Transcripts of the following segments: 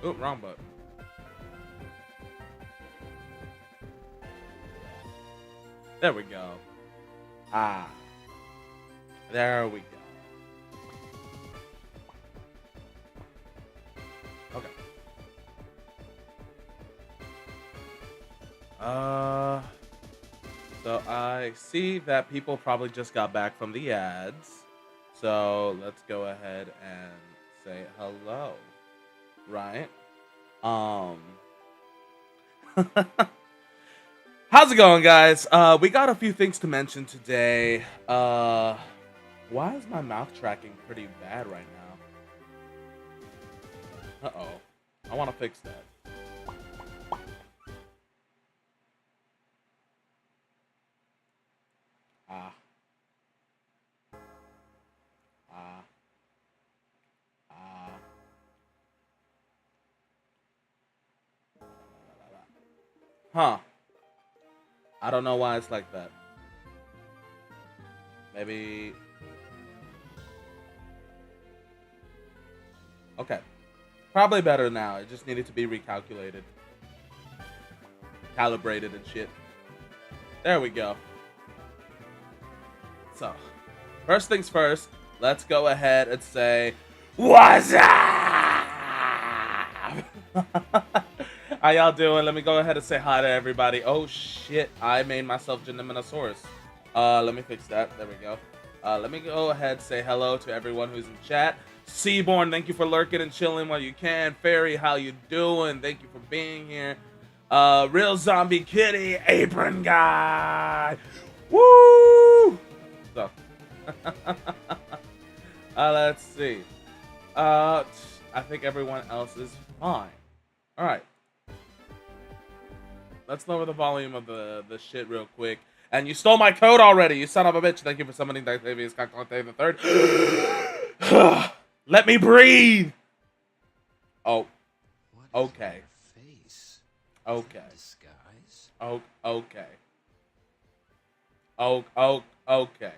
Oh, wrong button. There we go. Ah. There we go. Okay. So I see that people probably just got back from the ads. So let's go ahead and say hello. Right? Um How's it going, guys? We got a few things to mention today. Why is my mouth tracking pretty bad right now? Uh-oh. I want to fix that. Ah. Ah. Ah. Huh. I don't know why it's like that. Maybe. Okay. Probably better now. It just needed to be recalculated. Calibrated and shit. There we go. So, first things first, let's go ahead and say, what's up? How y'all doing? Let me go ahead and say hi to everybody. Oh shit, I made myself Geniminosaurus. Let me fix that. There we go. Let me go ahead and say hello to everyone who's in chat. Seaborn, thank you for lurking and chilling while you can. Fairy, how you doing? Thank you for being here. Real Zombie Kitty, Apron Guy. Woo! So, let's see. I think everyone else is fine. All right. Let's lower the volume of the shit real quick. And you stole my code already, you son of a bitch. Thank you for summoning Octavius Caconte the Third. Let me breathe. Oh. Okay. Okay. Oh, okay. Oh, okay.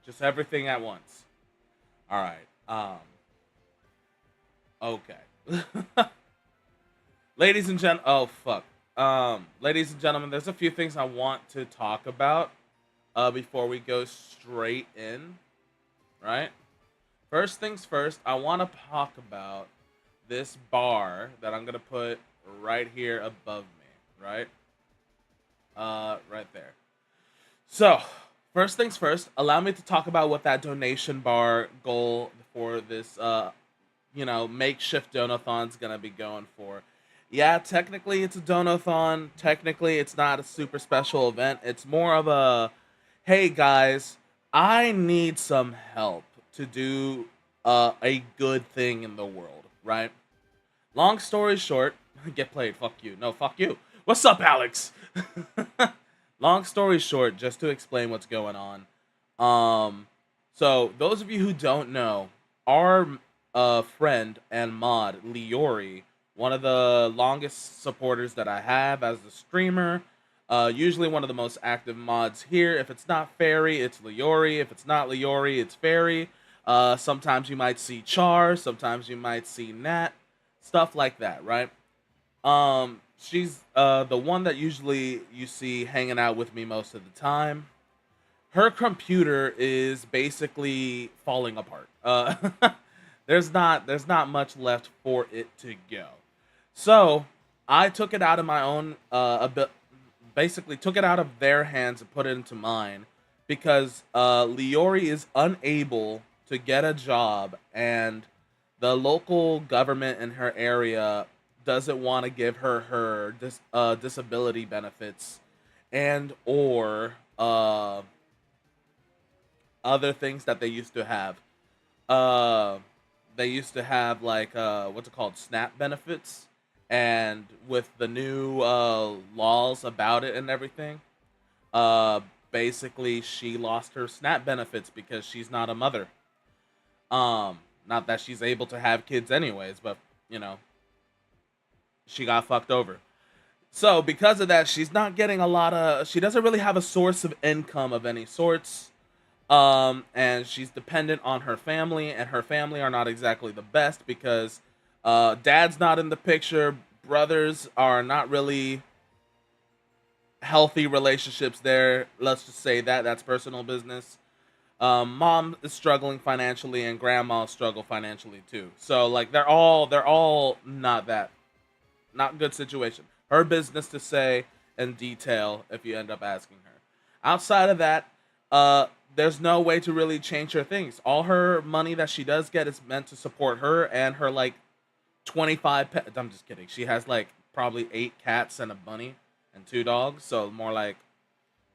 Just everything at once. All right. Okay. Ladies and gentlemen, oh fuck. Ladies and gentlemen, there's a few things I want to talk about before we go straight in, right? First things first, I want to talk about this bar that I'm gonna put right here above me, right? Right there. So, first things first, allow me to talk about what that donation bar goal for this, makeshift donathon's gonna be going for. Yeah, technically it's a donathon. Technically it's not a super special event. It's more of a, hey guys, I need some help to do a good thing in the world, right? Long story short, get played, fuck you. No, fuck you. What's up, Alex? Long story short, just to explain what's going on. So those of you who don't know, our friend and mod, Liori, one of the longest supporters that I have as a streamer, usually one of the most active mods here. If it's not Fairy, it's Liori. If it's not Liori, it's Fairy. Sometimes you might see Char, sometimes you might see Nat, stuff like that, right? She's the one that usually you see hanging out with me most of the time. Her computer is basically falling apart. There's not much left for it to go. So I took it out of my own basically took it out of their hands and put it into mine because Liori is unable to get a job and the local government in her area doesn't want to give her disability benefits and or other things that they used to have. Uh, they used to have like what's it called, SNAP benefits, and with the new laws about it and everything, uh, basically she lost her SNAP benefits because she's not a mother. Not that she's able to have kids anyways, but you know, she got fucked over. So because of that, she's not getting a lot of. She doesn't really have a source of income of any sorts. And she's dependent on her family, and her family are not exactly the best because Dad's not in the picture. Brothers are not really healthy relationships there. Let's just say that that's personal business. Mom is struggling financially, and grandma struggle financially too. So like they're all not good situation. Her business to say in detail if you end up asking her. Outside of that, uh, there's no way to really change her things. All her money that she does get is meant to support her and her like 25 pets. I'm just kidding. She has like probably 8 cats and a bunny and 2 dogs. So more like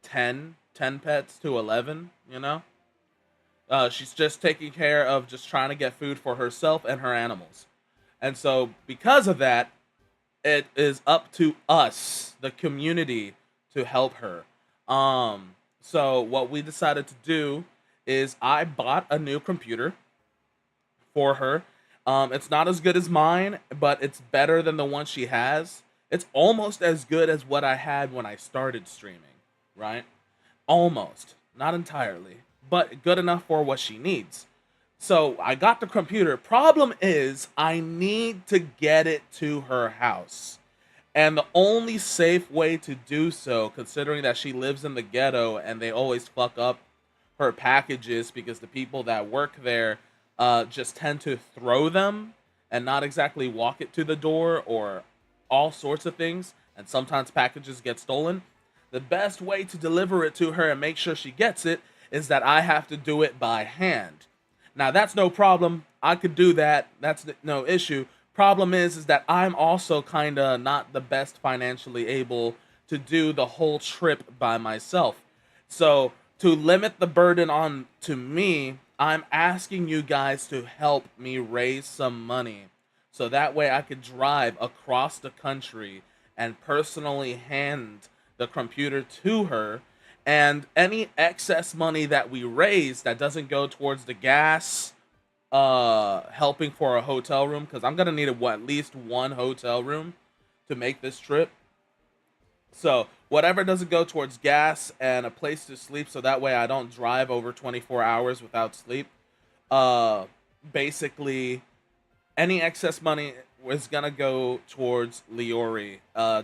10 pets to 11, you know? She's just taking care of just trying to get food for herself and her animals. And so because of that, it is up to us, the community, to help her. So what we decided to do is I bought a new computer for her. It's not as good as mine, but it's better than the one she has. It's almost as good as what I had when I started streaming, right? Almost, not entirely, but good enough for what she needs. So I got the computer. Problem is, I need to get it to her house. And the only safe way to do so, considering that she lives in the ghetto and they always fuck up her packages because the people that work there just tend to throw them and not exactly walk it to the door or all sorts of things. And sometimes packages get stolen. The best way to deliver it to her and make sure she gets it is that I have to do it by hand. Now that's no problem. I could do that. That's no issue. Problem is that I'm also kind of not the best financially able to do the whole trip by myself. So to limit the burden on to me, I'm asking you guys to help me raise some money so that way I could drive across the country and personally hand the computer to her, and any excess money that we raise that doesn't go towards the gas, helping for a hotel room, because I'm gonna need at least one hotel room to make this trip. So whatever doesn't go towards gas and a place to sleep, so that way I don't drive over 24 hours without sleep. Uh, Basically, any excess money was gonna go towards Leori,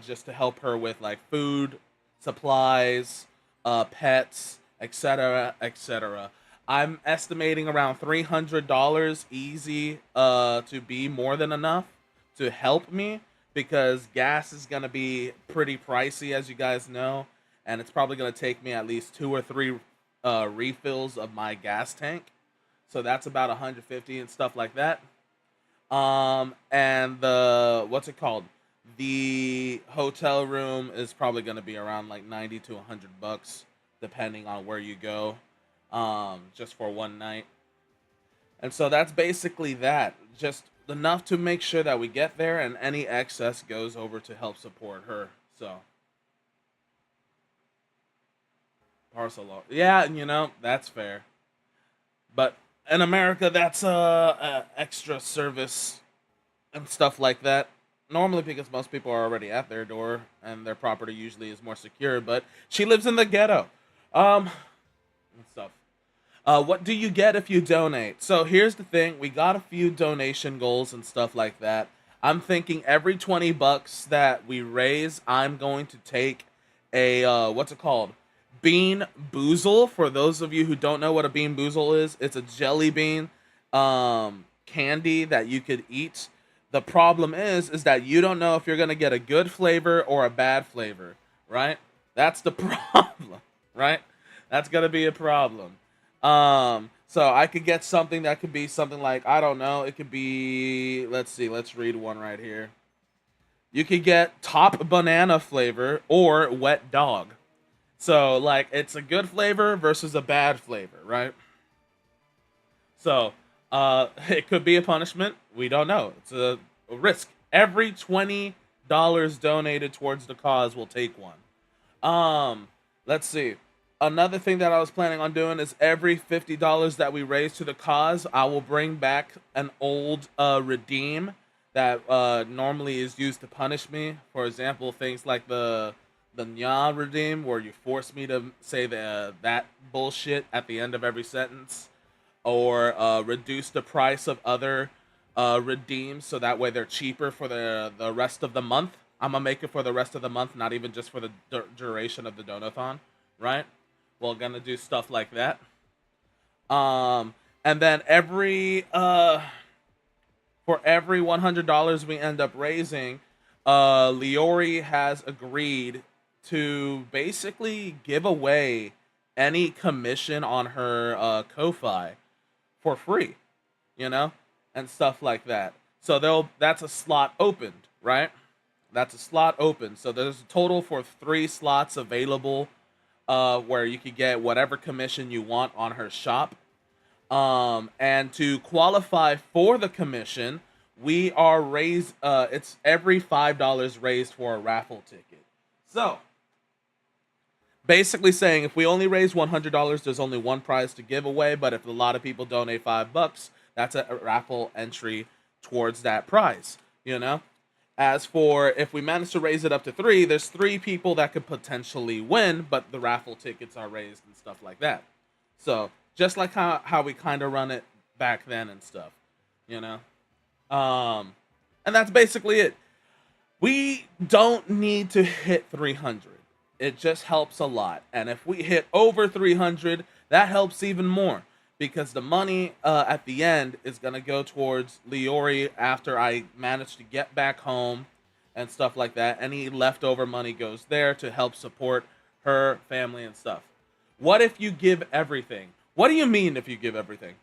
just to help her with like food, supplies, pets, etc., etc. I'm estimating around $300 easy, to be more than enough to help me because gas is gonna be pretty pricey, as you guys know, and it's probably gonna take me at least 2 or 3 refills of my gas tank. So that's about 150 and stuff like that. And the what's it called? The hotel room is probably going to be around like 90 to 100 bucks depending on where you go. Just for one night. And so that's basically that. Just enough to make sure that we get there and any excess goes over to help support her. So parcel. Yeah, that's fair. But in America, that's extra service and stuff like that. Normally, because most people are already at their door and their property usually is more secure. But she lives in the ghetto, and stuff. What do you get if you donate? So here's the thing: we got a few donation goals and stuff like that. I'm thinking every 20 bucks that we raise, I'm going to take a what's it called? Bean boozle. For those of you who don't know what a bean boozle is, it's a jelly bean candy that you could eat. The problem is that you don't know if you're gonna get a good flavor or a bad flavor, right? That's the problem, right? That's gonna be a problem. So I could get something that could be something like, I don't know, it could be, let's see, let's read one right here. You could get top banana flavor or wet dog. So like it's a good flavor versus a bad flavor, right? So it could be a punishment. We don't know. It's a risk. Every $20 donated towards the cause will take one. Let's see. Another thing that I was planning on doing is every $50 that we raise to the cause, I will bring back an old redeem that normally is used to punish me. For example, things like the nya redeem, where you force me to say that bullshit at the end of every sentence, or reduce the price of other redeem, so that way they're cheaper for the rest of the month. I'm gonna make it for the rest of the month, not even just for the duration of the donathon, right? We're gonna do stuff like that. Um, and then for every $100 we end up raising, Leori has agreed to basically give away any commission on her Ko-Fi for free, you know, and stuff like that. So that's a slot opened, right? That's a slot open. So there's a total for 3 slots available, where you could get whatever commission you want on her shop. And to qualify for the commission, we are raised. It's every $5 raised for a raffle ticket. So basically saying if we only raise $100, there's only one prize to give away. But if a lot of people donate $5, that's a raffle entry towards that prize. You know. As for if we manage to raise it up to 3, there's 3 people that could potentially win, but the raffle tickets are raised and stuff like that. So just like how we kind of run it back then and stuff, you know. And that's basically it. We don't need to hit 300. It just helps a lot. And if we hit over 300, that helps even more, because the money at the end is going to go towards Leori after I manage to get back home and stuff like that. Any leftover money goes there to help support her family and stuff. What if you give everything? What do you mean if you give everything?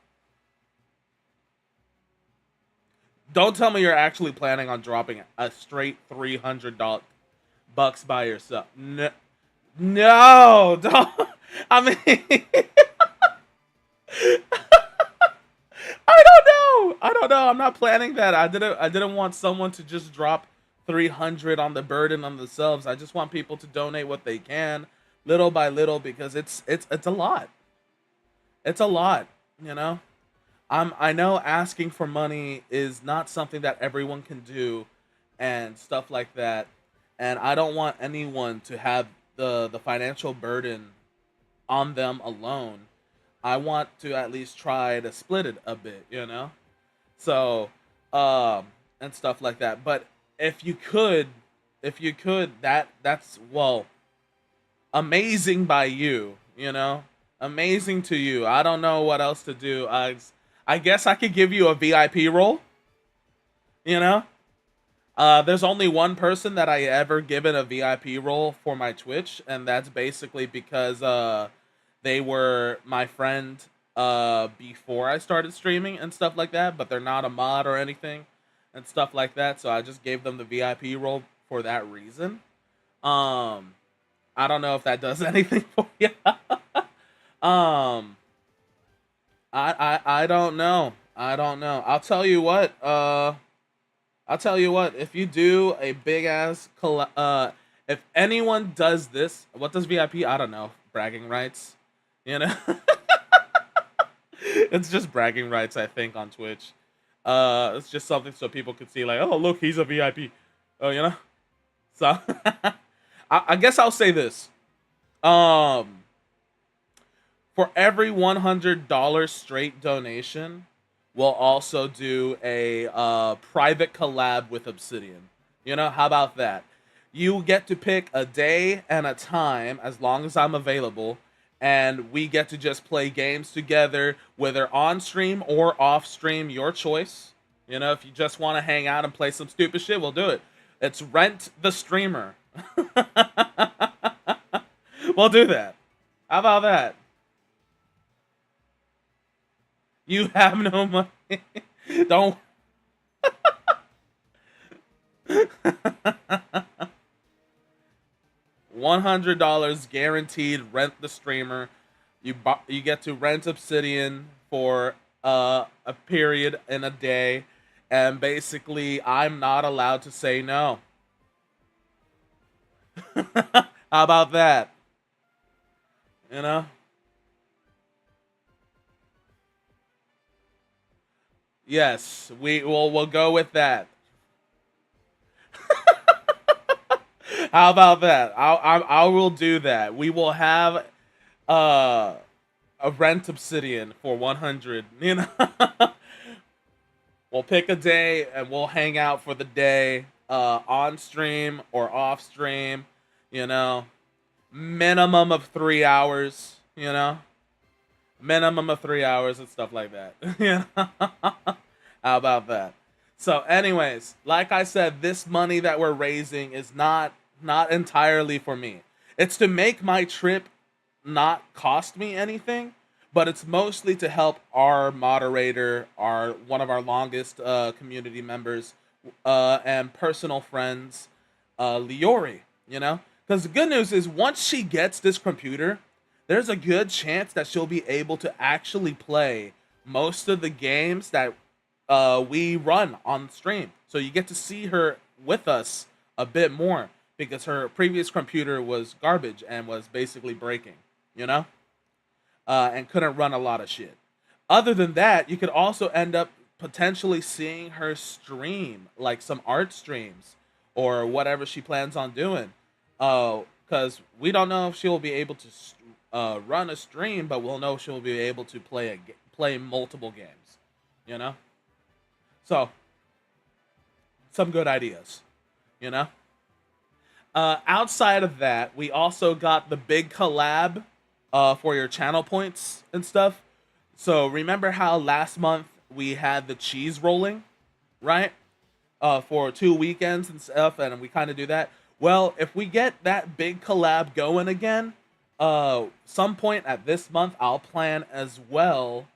Don't tell me you're actually planning on dropping a straight $300 by yourself. No, no, don't. I mean, I don't know. I don't know. I'm not planning that. I didn't want someone to just drop 300 on the burden on themselves. I just want people to donate what they can, little by little, because it's a lot. It's a lot, you know. I know asking for money is not something that everyone can do and stuff like that. And I don't want anyone to have the financial burden on them alone. I want to at least try to split it a bit, you know? So, and stuff like that. But if you could, that's, well, amazing by you, you know? Amazing to you. I don't know what else to do. I guess I could give you a VIP role, you know? There's only one person that I ever given a VIP role for my Twitch, and that's basically because they were my friend before I started streaming and stuff like that, but they're not a mod or anything and stuff like that, so I just gave them the VIP role for that reason. I don't know if that does anything for you. um, I don't know. I don't know. I'll tell you what. If you do a big ass if anyone does this, what does VIP? I don't know. Bragging rights, you know. It's just bragging rights, I think, on Twitch. It's just something so people could see, like, oh, look, he's a VIP. Oh, you know. So, I guess I'll say this. For every $100 straight donation, we'll also do a private collab with Obsidian. You know, how about that? You get to pick a day and a time, as long as I'm available, and we get to just play games together, whether on stream or off stream, your choice. You know, if you just want to hang out and play some stupid shit, we'll do it. It's Rent the Streamer. We'll do that. How about that? You have no money. Don't. $100 guaranteed. Rent the Streamer. You get to rent Obsidian for a period in a day, and basically I'm not allowed to say no. How about that? You know? Yes, we'll go with that. How about that? I will do that. We will have a rent Obsidian for 100. You know. We'll pick a day and we'll hang out for the day, on stream or off stream. You know, minimum of 3 hours. You know, minimum of 3 hours and stuff like that. You know, how about that? So, anyways, like I said, this money that we're raising is not entirely for me. It's to make my trip not cost me anything, but it's mostly to help our moderator, our one of our longest community members, and personal friends, Liori. You know, because the good news is once she gets this computer, there's a good chance that she'll be able to actually play most of the games that we run on stream. So you get to see her with us a bit more because her previous computer was garbage and was basically breaking, you know, and couldn't run a lot of shit. Other than that, you could also end up potentially seeing her stream, like some art streams or whatever she plans on doing. Because we don't know if she'll be able to run a stream, but we'll know she'll be able to play multiple games. You know, so some good ideas. You know. Outside of that, we also got the big collab for your channel points and stuff. So remember how last month we had the cheese rolling, right? For 2 weekends and stuff, and we kind of do that. Well, if we get that big collab going again, some point at this month, I'll plan as well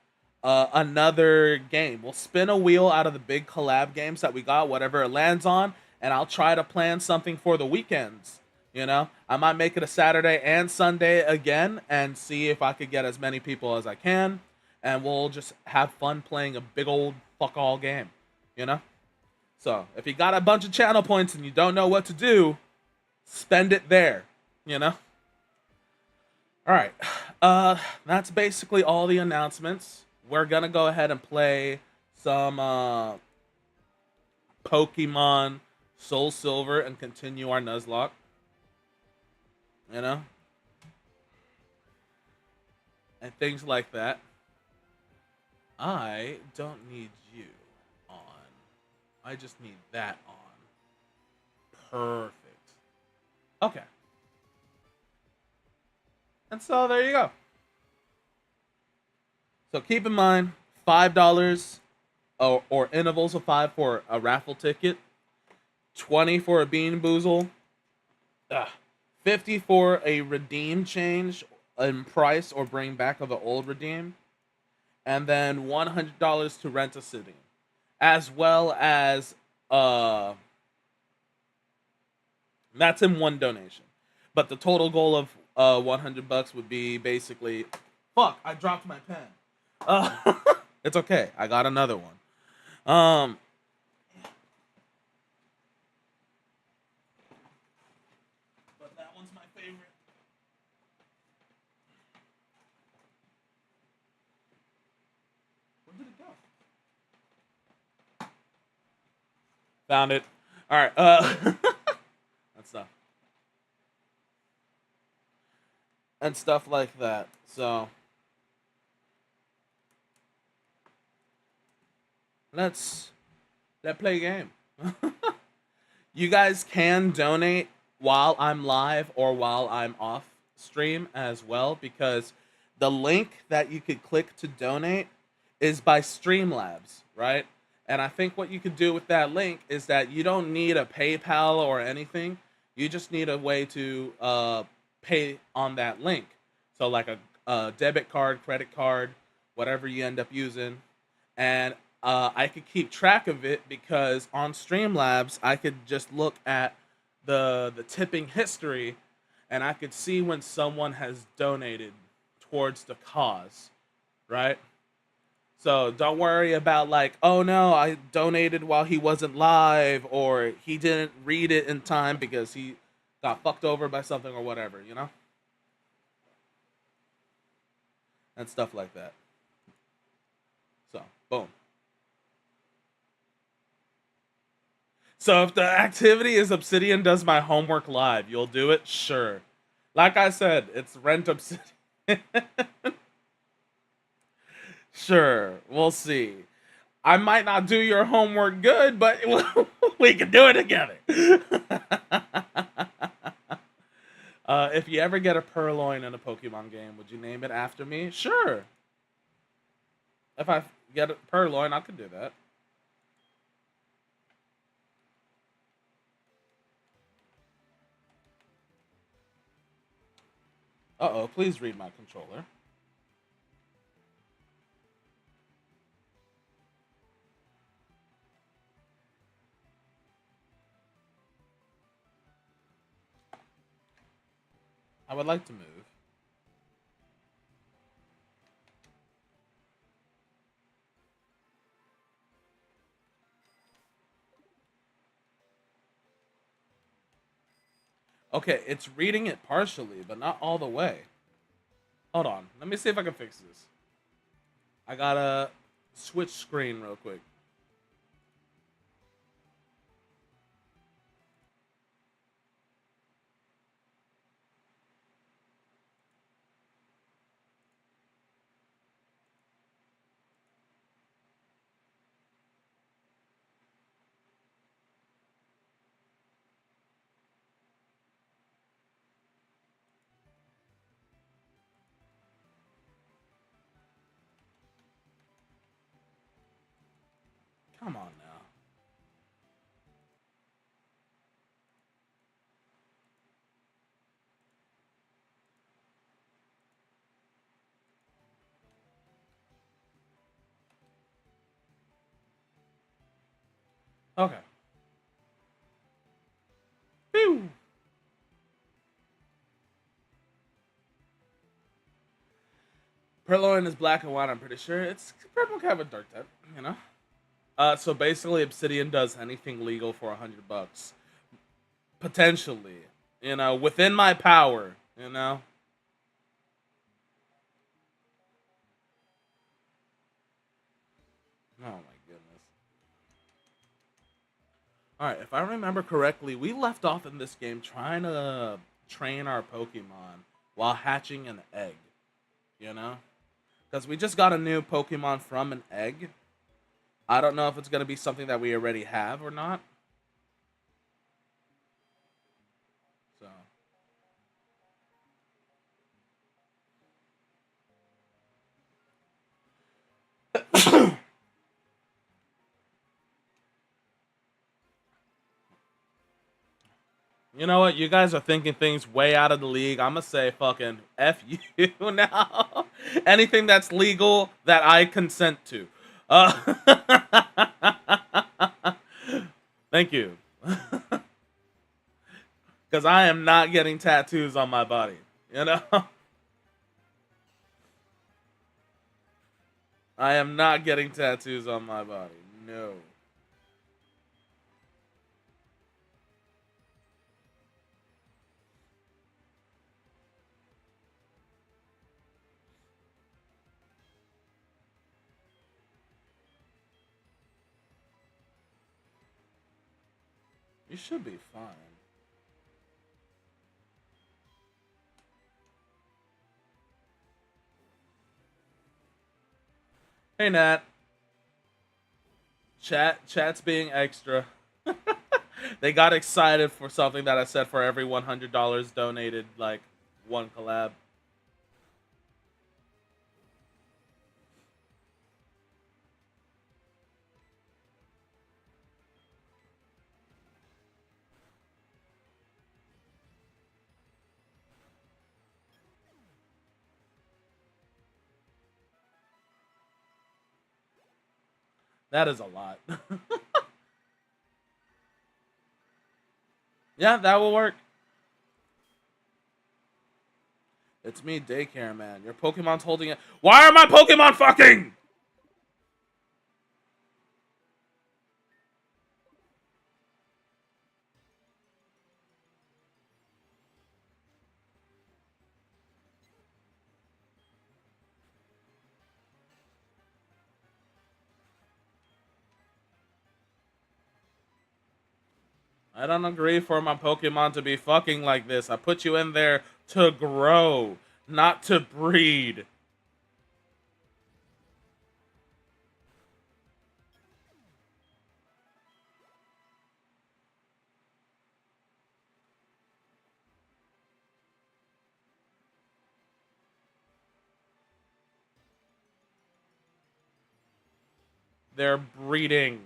another game. We'll spin a wheel out of the big collab games that we got, whatever it lands on, and I'll try to plan something for the weekends. You know, I might make it a Saturday and Sunday again and see if I could get as many people as I can, and we'll just have fun playing a big old fuck all game. You know? So, if you got a bunch of channel points and you don't know what to do, spend it there, you know? All right. That's basically all the announcements. We're going to go ahead and play some Pokemon Soul Silver and continue our Nuzlocke. You know? And things like that. I don't need you on. I just need that on. Perfect. Okay. And so there you go. So keep in mind, $5 or intervals of 5 for a raffle ticket, 20 for a Bean Boozle, 50 for a redeem change in price or bring back of an old redeem, and then $100 to rent a city, as well as that's in one donation. But the total goal of $100 would be basically, fuck, I dropped my pen. It's okay. I got another one. But that one's my favorite. Where did it go? Found it. All right. That's stuff. And stuff like that. So let's play a game. You guys can donate while I'm live or while I'm off stream as well, because the link that you could click to donate is by Streamlabs, right? And I think what you could do with that link is that you don't need a PayPal or anything. You just need a way to pay on that link. So like a debit card, credit card, whatever you end up using. And I could keep track of it because on Streamlabs, I could just look at the tipping history and I could see when someone has donated towards the cause, right? So don't worry about like, oh no, I donated while he wasn't live, or he didn't read it in time because he got fucked over by something or whatever, you know? And stuff like that. So, boom. So if the activity is Obsidian does my homework live, you'll do it? Sure. Like I said, it's rent Obsidian. Sure, we'll see. I might not do your homework good, but we can do it together. If you ever get a Purloin in a Pokemon game, would you name it after me? Sure. If I get a Purloin, I could do that. Uh-oh, please read my controller. I would like to move. Okay, it's reading it partially, but not all the way. Hold on. Let me see if I can fix this. I gotta switch screen real quick. Come on now. Okay. Phew. Purloin is black and white, I'm pretty sure. It's purple kind of a dark type, you know? So basically Obsidian does anything legal for $100. Potentially. You know, within my power, you know? Oh my goodness. Alright, if I remember correctly, we left off in this game trying to train our Pokemon while hatching an egg. You know? Because we just got a new Pokemon from an egg. I don't know if it's going to be something that we already have or not. So. You know what? You guys are thinking things way out of the league. I'm going to say fucking F you now. Anything that's legal that I consent to. Thank you. Because I am not getting tattoos on my body. You know? I am not getting tattoos on my body. No. You should be fine. Hey, Nat. Chat's being extra. They got excited for something that I said for every $100 donated, like, one collab. That is a lot. Yeah, that will work. It's me, Daycare Man. Your Pokemon's holding it. Why are my Pokemon fucking? I don't agree for my Pokemon to be fucking like this. I put you in there to grow, not to breed. They're breeding.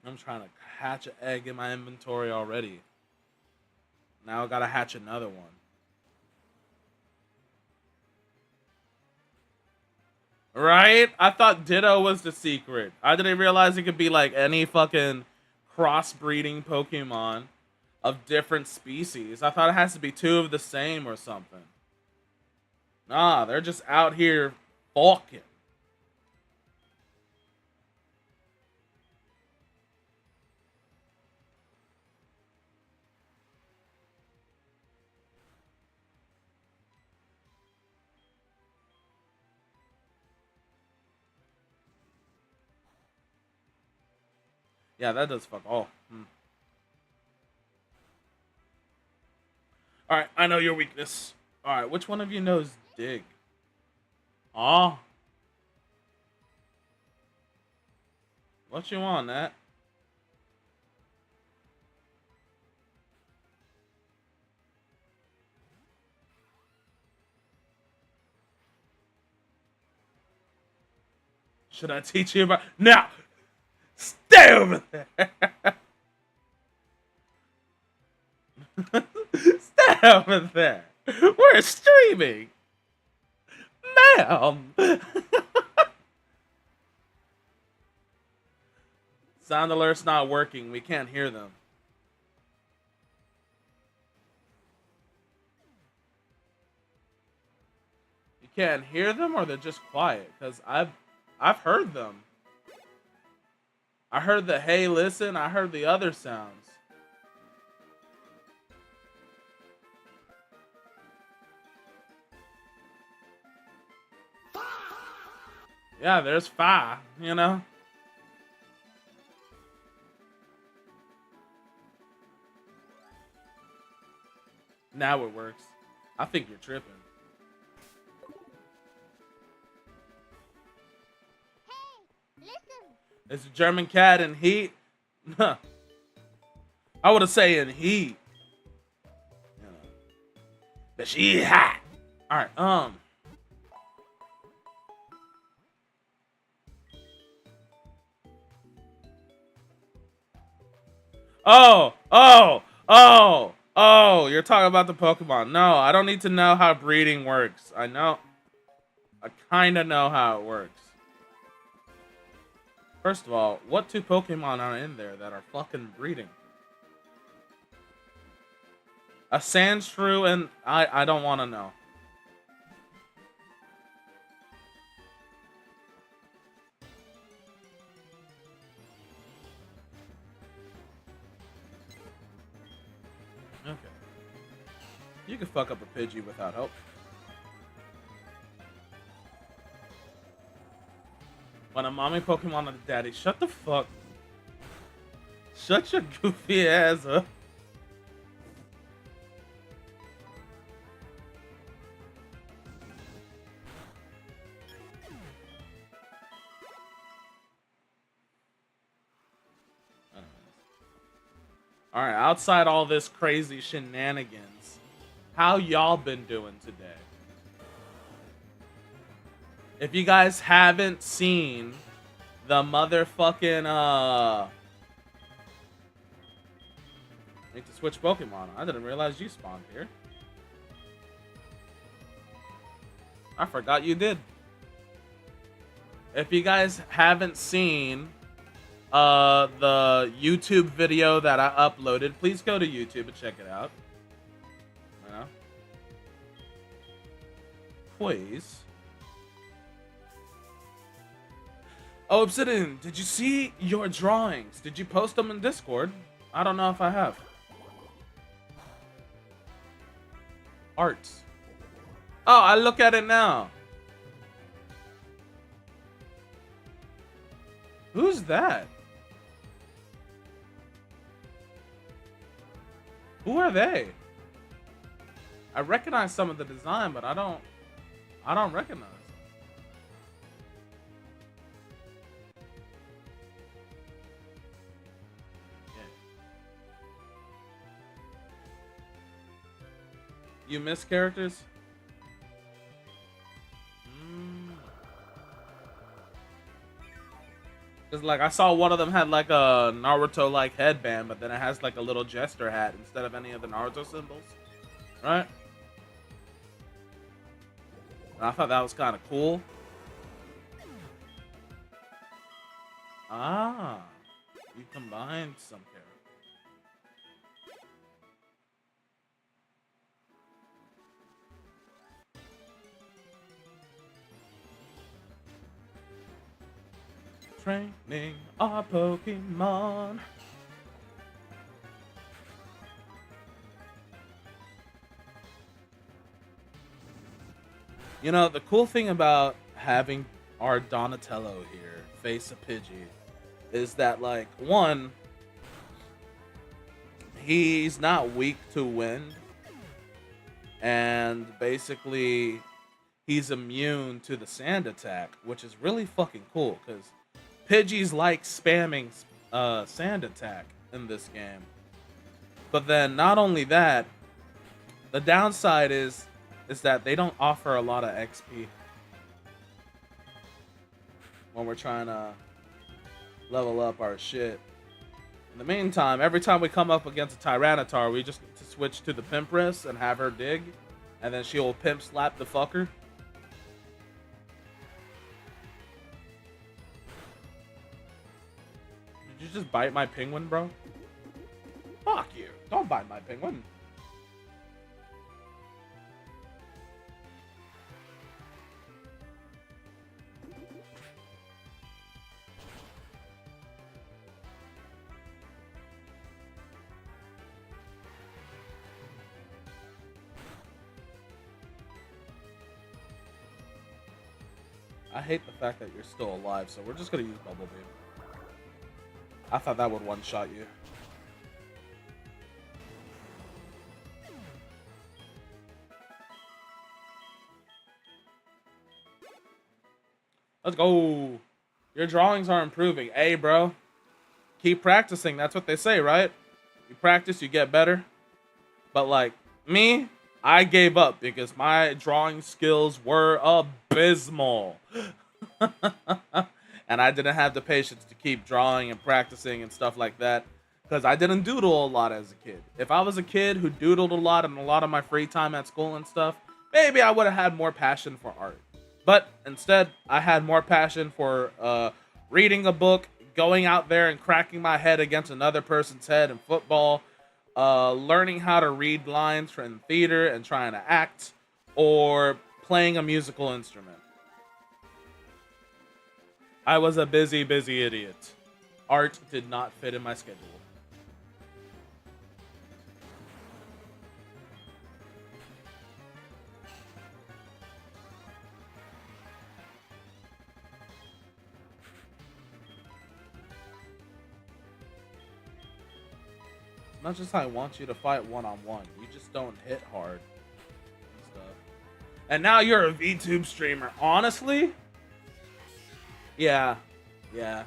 I'm trying to hatch an egg in my inventory already. Now I gotta hatch another one. Right? I thought Ditto was the secret. I didn't realize it could be like any fucking crossbreeding Pokemon of different species. I thought it has to be two of the same or something. Nah, they're just out here fucking. Yeah, that does fuck all. Alright, I know your weakness. Alright, which one of you knows dig? Aw. What you want, Nat? Should I teach you about... Now! Stay over there! Stay over there! We're streaming! Ma'am! Sound alert's not working. We can't hear them. You can't hear them, or they're just quiet? Because I've heard them. I heard the hey listen. I heard the other sounds. Yeah, there's five, you know? Now it works. I think you're tripping. Hey, listen. It's a German cat in heat. I would have say in heat. You know. But she hot. Alright, Oh, you're talking about the Pokemon. No, I don't need to know how breeding works. I kind of know how it works. First of all, what two Pokemon are in there that are fucking breeding? A Sandshrew and... I don't want to know. Okay. You can fuck up a Pidgey without help. When a mommy Pokemon and a daddy, shut the fuck. Shut your goofy ass up. Alright, outside all this crazy shenanigans, how y'all been doing today? If you guys haven't seen the motherfucking, I need to switch Pokemon. I didn't realize you spawned here. I forgot you did. If you guys haven't seen the YouTube video that I uploaded, please go to YouTube and check it out. You know? Please. Oh, Obsidian, did you see your drawings? Did you post them in Discord? I don't know if I have. Art. Oh, I look at it now. Who's that? Who are they? I recognize some of the design, but I don't recognize them. Yeah. You miss characters? Cause like I saw one of them had like a Naruto like headband, but then it has like a little jester hat instead of any of the Naruto symbols, right? And I thought that was kind of cool. Ah, you combined some characters. Training our Pokemon. You know, the cool thing about having our Donatello here face a Pidgey is that, like, one, he's not weak to wind, and basically, he's immune to the sand attack, which is really fucking cool, because Pidgeys like spamming sand attack in this game. But then, not only that, the downside is that they don't offer a lot of XP when we're trying to level up our shit. In the meantime, every time we come up against a Tyranitar, we just need to switch to the Pimpiress and have her dig, and then she'll pimp slap the fucker. Did you just bite my penguin, bro? Fuck you. Don't bite my penguin. I hate the fact that you're still alive, so we're just gonna use Bubble Beam. I thought that would one-shot you. Let's go. Your drawings are improving. Hey, bro. Keep practicing. That's what they say, right? You practice, you get better. But, like, me, I gave up because my drawing skills were abysmal. And I didn't have the patience to keep drawing and practicing and stuff like that because I didn't doodle a lot as a kid. If I was a kid who doodled a lot and a lot of my free time at school and stuff, maybe I would have had more passion for art. But instead, I had more passion for reading a book, going out there and cracking my head against another person's head in football, learning how to read lines from theater and trying to act, or playing a musical instrument. I was a busy, busy idiot. Art did not fit in my schedule. Not just I want you to fight one-on-one. You just don't hit hard and stuff. And now you're a VTube streamer. Honestly? Yeah. Yeah.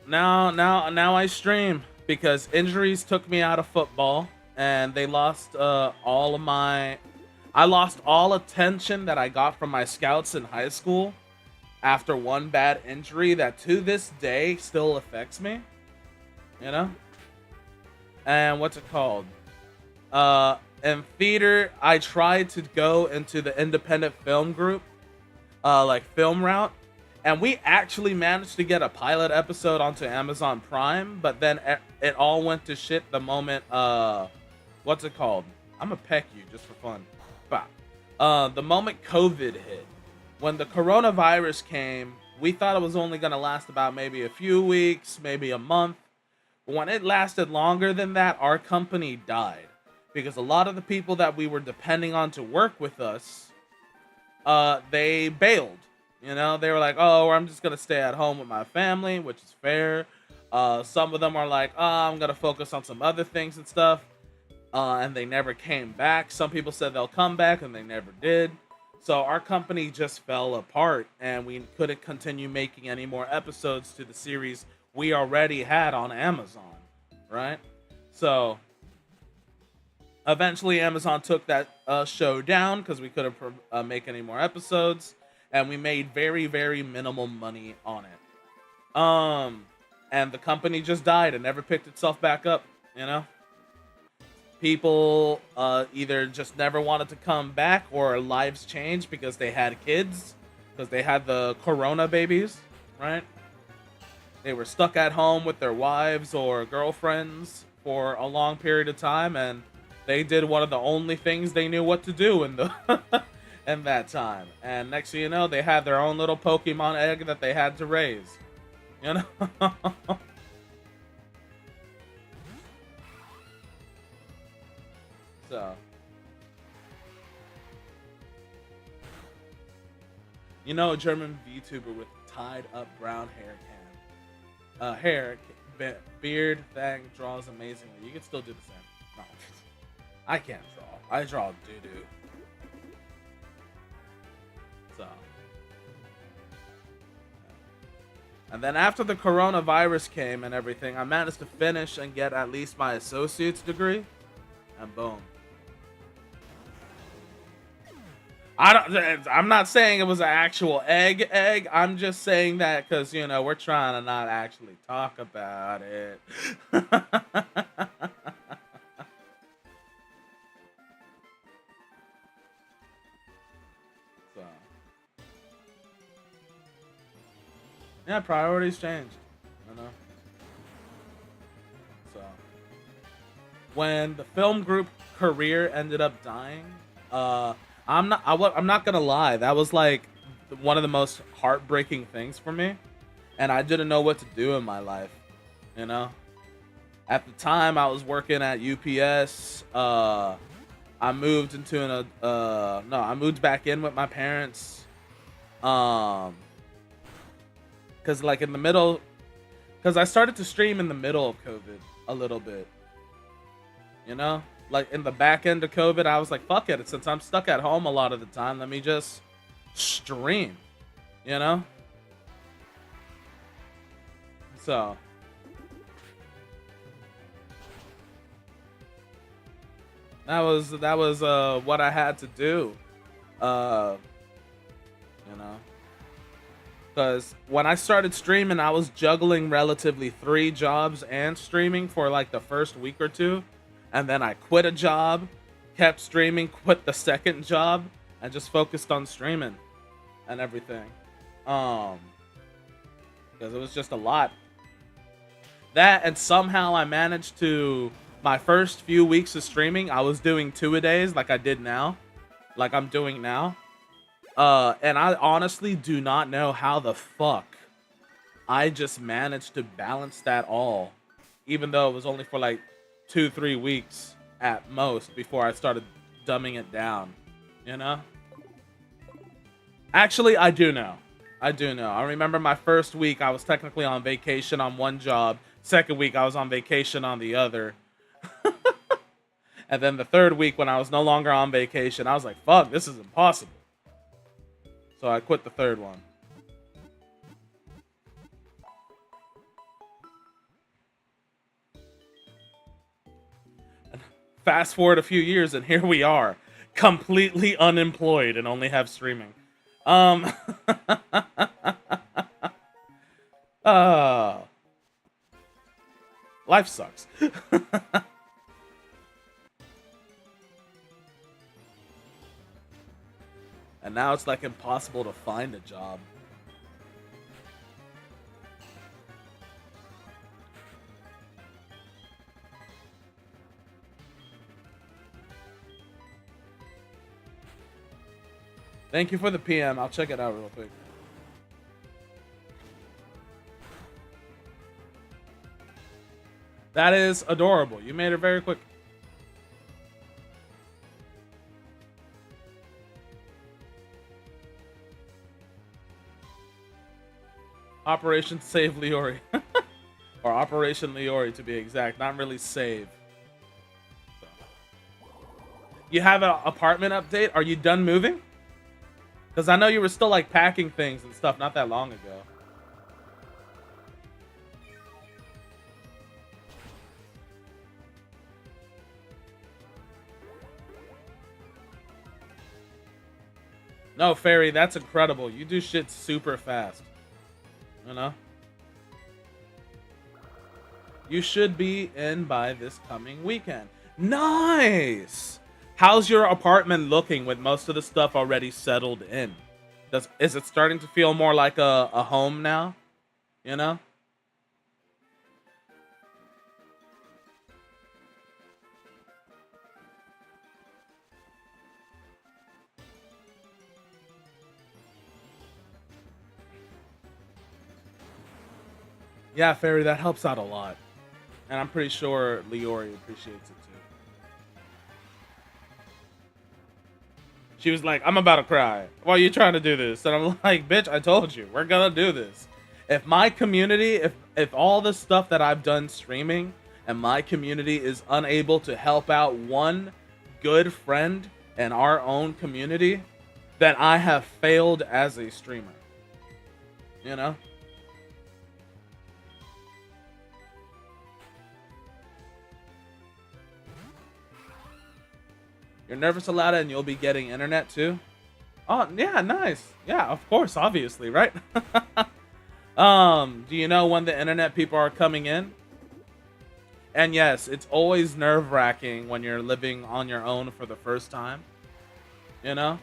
Now I stream because injuries took me out of football and they lost all of my I lost all attention that I got from my scouts in high school after one bad injury that to this day still affects me. You know? And what's it called? In theater, I tried to go into the independent film group, like film route, and we actually managed to get a pilot episode onto Amazon Prime, but then it all went to shit the moment, what's it called? I'm gonna peck you just for fun. Bah. The moment COVID hit. When the coronavirus came, we thought it was only gonna last about maybe a few weeks, maybe a month. When it lasted longer than that, our company died because a lot of the people that we were depending on to work with us, they bailed. You know, they were like, "Oh, I'm just gonna stay at home with my family," which is fair. Some of them are like, oh, I'm gonna focus on some other things and stuff, and they never came back. Some people said they'll come back, and they never did. So our company just fell apart, and we couldn't continue making any more episodes to the series we already had on Amazon, right? So eventually, Amazon took that show down because we couldn't make any more episodes, and we made very, very minimal money on it. And the company just died and never picked itself back up. You know, people either just never wanted to come back, or lives changed because they had kids, because they had the Corona babies, right? They were stuck at home with their wives or girlfriends for a long period of time, and they did one of the only things they knew what to do in the in that time. And next thing you know, they had their own little Pokemon egg that they had to raise. You know? So, you know, a German VTuber with tied up brown beard, thing, draws amazingly. You can still do the same. No, I can't draw. I draw doo doo. So, and then after the coronavirus came and everything, I managed to finish and get at least my associate's degree, and boom. I'm not saying it was an actual egg. I'm just saying that because, you know, we're trying to not actually talk about it. So, yeah, priorities changed. You know. So, when the film group career ended up dying, I'm not gonna lie. That was like one of the most heartbreaking things for me, and I didn't know what to do in my life. You know, at the time I was working at UPS. I moved into no, I moved back in with my parents. Um, because like in the middle, because I started to stream in the middle of COVID a little bit. You know, like in the back end of COVID, I was like, fuck it. Since I'm stuck at home a lot of the time, let me just stream, you know? So, that was what I had to do. Uh, you know, because when I started streaming, I was juggling relatively 3 jobs and streaming for like the first week or two. And then I quit a job, kept streaming, quit the second job, and just focused on streaming and everything. Um, because it was just a lot. That, and somehow I managed to, my first few weeks of streaming, I was doing 2-a-days like I did now, like I'm doing now. And I honestly do not know how the fuck I just managed to balance that all, even though it was only for like 2-3 weeks at most before I started dumbing it down, you know? Actually, I do know. I do know. I remember my first week, I was technically on vacation on one job. Second week, I was on vacation on the other. And then the third week, when I was no longer on vacation, I was like, fuck, this is impossible. So I quit the third one. And fast forward a few years, and here we are, completely unemployed and only have streaming. Um, uh, life sucks. And now it's like impossible to find a job. Thank you for the PM. I'll check it out real quick. That is adorable. You made it very quick. Operation Save Leori. or Operation Leori to be exact. Not really save. So. You have an apartment update? Are you done moving? Because I know you were still like packing things and stuff not that long ago. No, Fairy, that's incredible. You do shit super fast. You know? You should be in by this coming weekend. Nice! How's your apartment looking with most of the stuff already settled in? Is it starting to feel more like a home now? You know? Yeah, Fairy, that helps out a lot. And I'm pretty sure Leori appreciates it too. She was like, I'm about to cry. Why are you trying to do this? And I'm like, bitch, I told you, we're gonna do this. If my community, if all the stuff that I've done streaming and my community is unable to help out one good friend in our own community, then I have failed as a streamer. You know? You're nervous aloud and you'll be getting internet too? Oh, yeah, nice. Yeah, of course, obviously, right? Do you know when the internet people are coming in? And yes, it's always nerve-wracking when you're living on your own for the first time. You know?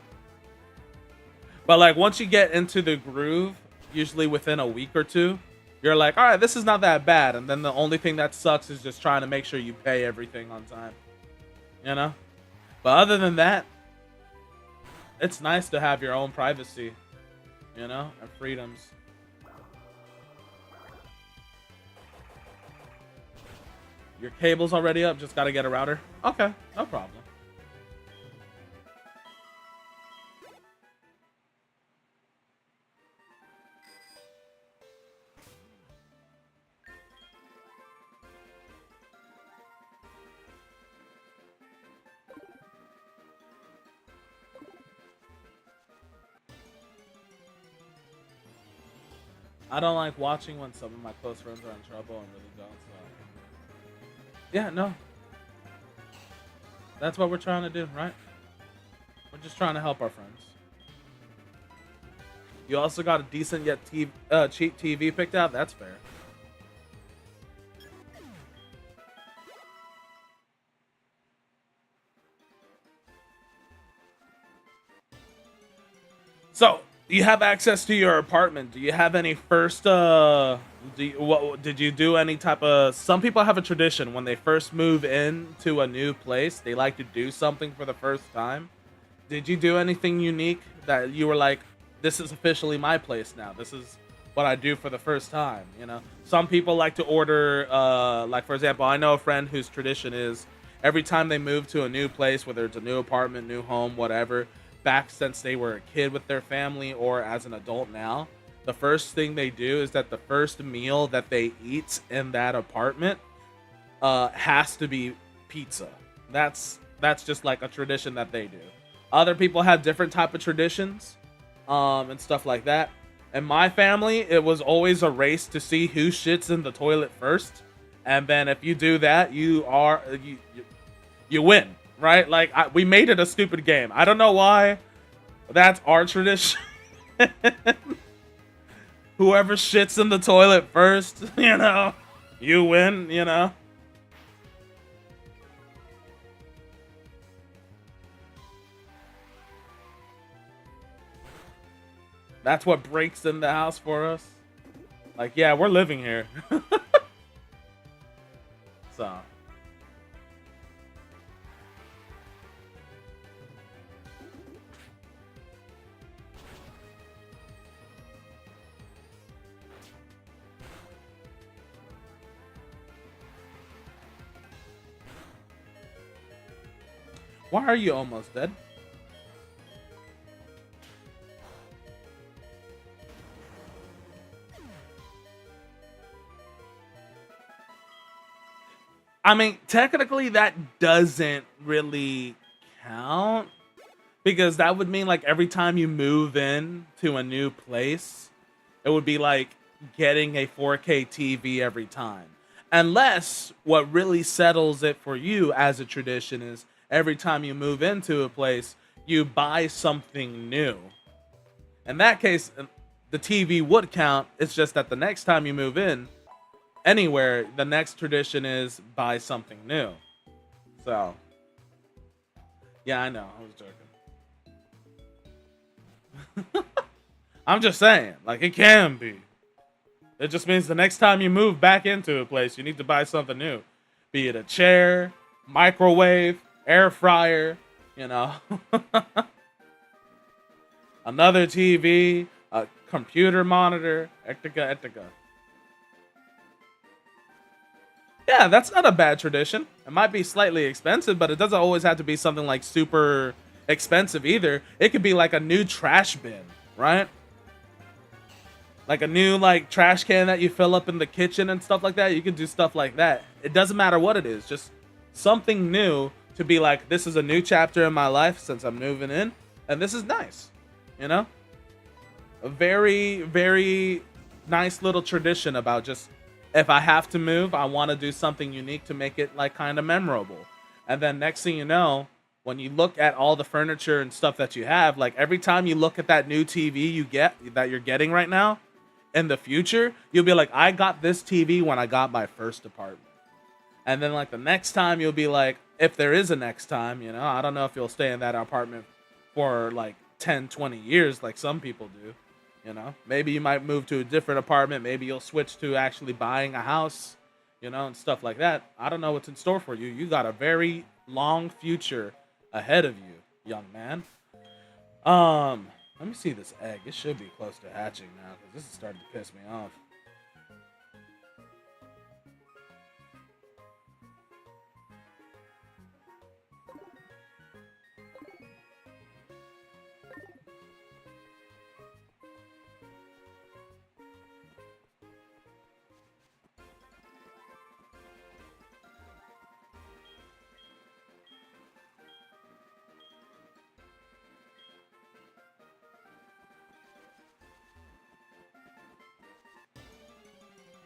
But like once you get into the groove, usually within a week or two, you're like, all right, this is not that bad. And then the only thing that sucks is just trying to make sure you pay everything on time. You know? But other than that, it's nice to have your own privacy, you know, and freedoms. Your cable's already up, just gotta get a router. Okay, no problem. I don't like watching when some of my close friends are in trouble and really don't. So, yeah, no. That's what we're trying to do, right? We're just trying to help our friends. You also got a decent yet cheap TV picked out. That's fair. So, you have access to your apartment. Do you have any first did you do any type of some people have a tradition when they first move into a new place, they like to do something for the first time. Did you do anything unique that you were like, this is officially my place now. This is what I do for the first time, you know? Some people like to order like for example, I know a friend whose tradition is every time they move to a new place, whether it's a new apartment, new home, whatever, back since they were a kid with their family or as an adult now, the first thing they do is that the first meal that they eat in that apartment has to be pizza. That's just like a tradition that they do. Other people have different type of traditions and stuff like that. In my family, it was always a race to see who shits in the toilet first, and then if you do that, you win. Right? Like, we made it a stupid game. I don't know why. That's our tradition. Whoever shits in the toilet first, you know, you win, you know. That's what breaks in the house for us. Like, yeah, we're living here. So. Why are you almost dead? I mean, technically that doesn't really count because that would mean like every time you move in to a new place, it would be like getting a 4K TV every time. Unless what really settles it for you as a tradition is every time you move into a place, you buy something new. In that case, the TV would count. It's just that the next time you move in anywhere, the next tradition is buy something new. So, yeah, I know. I was joking. I'm just saying, like, it can be. It just means the next time you move back into a place, you need to buy something new. Be it a chair, microwave, air fryer, you know, another TV, a computer monitor, etc., etc. Yeah, that's not a bad tradition. It might be slightly expensive, but it doesn't always have to be something like super expensive either. It could be like a new trash bin, right? Like a new like trash can that you fill up in the kitchen and stuff like that. You can do stuff like that. It doesn't matter what it is, just something new to be like, this is a new chapter in my life since I'm moving in, and this is nice, you know? A very, very nice little tradition about just, if I have to move, I want to do something unique to make it like kind of memorable. And then next thing you know, when you look at all the furniture and stuff that you have, like every time you look at that new TV you're getting right now, in the future, you'll be like, I got this TV when I got my first apartment. And then like the next time you'll be like, if there is a next time, you know, I don't know if you'll stay in that apartment for like 10, 20 years like some people do, you know. Maybe you might move to a different apartment, maybe you'll switch to actually buying a house, you know, and stuff like that. I don't know what's in store for you. You got a very long future ahead of you, young man. Let me see this egg. It should be close to hatching now because this is starting to piss me off.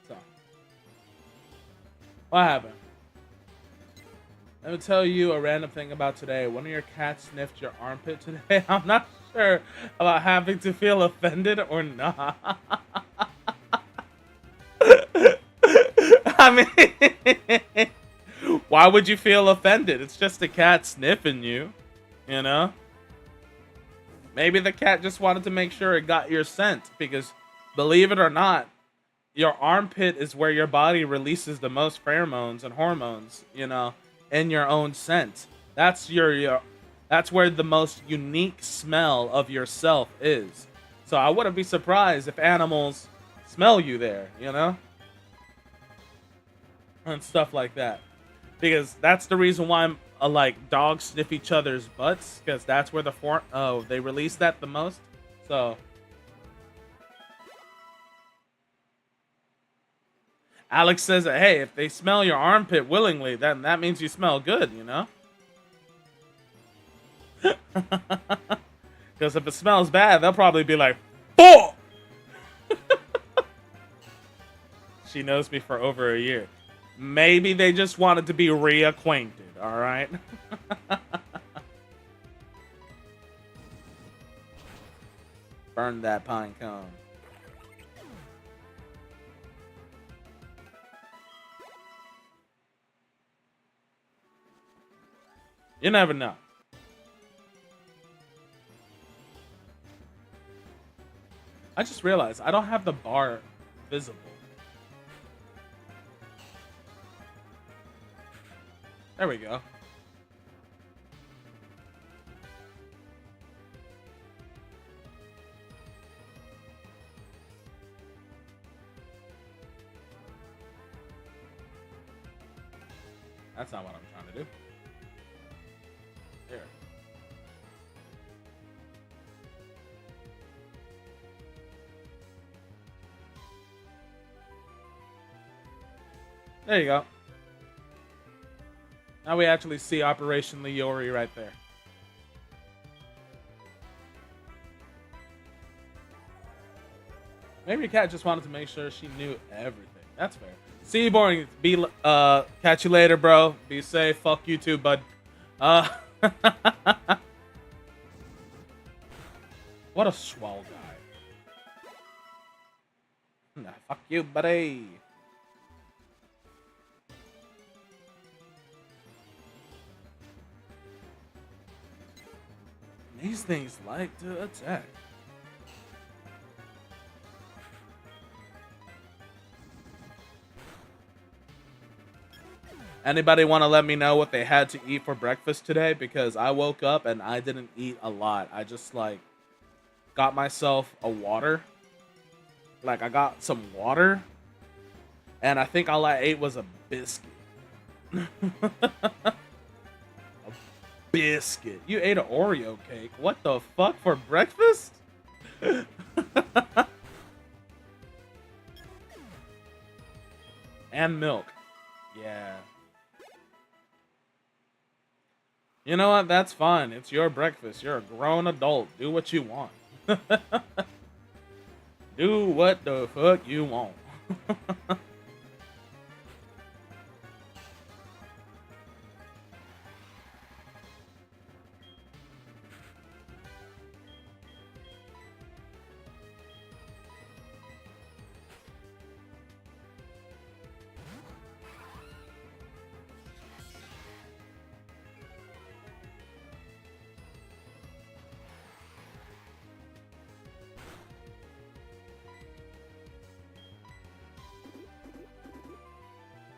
So, what happened? Let me tell you a random thing about today. One of your cats sniffed your armpit today. I'm not sure about having to feel offended or not. I mean, why would you feel offended? It's just a cat sniffing you, you know? Maybe the cat just wanted to make sure it got your scent because, believe it or not, your armpit is where your body releases the most pheromones and hormones, you know, in your own scent. That's that's where the most unique smell of yourself is. So I wouldn't be surprised if animals smell you there, you know? And stuff like that. Because that's the reason why like dogs sniff each other's butts, because that's where they release that the most. So Alex says that, hey, if they smell your armpit willingly, then that means you smell good, you know? Because if it smells bad, they'll probably be like, "Oh!" She knows me for over a year. Maybe they just wanted to be reacquainted, alright? Burn that pine cone. You never know. I just realized I don't have the bar visible. There we go. That's not what I'm trying to do. Here. There you go. Now we actually see Operation Leori right there. Maybe your cat just wanted to make sure she knew everything. That's fair. See you, boring. Catch you later, bro. Be safe. Fuck you too, bud. What a swell guy. Nah, fuck you, buddy. These things like to attack. Anybody want to let me know what they had to eat for breakfast today? Because I woke up and I didn't eat a lot. I just like got myself a water. Like I got some water. And I think all I ate was a biscuit. A biscuit. You ate an Oreo cake. What the fuck for breakfast? And milk. Yeah. You know what? That's fine. It's your breakfast. You're a grown adult. Do what you want. Do what the fuck you want.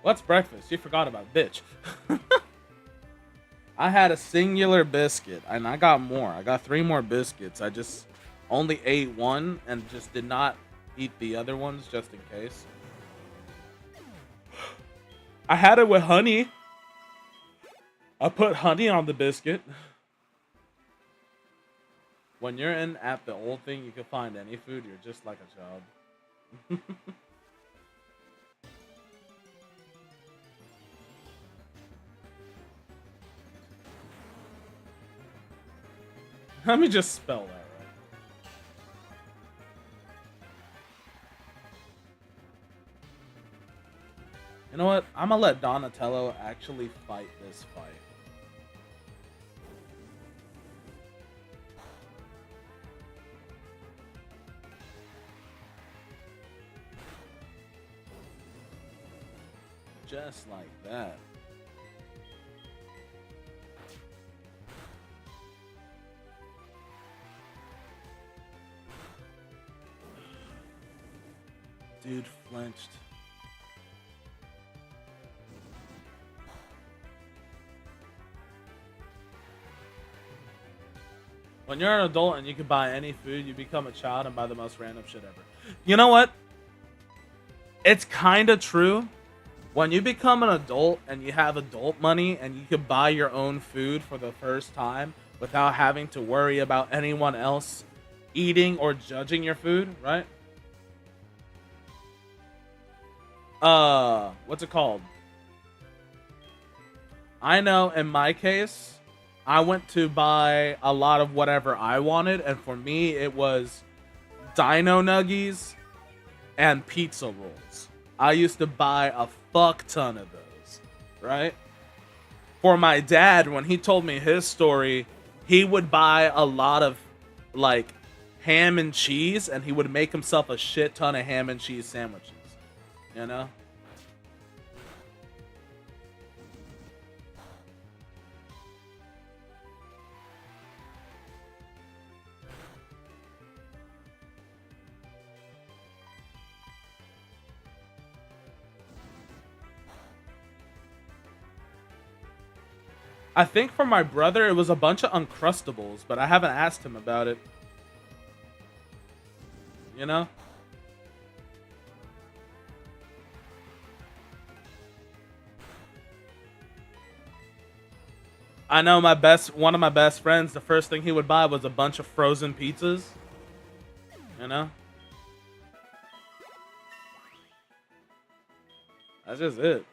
What's breakfast? You forgot about, bitch. I had a singular biscuit, and I got more. I got 3 more biscuits. I just only ate one and just did not eat the other ones just in case. I had it with honey. I put honey on the biscuit. When you're in at the old thing, you can find any food. You're just like a child. Let me just spell that right. You know what? I'm gonna let Donatello actually fight this fight. Just like that. Dude flinched. When you're an adult and you can buy any food, you become a child and buy the most random shit ever. You know what? It's kind of true. When you become an adult and you have adult money and you can buy your own food for the first time without having to worry about anyone else eating or judging your food, right? What's it called? I know in my case, I went to buy a lot of whatever I wanted, and for me, it was Dino Nuggies and pizza rolls. I used to buy a fuck ton of those, right? For my dad, when he told me his story, he would buy a lot of, like, ham and cheese, and he would make himself a shit ton of ham and cheese sandwiches. You know? I think for my brother, it was a bunch of Uncrustables, but I haven't asked him about it. You know? I know one of my best friends, the first thing he would buy was a bunch of frozen pizzas. You know? That's just it.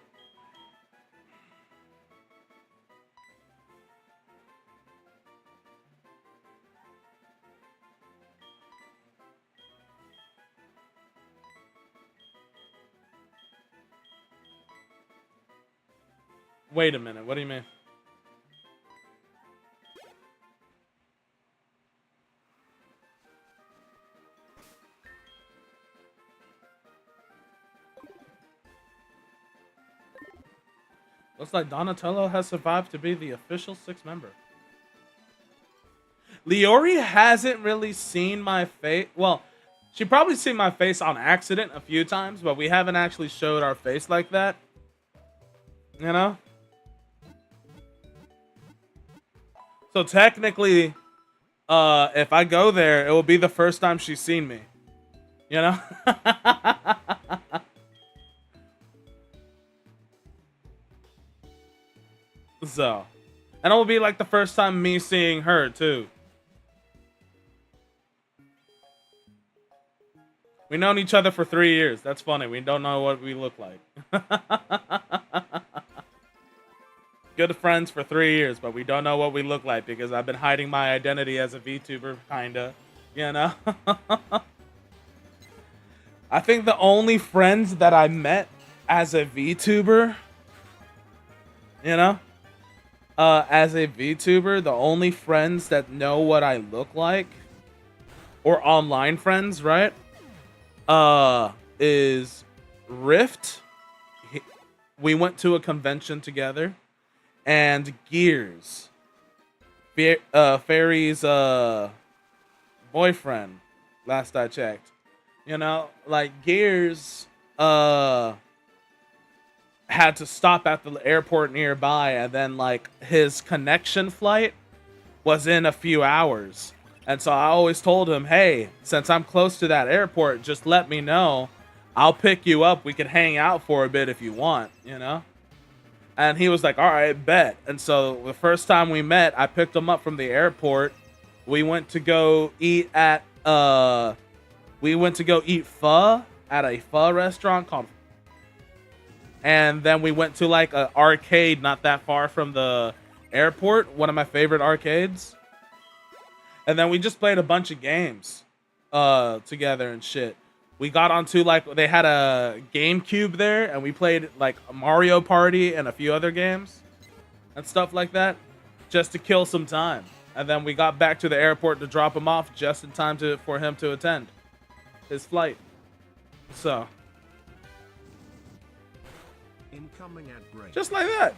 Wait a minute. What do you mean? Looks like Donatello has survived to be the official 6th member. Leori hasn't really seen my face. Well, she probably seen my face on accident a few times, but we haven't actually showed our face like that. You know? So technically, if I go there, it will be the first time she's seen me. You know? So, and it will be like the first time me seeing her too. We known each other for 3 years. That's funny. We don't know what we look like. Good friends for 3 years, but we don't know what we look like because I've been hiding my identity as a VTuber, kinda. You know? I think the only friends that I met as a VTuber, you know? As a VTuber, the only friends that know what I look like, or online friends, right? Is Rift. We went to a convention together, and Gears, Fairy's boyfriend. Last I checked, you know, like Gears had to stop at the airport nearby, and then like his connection flight was in a few hours. And so I always told him, hey, since I'm close to that airport, just let me know. I'll pick you up. We can hang out for a bit if you want, you know? And he was like, all right, bet. And so the first time we met, I picked him up from the airport. We went to go eat at, pho at a pho restaurant called. And then we went to like an arcade not that far from the airport. One of my favorite arcades. And then we just played a bunch of games together and shit. We got onto like, they had a GameCube there, and we played like a Mario Party and a few other games and stuff like that just to kill some time. And then we got back to the airport to drop him off just in time for him to attend his flight. So, incoming at break. Just like that.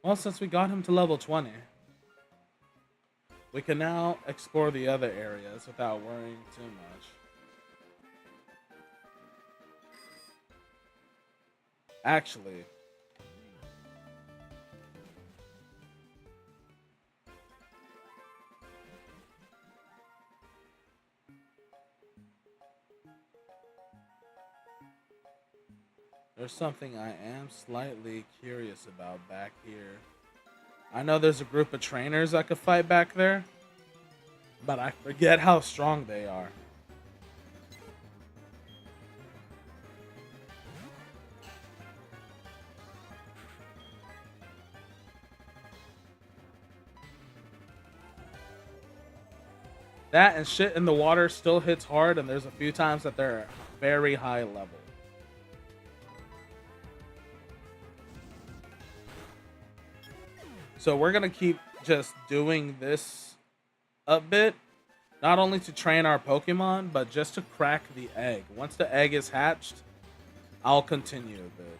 Well, since we got him to level 20, we can now explore the other areas without worrying too much. Actually, there's something I am slightly curious about back here. I know there's a group of trainers I could fight back there, but I forget how strong they are. That and shit in the water still hits hard, and there's a few times that they're very high level. So we're gonna keep just doing this a bit, not only to train our Pokemon, but just to crack the egg. Once the egg is hatched, I'll continue a bit.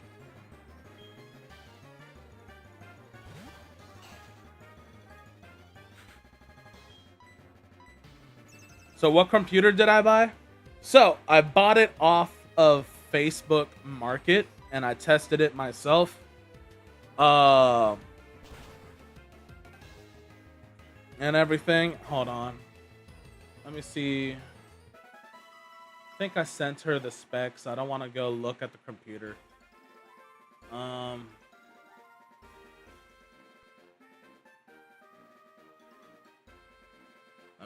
So what computer did I buy? So I bought it off of Facebook Market, and I tested it myself. And everything. Hold on. Let me see. I think I sent her the specs. I don't want to go look at the computer. Let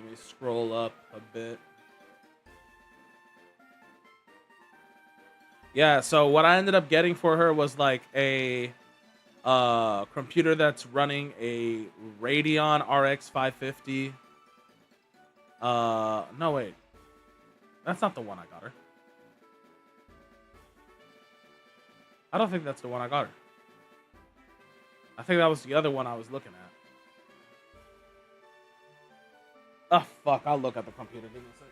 me scroll up a bit. Yeah, so what I ended up getting for her was like a computer that's running a Radeon RX 550. No wait. That's not the one I got her. I don't think that's the one I got her. I think that was the other one I was looking at. Oh fuck, I'll look at the computer. Give me a sec.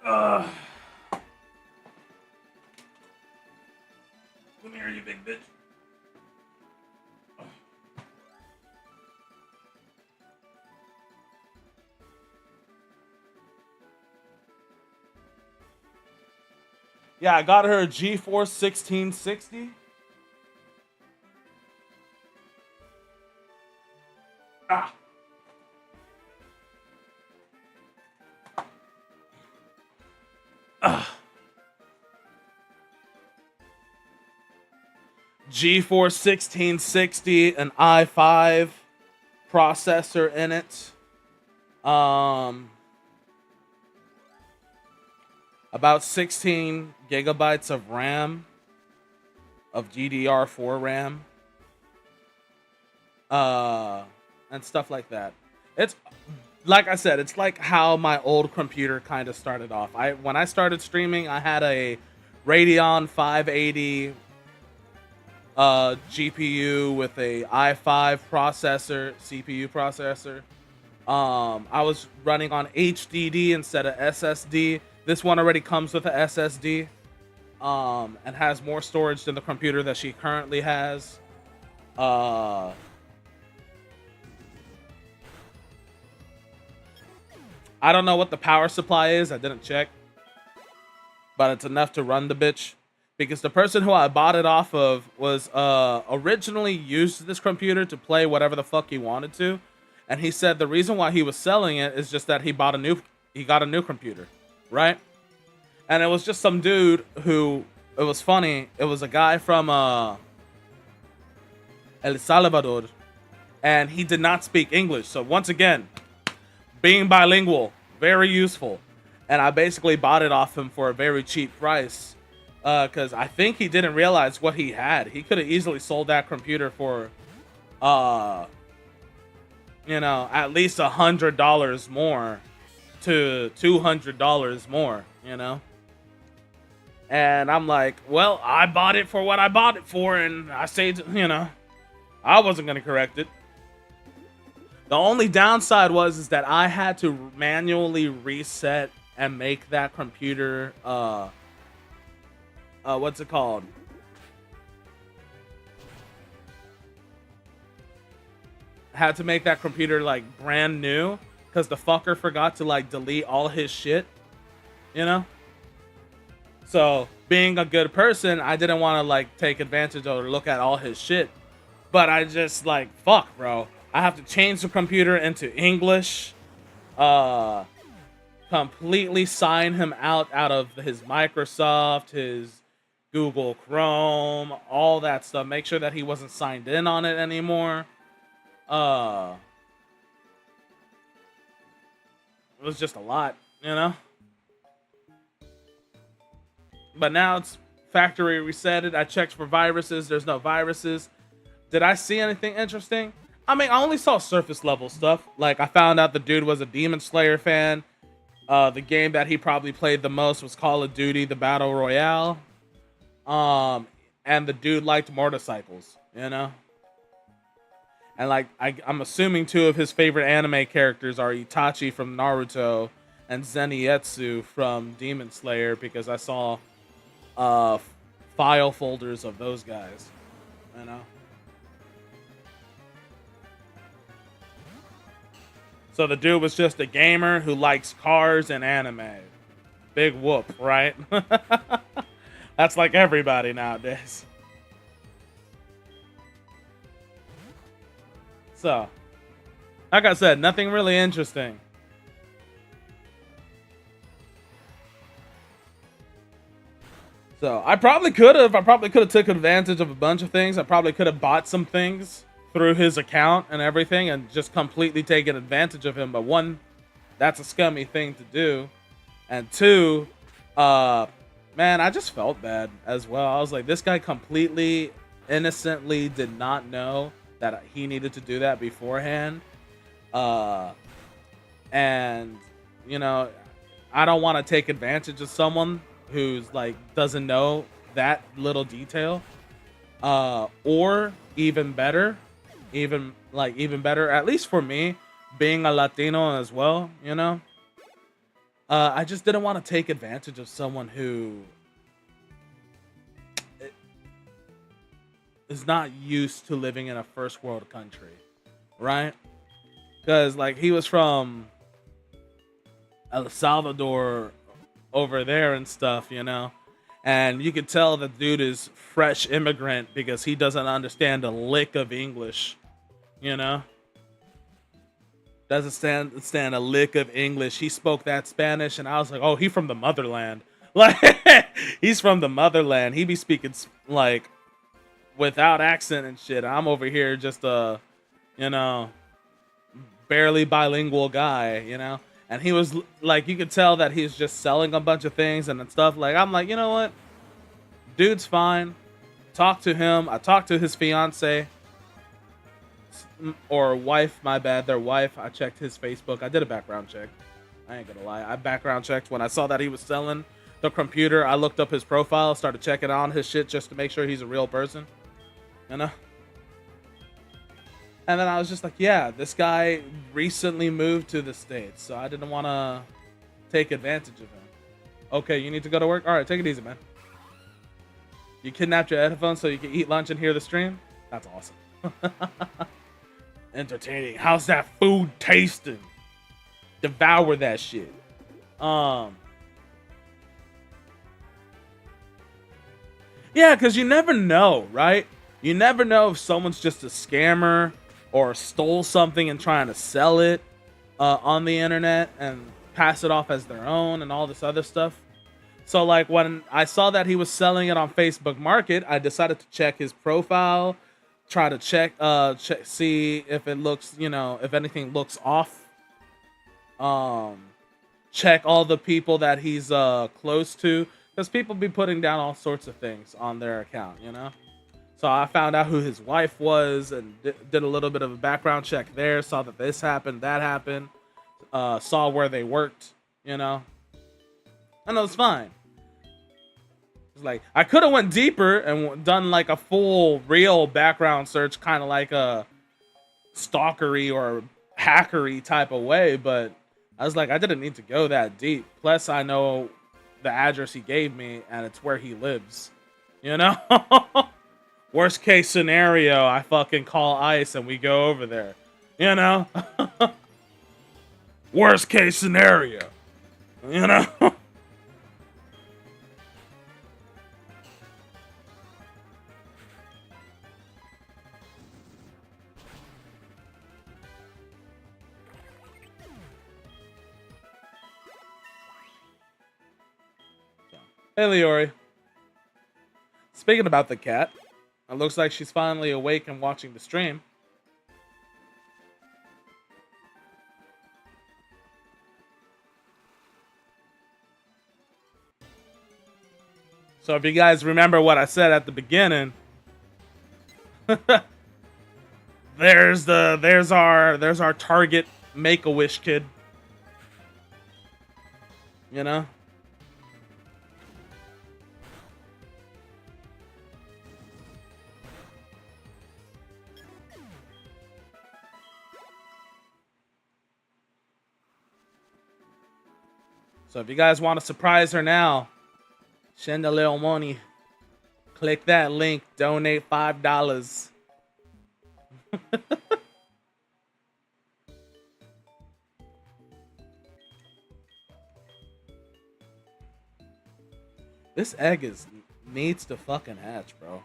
Ugh. Come here, you big bitch. Yeah, I got her a GeForce 1660. Ah. GeForce 1660, an i5 processor in it. About 16 gigabytes of RAM, of GDR4 RAM, and stuff like that. It's like I said, it's like how my old computer kind of started off. When I started streaming, I had a Radeon 580 GPU with a i5 processor, CPU processor. I was running on HDD instead of SSD. This one already comes with a SSD, and has more storage than the computer that she currently has. I don't know what the power supply is. I didn't check, but it's enough to run the bitch. Because the person who I bought it off of was originally used this computer to play whatever the fuck he wanted to, and he said the reason why he was selling it is just that he got a new computer, right? And it was just some dude who, it was funny. It was a guy from El Salvador, and he did not speak English. So once again, being bilingual, very useful. And I basically bought it off him for a very cheap price, because I think he didn't realize what he had. He could have easily sold that computer for, you know, at least $100 more to $200 more, you know? And I'm like, well, I bought it for what I bought it for, and I said, you know, I wasn't gonna correct it. The only downside is that I had to manually reset and make that computer, what's it called? Had to make that computer like brand new because the fucker forgot to like delete all his shit, you know? So being a good person, I didn't want to like take advantage or look at all his shit. But I just like, fuck, bro. I have to change the computer into English. Completely sign him out of his Microsoft, his Google Chrome, all that stuff. Make sure that he wasn't signed in on it anymore. It was just a lot, you know? But now it's factory resetted. I checked for viruses. There's no viruses. Did I see anything interesting? I mean, I only saw surface level stuff. Like, I found out the dude was a Demon Slayer fan. The game that he probably played the most was Call of Duty, the Battle Royale. And the dude liked motorcycles, you know? And like, I'm assuming two of his favorite anime characters are Itachi from Naruto and Zenitsu from Demon Slayer, because I saw file folders of those guys, you know? So the dude was just a gamer who likes cars and anime. Big whoop, right? That's like everybody nowadays. So, like I said, nothing really interesting. So I probably could have. took advantage of a bunch of things. I probably could have bought some things through his account and everything and just completely taking advantage of him. But one, that's a scummy thing to do. And two, man, I just felt bad as well. I was like, this guy completely innocently did not know that he needed to do that beforehand. And, you know, I don't want to take advantage of someone who's like doesn't know that little detail. Or even better, even better, at least for me, being a Latino as well, you know. I just didn't want to take advantage of someone who is not used to living in a first world country, right? Because like he was from El Salvador over there and stuff, you know. And you could tell the dude is fresh immigrant because he doesn't understand a lick of English, you know. Doesn't stand a lick of English. He spoke that Spanish, and I was like, oh, he from the motherland. Like, he's from the motherland. He be speaking like without accent and shit. I'm over here just you know, barely bilingual guy, you know. And he was like, you could tell that he's just selling a bunch of things and stuff. Like, I'm like, you know what? Dude's fine. Talk to him. I talked to his fiance or wife, my bad, their wife. I checked his Facebook. I did a background check. I ain't gonna lie. I background checked when I saw that he was selling the computer. I looked up his profile, started checking on his shit just to make sure he's a real person, you know? And then I was just like, yeah, this guy recently moved to the States, so I didn't want to take advantage of him. Okay, you need to go to work? All right, take it easy, man. You kidnapped your headphones so you can eat lunch and hear the stream? That's awesome. Entertaining. How's that food tasting? Devour that shit. Yeah, because you never know, right? You never know if someone's just a scammer or stole something and trying to sell it on the internet and pass it off as their own and all this other stuff. So like when I saw that he was selling it on Facebook Market, I decided to check his profile, try to check see if it looks, you know, if anything looks off. Check all the people that he's close to, because people be putting down all sorts of things on their account, you know. So I found out who his wife was and did a little bit of a background check there. Saw that this happened, that happened. Saw where they worked, you know. And it was fine. It's like, I could have went deeper and done like a full real background search, kind of like a stalkery or hackery type of way. But I was like, I didn't need to go that deep. Plus, I know the address he gave me and it's where he lives, you know. Worst case scenario, I fucking call ICE and we go over there. You know? Worst case scenario. You know? Hey, Leori. Speaking about the cat, it looks like she's finally awake and watching the stream. So if you guys remember what I said at the beginning, there's our target Make-A-Wish kid. You know? So if you guys want to surprise her now, send a little money. Click that link, donate $5. This egg needs to fucking hatch, bro.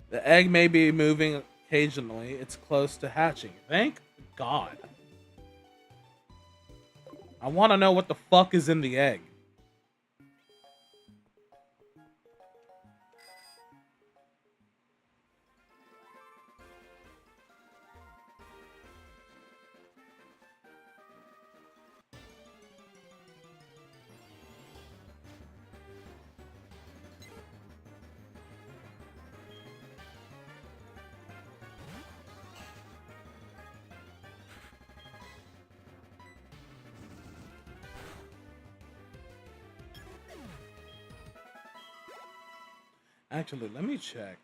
The egg may be moving occasionally, it's close to hatching. Thank God. I want to know what the fuck is in the egg. Actually, let me check.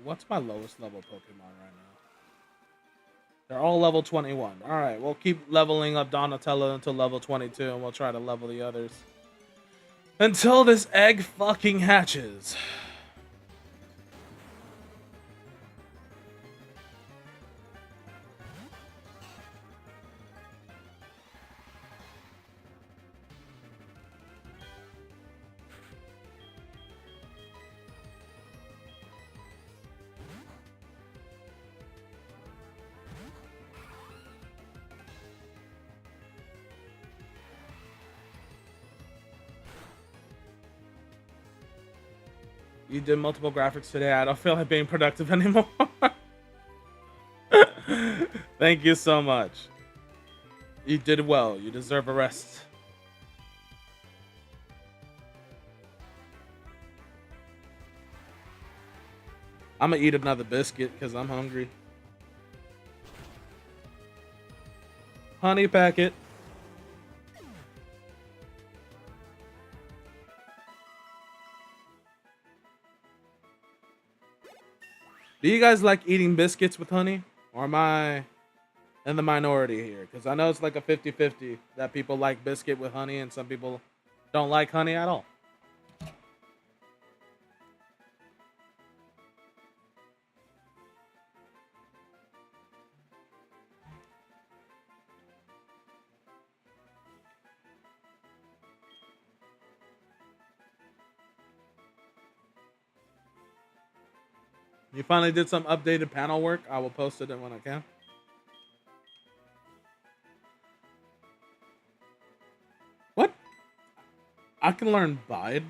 What's my lowest level Pokemon right now? They're all level 21. Alright, we'll keep leveling up Donatello until level 22, and we'll try to level the others. Until this egg fucking hatches. You did multiple graphics today. I don't feel like being productive anymore. Thank you so much. You did well. You deserve a rest. I'm gonna eat another biscuit because I'm hungry. Honey packet. Do you guys like eating biscuits with honey? Or am I in the minority here? Because I know it's like a 50-50 that people like biscuit with honey and some people don't like honey at all. You finally did some updated panel work. I will post it when I can. What? I can learn Bide.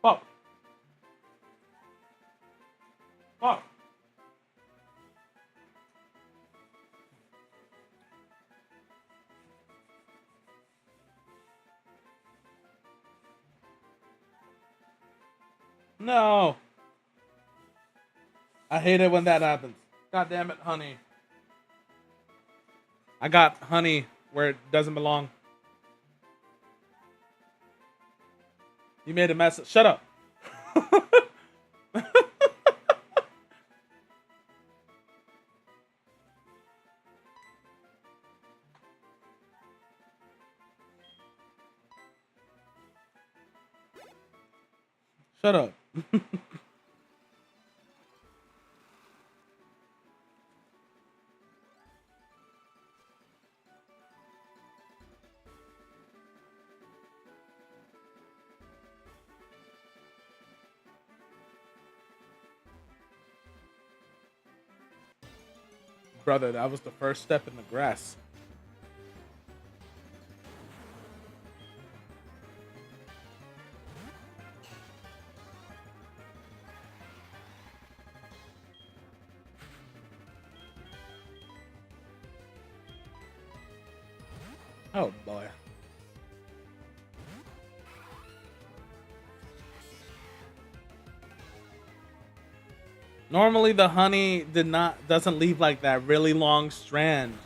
Fuck. Fuck. No. I hate it when that happens. God damn it, honey. I got honey where it doesn't belong. You made a mess. Shut up. Shut up. Brother, that was the first step in the grass. Oh boy. Normally the honey doesn't leave like that really long strand.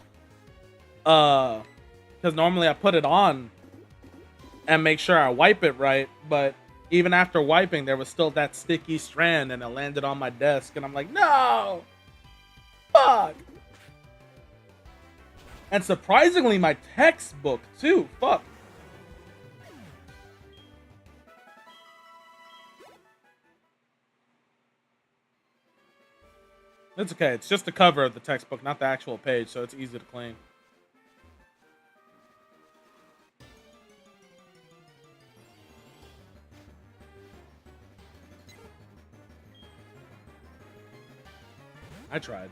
Because normally I put it on and make sure I wipe it right, but even after wiping there was still that sticky strand and it landed on my desk and I'm like, no! Fuck! And surprisingly, my textbook too. Fuck. It's okay. It's just the cover of the textbook, not the actual page, so it's easy to clean. I tried.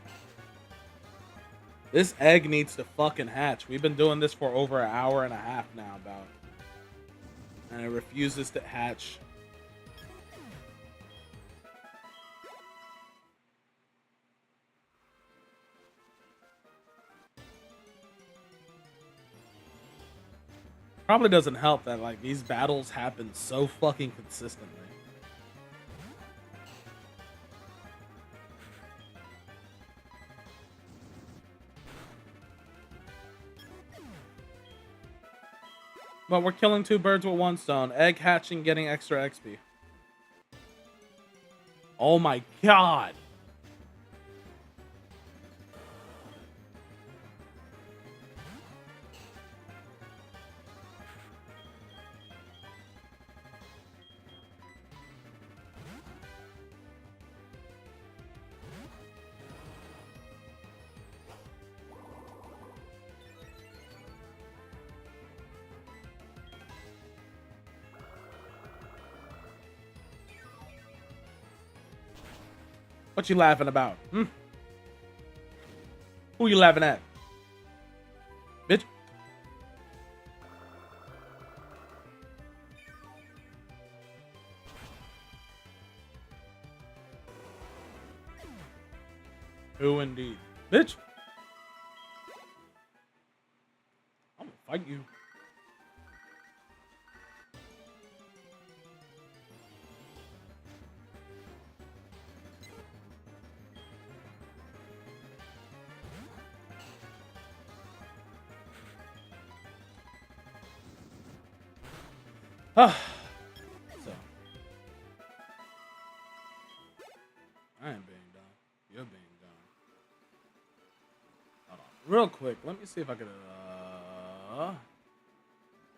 This egg needs to fucking hatch. We've been doing this for over an hour and a half now, about. And it refuses to hatch. Probably doesn't help that, like, these battles happen so fucking consistently. But we're killing two birds with one stone. Egg hatching, getting extra XP. Oh my god! What you laughing about? Hmm? Who you laughing at? Bitch. Who indeed? Bitch. I'm gonna fight you. So, I am being dumb. You're being dumb. Hold on. Real quick, let me see if I could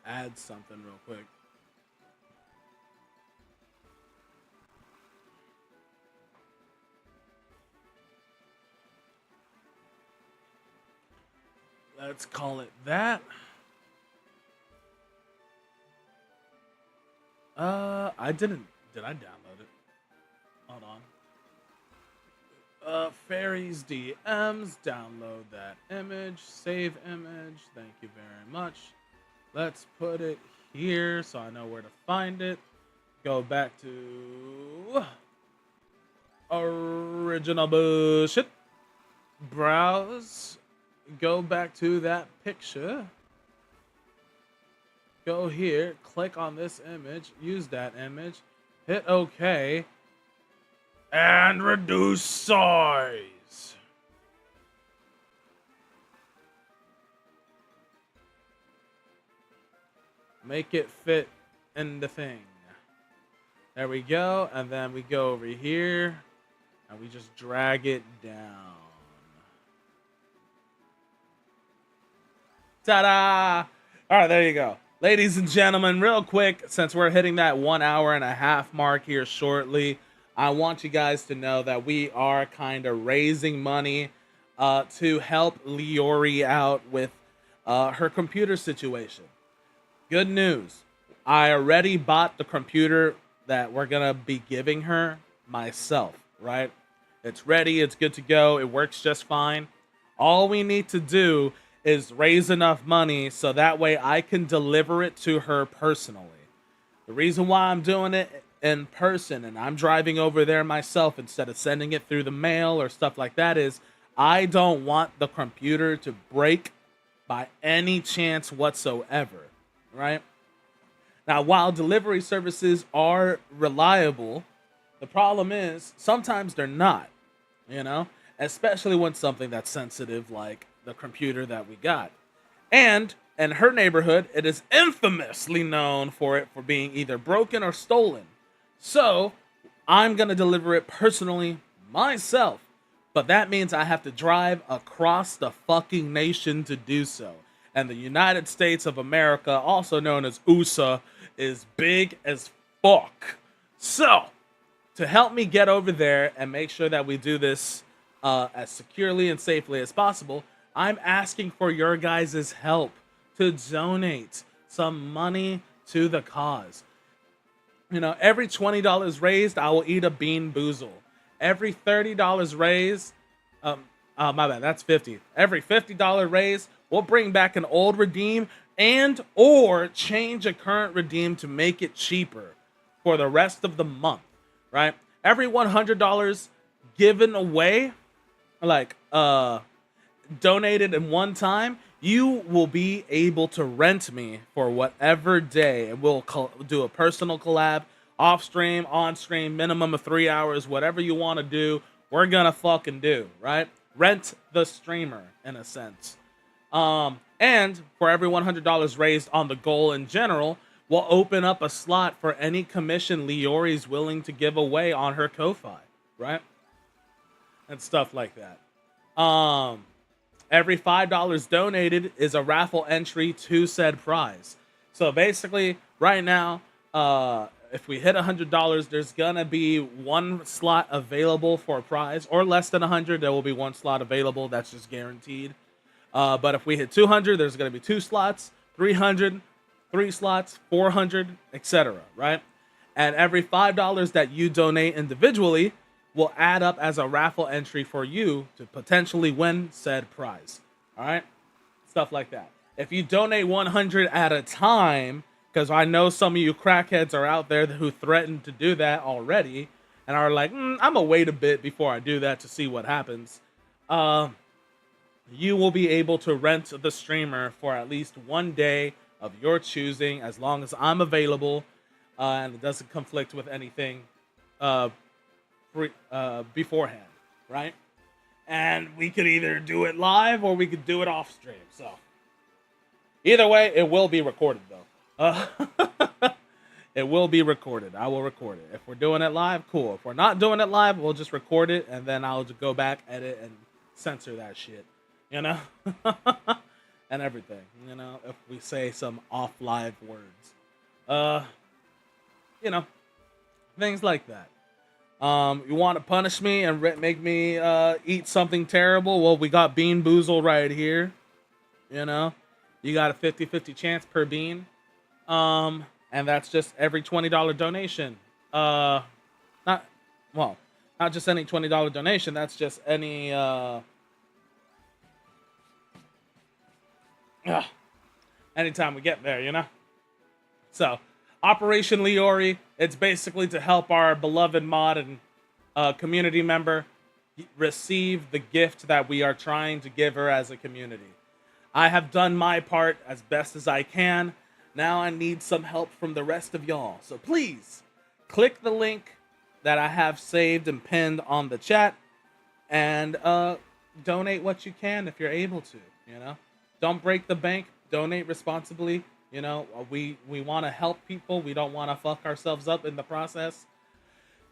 add something real quick. Let's call it that. Did I download it? Hold on. Fairies DMs, download that image, save image, thank you very much. Let's put it here so I know where to find it. Go back to original bullshit. Browse. Go back to that picture. Go here, click on this image, use that image, hit OK, and reduce size. Make it fit in the thing. There we go, and then we go over here, and we just drag it down. Ta-da! All right, there you go. Ladies and gentlemen, real quick, since we're hitting that 1 hour and a half mark here shortly, I want you guys to know that we are kind of raising money to help Leori out with her computer situation. Good news. I already bought the computer that we're going to be giving her myself, right? It's ready. It's good to go. It works just fine. All we need to do is raise enough money so that way I can deliver it to her personally. The reason why I'm doing it in person and I'm driving over there myself instead of sending it through the mail or stuff like that is I don't want the computer to break by any chance whatsoever, right? Now, while delivery services are reliable, the problem is sometimes they're not, especially when something that's sensitive like the computer that we got. And in her neighborhood, it is infamously known for being either broken or stolen. So I'm going to deliver it personally myself but that means I have to drive across the fucking nation to do so. And the United States of America, also known as USA, is big as fuck. So, to help me get over there and make sure that we do this as securely and safely as possible, I'm asking for your guys' help to donate some money to the cause. You know, every $20 raised, I will eat a bean boozle. Every $30 raised, my bad, that's 50. Every $50 raise, we'll bring back an old redeem and or change a current redeem to make it cheaper for the rest of the month, right? Every $100 given away, like donated in one time, you will be able to rent me for whatever day, and we'll do a personal collab, off stream, on stream, minimum of 3 hours, whatever you want to do, we're gonna fucking do, right? Rent the streamer in a sense. And for every $100 raised on the goal in general, we'll open up a slot for any commission Leori's willing to give away on her Ko-Fi, right? And stuff like that. Every $5 donated is a raffle entry to said prize. So basically, right now, if we hit $100, there's gonna be one slot available for a prize, or less than 100, there will be one slot available. That's just guaranteed. But if we hit 200, there's gonna be 2 slots, 300, 3 slots, 400, etc. Right? And every $5 that you donate individually will add up as a raffle entry for you to potentially win said prize. All right? Stuff like that. If you donate 100 at a time, because I know some of you crackheads are out there who threatened to do that already and are like, I'm gonna wait a bit before I do that to see what happens. You will be able to rent the streamer for at least one day of your choosing, as long as I'm available and it doesn't conflict with anything beforehand, right? And we could either do it live or we could do it off stream. So either way, it will be recorded though. It will be recorded. I will record it. If we're doing it live, cool. If we're not doing it live, we'll just record it and then I'll just go back, edit, and censor that shit. You know? And everything. You know, if we say some off live words. You know, things like that. You want to punish me and make me eat something terrible? Well, we got Bean Boozle right here. You know, you got a 50-50 chance per bean. And that's just every $20 donation. Not just any $20 donation. That's just any anytime we get there, you know. So, Operation Leori, it's basically to help our beloved mod and community member receive the gift that we are trying to give her as a community. I have done my part as best as I can. Now I need some help from the rest of y'all. So please, click the link that I have saved and pinned on the chat and donate what you can if you're able to, you know. Don't break the bank, donate responsibly. You know, we want to help people. We don't want to fuck ourselves up in the process.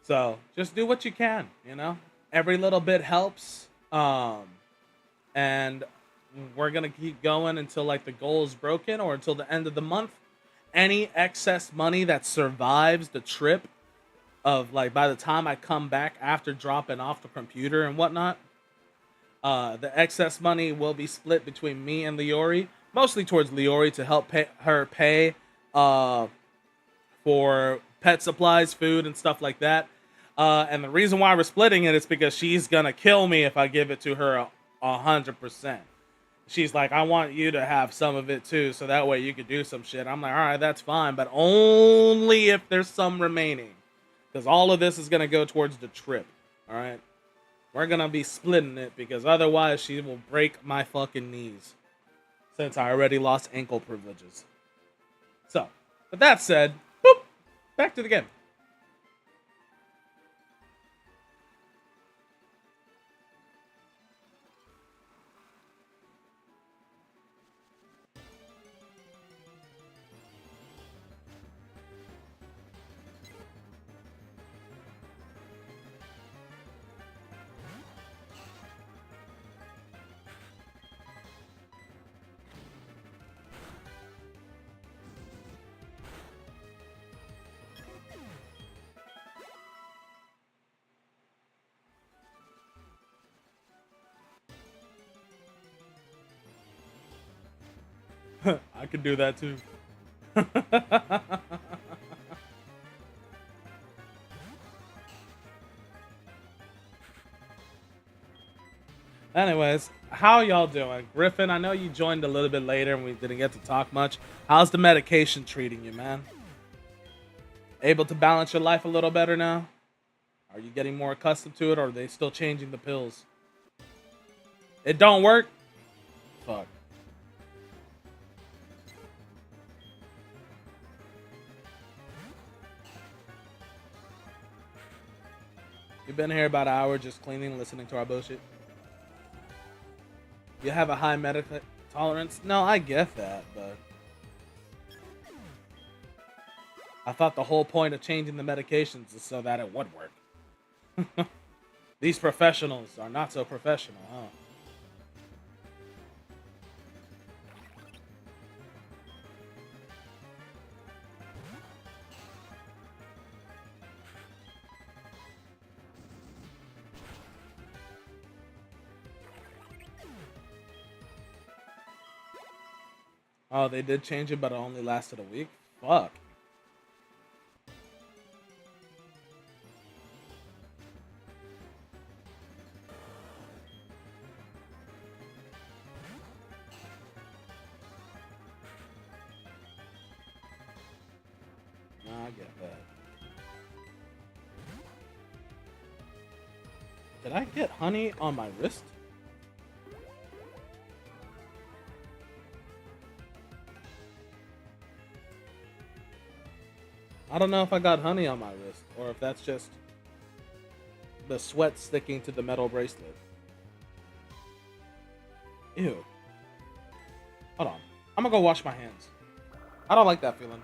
So just do what you can, you know. Every little bit helps. And we're going to keep going until like the goal is broken or until the end of the month. Any excess money that survives the trip of like by the time I come back after dropping off the computer and whatnot, the excess money will be split between me and Leori. Mostly towards Leori to help her pay for pet supplies, food, and stuff like that. And the reason why we're splitting it is because she's going to kill me if I give it to her 100%. She's like, I want you to have some of it too, so that way you could do some shit. I'm like, all right, that's fine, but only if there's some remaining. Because all of this is going to go towards the trip, all right? We're going to be splitting it because otherwise she will break my fucking knees. Since I already lost ankle privileges. So, with that said, boop, back to the game. I could do that too. Anyways, how y'all doing? Griffin, I know you joined a little bit later and we didn't get to talk much. How's the medication treating you, man? Able to balance your life a little better now? Are you getting more accustomed to it, or are they still changing the pills? It don't work? Fuck. You've been here about an hour just cleaning, listening to our bullshit. You have a high medical tolerance? No, I get that, but I thought the whole point of changing the medications is so that it would work. These professionals are not so professional, huh? Oh, they did change it, but it only lasted a week? Fuck. Nah, I get that. Did I get honey on my wrist? I don't know if I got honey on my wrist, or if that's just the sweat sticking to the metal bracelet. Ew. Hold on. I'm gonna go wash my hands. I don't like that feeling.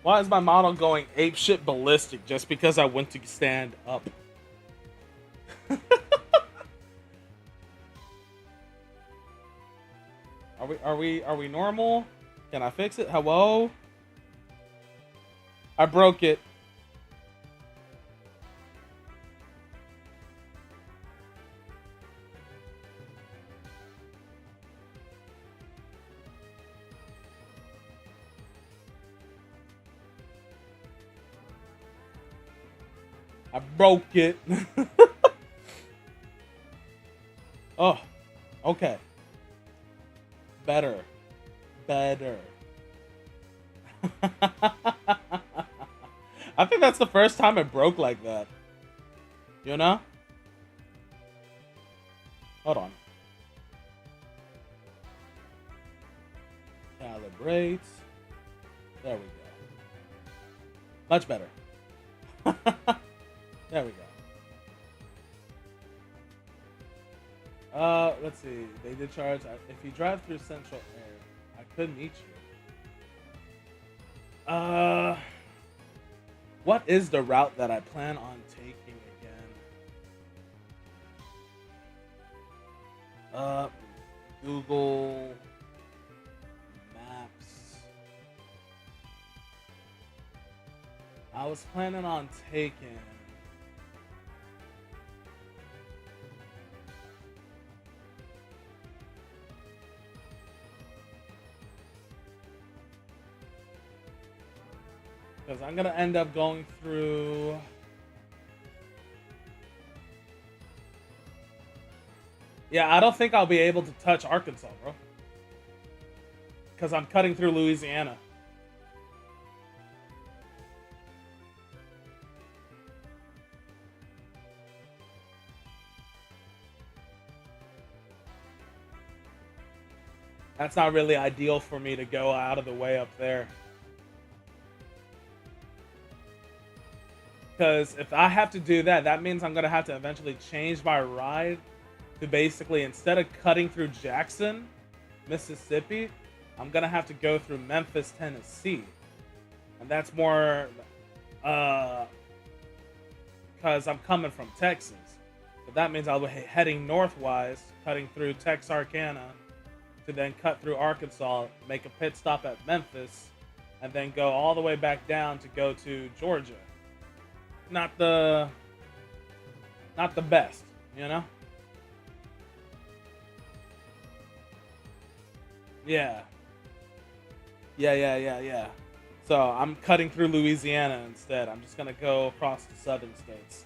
Why is my model going apeshit ballistic just because I went to stand up? Are we normal? Can I fix it? Hello? I broke it. I broke it. Oh, okay. Better. Better. I think that's the first time it broke like that. You know? Hold on. Calibrate. There we go. Much better. There we go. Let's see. They did charge. If you drive through Central Air, I could meet you. What is the route that I plan on taking again? Google Maps. I was planning on taking. Because I'm going to end up going through... Yeah, I don't think I'll be able to touch Arkansas, bro. Because I'm cutting through Louisiana. That's not really ideal for me to go out of the way up there. Because if I have to do that, that means I'm going to have to eventually change my ride to basically, instead of cutting through Jackson, Mississippi, I'm going to have to go through Memphis, Tennessee. And that's more because I'm coming from Texas. So that means I'll be heading northwise, cutting through Texarkana, to then cut through Arkansas, make a pit stop at Memphis, and then go all the way back down to go to Georgia. Not the best, you know? Yeah. Yeah. So I'm cutting through Louisiana instead. I'm just gonna go across the southern states.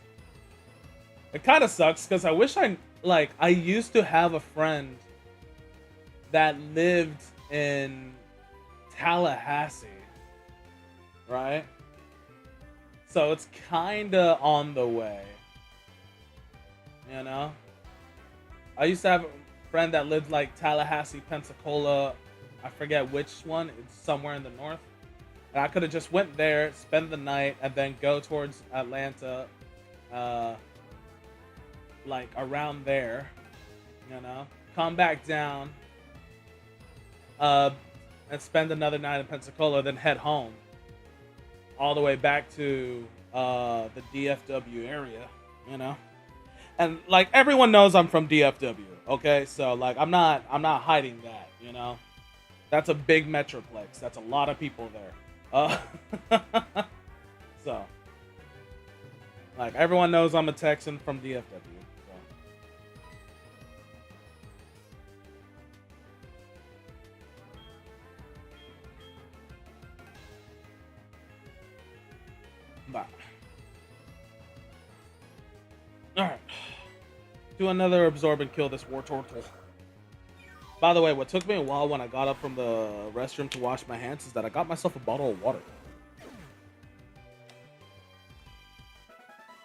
It kind of sucks because I wish I used to have a friend that lived in Tallahassee, right? So it's kind of on the way, you know? I used to have a friend that lived like Tallahassee, Pensacola. I forget which one. It's somewhere in the north. And I could have just went there, spend the night, and then go towards Atlanta, like around there, you know? Come back down, and spend another night in Pensacola, then head home. All the way back to the DFW area, you know? And like everyone knows I'm from DFW, okay? So like I'm not hiding that, you know? That's a big metroplex. That's a lot of people there. So like everyone knows I'm a Texan from DFW. So. But alright. Do another absorb and kill this war turtle. By the way, what took me a while when I got up from the restroom to wash my hands is that I got myself a bottle of water.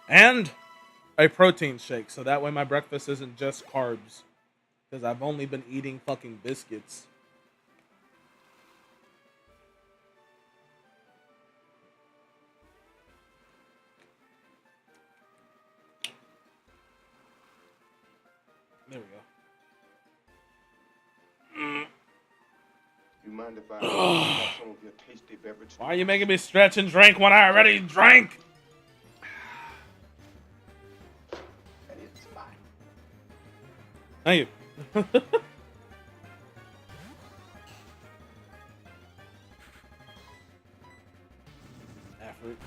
And a protein shake, so that way my breakfast isn't just carbs. Because I've only been eating fucking biscuits. There we go. You mind if I have some of your tasty beverage? Why are you making me stretch and drink when I already drank? And it's fine. Thank you. Effort.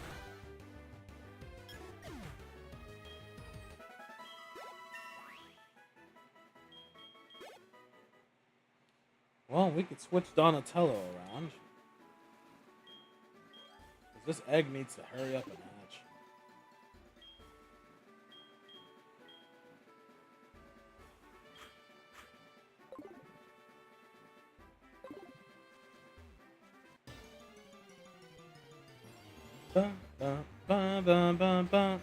Well, we could switch Donatello around. 'Cause this egg needs to hurry up and hatch. Bum, bum, bum, bum, bum, bum.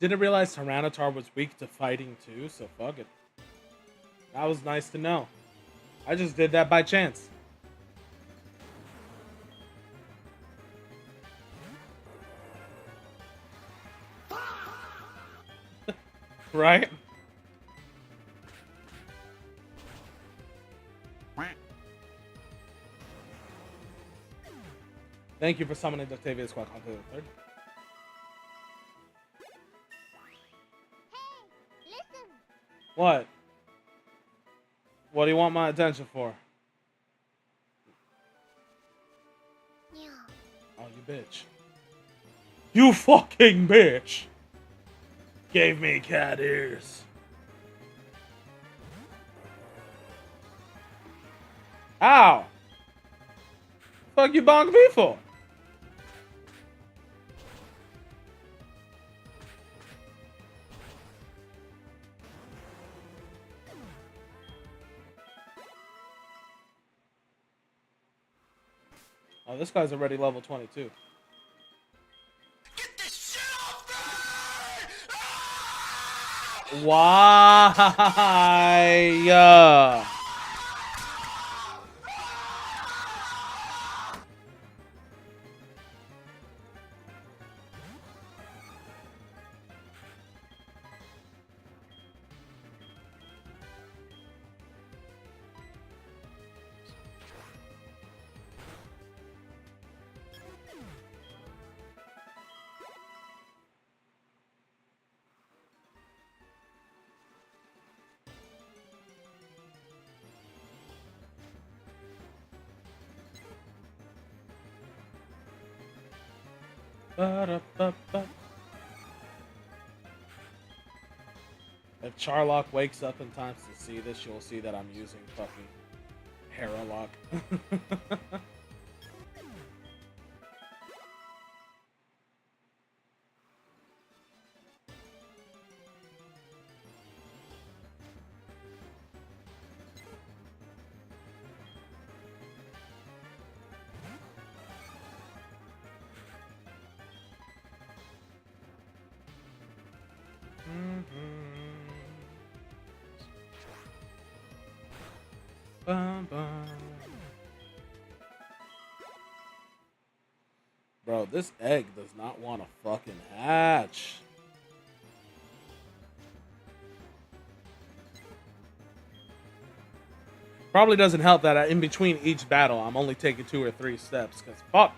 Didn't realize Tyranitar was weak to fighting too, so fuck it. That was nice to know. I just did that by chance. Right? Thank you for summoning Octavius Quack onto the third. Hey, listen. What? What do you want my attention for? Yeah. Oh, you bitch. You fucking bitch! Gave me cat ears. Ow! Fuck you bonk me for? Oh, this guy's already level 22. Get this shit off me! Why? Ba-da-ba-ba. If Charlock wakes up in time to see this, you'll see that I'm using fucking Haralock. Bum, bum. Bro, this egg does not want to fucking hatch. Probably doesn't help that in between each battle, I'm only taking 2 or 3 steps, because fuck.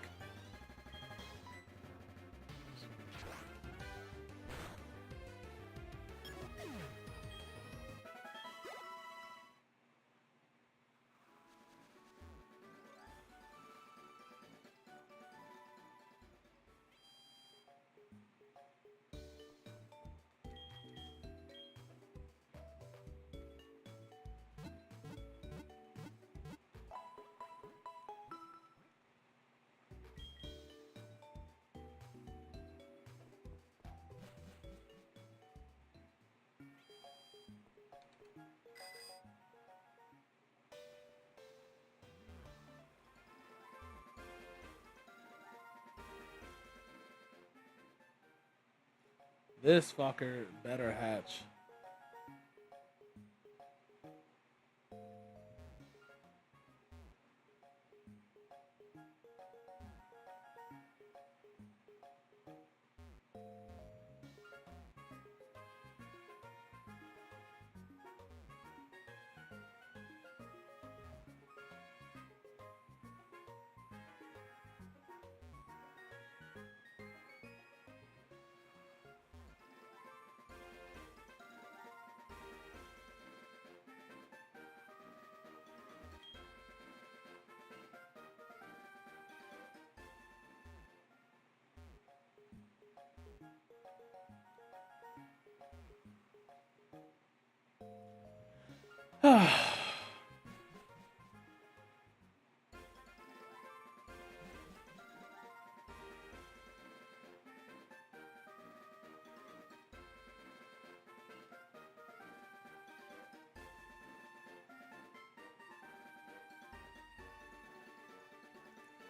This fucker better hatch.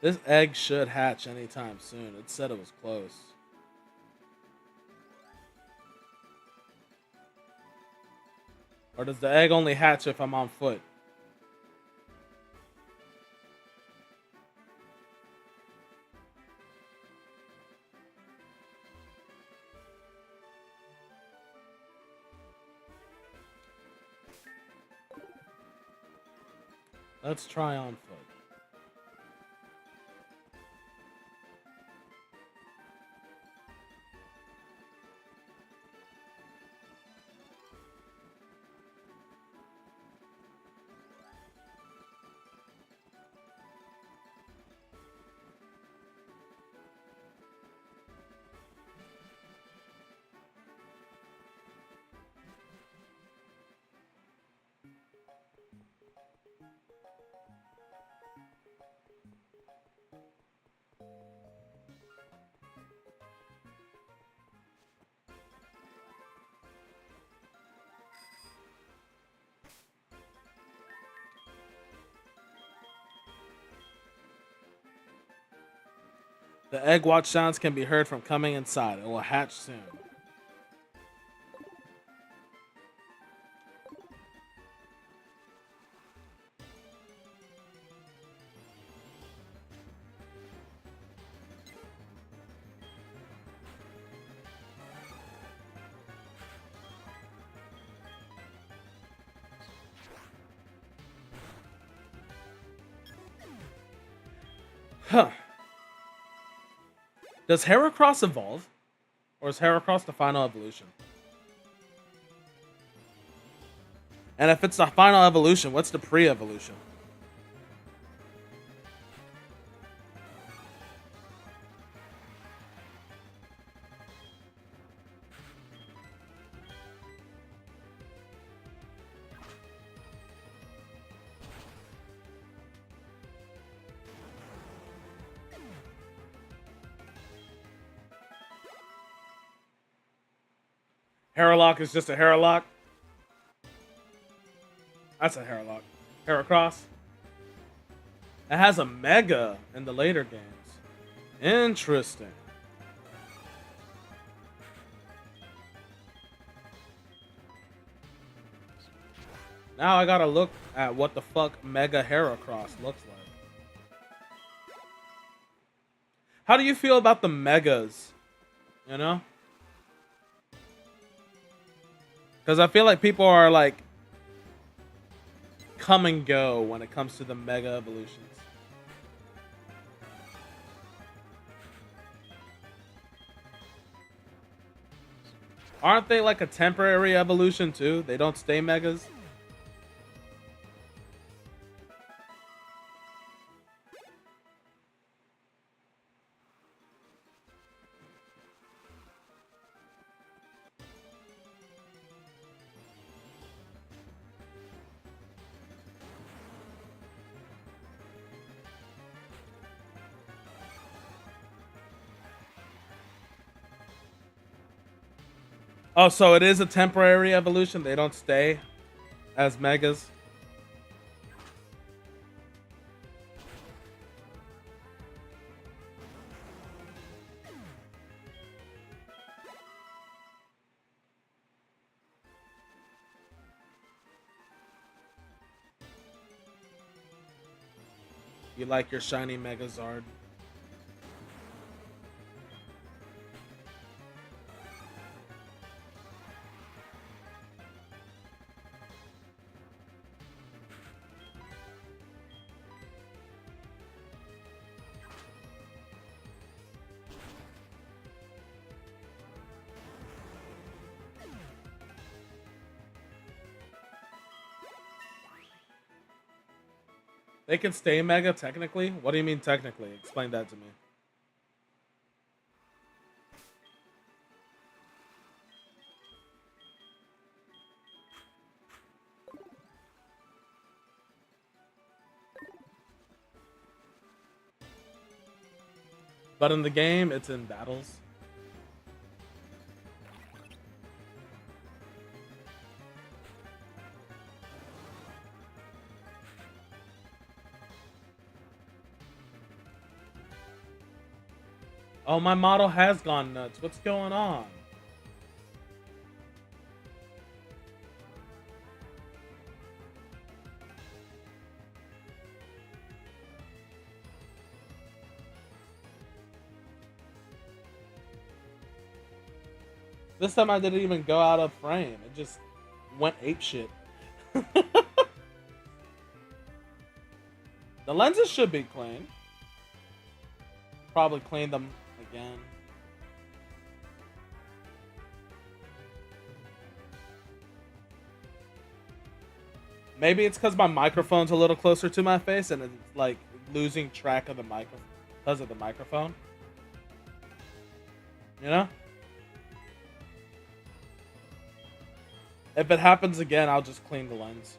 This egg should hatch anytime soon. It said it was close. Or does the egg only hatch if I'm on foot? Let's try on foot. The egg watch sounds can be heard from coming inside. It will hatch soon. Huh. Does Heracross evolve? Or is Heracross the final evolution? And if it's the final evolution, what's the pre-evolution? Heralock is just a Heralock. That's a Heralock. Heracross. It has a Mega in the later games. Interesting. Now I gotta look at what the fuck Mega Heracross looks like. How do you feel about the Megas? You know? Because I feel like people are like come and go when it comes to the Mega evolutions. Aren't they like a temporary evolution too? They don't stay Megas? Oh, so it is a temporary evolution? They don't stay as Megas? You like your shiny Megazord? They can stay Mega technically? What do you mean technically? Explain that to me. But in the game, it's in battles. Oh, my model has gone nuts. What's going on? This time I didn't even go out of frame. It just went apeshit. The lenses should be clean. Probably clean them again. Maybe it's because my microphone's a little closer to my face and it's like losing track of the microphone because of the microphone. You know? If it happens again, I'll just clean the lens.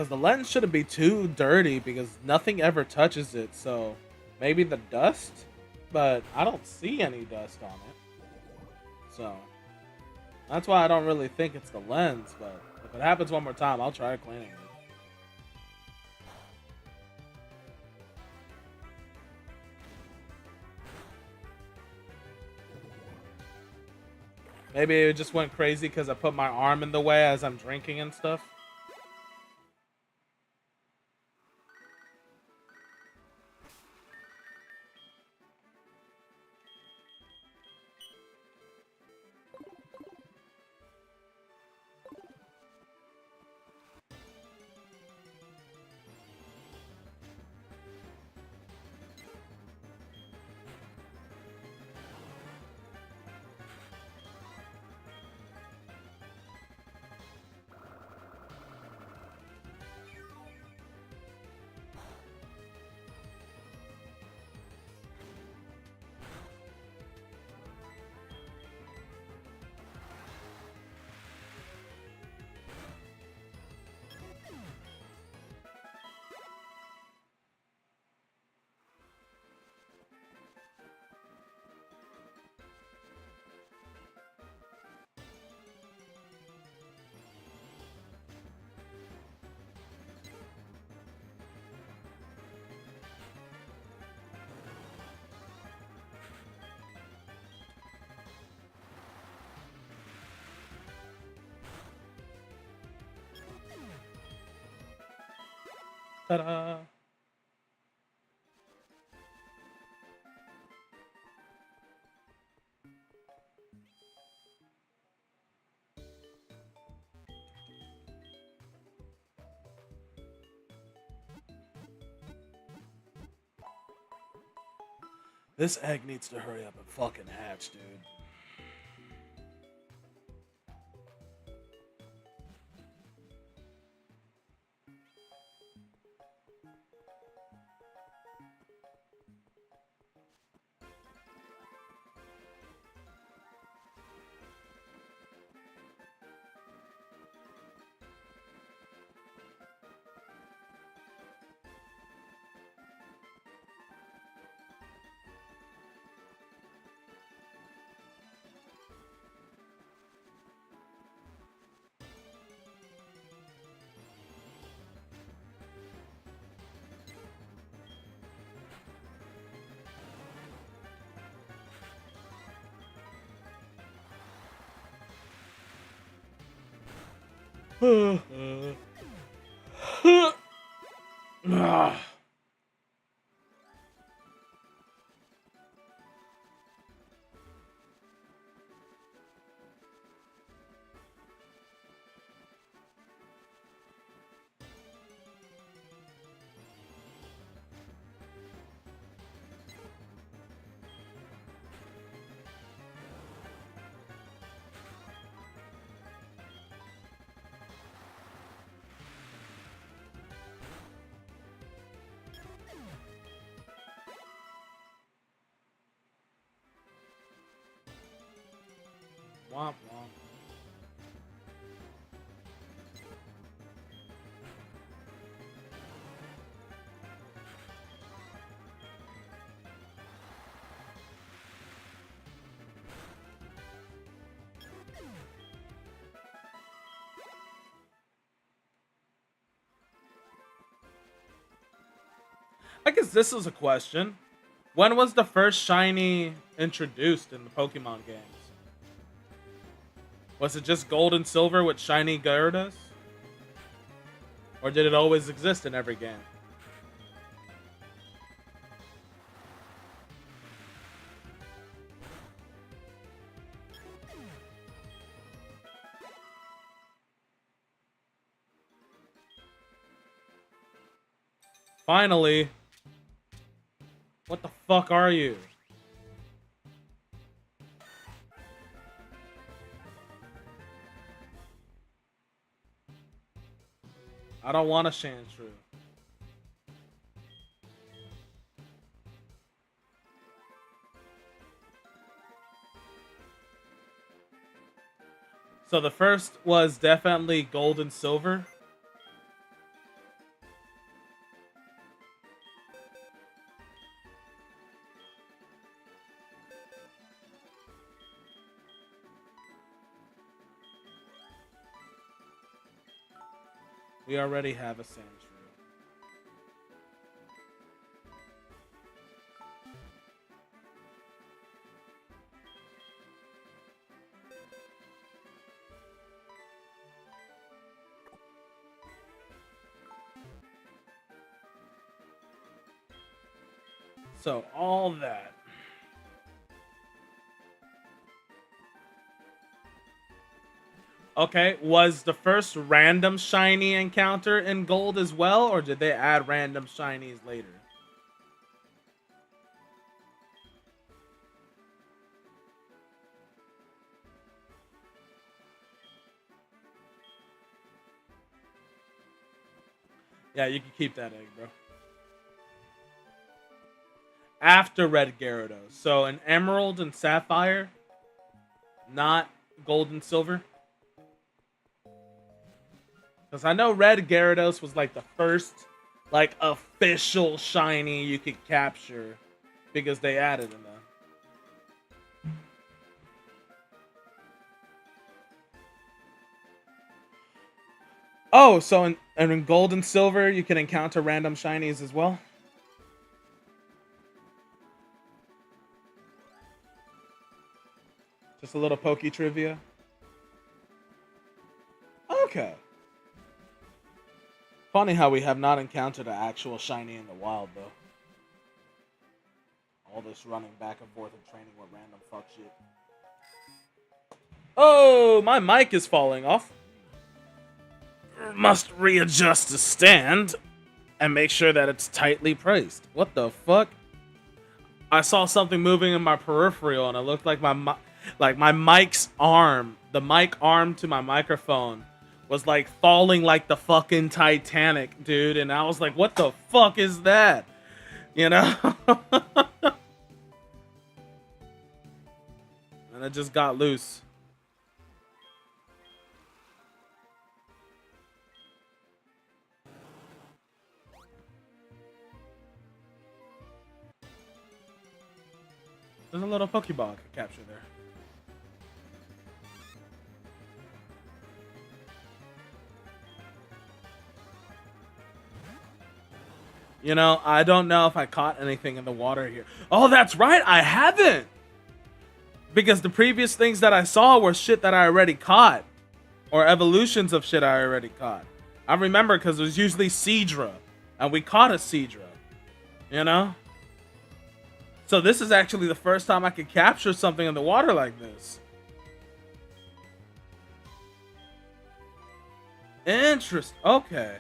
Because the lens shouldn't be too dirty because nothing ever touches it. So maybe the dust, but I don't see any dust on it. So that's why I don't really think it's the lens. But if it happens one more time, I'll try cleaning it. Maybe it just went crazy because I put my arm in the way as I'm drinking and stuff. Ta-da! This egg needs to hurry up and fucking hatch, dude. Ah. Womp womp. I guess this is a question. When was the first shiny introduced in the Pokemon games? Was it just gold and silver with shiny Gyarados? Or did it always exist in every game? Finally. What the fuck are you? I don't want a Sandshrew. So the first was definitely gold and silver. We already have a Sandshrew. So all that. Okay, was the first random shiny encounter in gold as well, or did they add random shinies later? Yeah, you can keep that egg, bro. After Red Gyarados. So an Emerald and Sapphire, not Gold and Silver. Because I know Red Gyarados was like the first like official shiny you could capture because they added in that. Oh, so in Gold and Silver you can encounter random shinies as well? Just a little pokey trivia. Okay. Funny how we have not encountered an actual shiny in the wild, though. All this running back and forth and training with random fuck shit. Oh, my mic is falling off. Must readjust the stand and make sure that it's tightly placed. What the fuck? I saw something moving in my peripheral and it looked like my mic's arm, the mic arm to my microphone was like falling like the fucking Titanic, dude. And I was like, what the fuck is that? You know? And it just got loose. There's a little Pokeball I could capture there. You know, I don't know if I caught anything in the water here. Oh, that's right, I haven't! Because the previous things that I saw were shit that I already caught. Or evolutions of shit I already caught. I remember because it was usually Seadra. And we caught a Seadra. You know? So this is actually the first time I could capture something in the water like this. Interesting. Okay.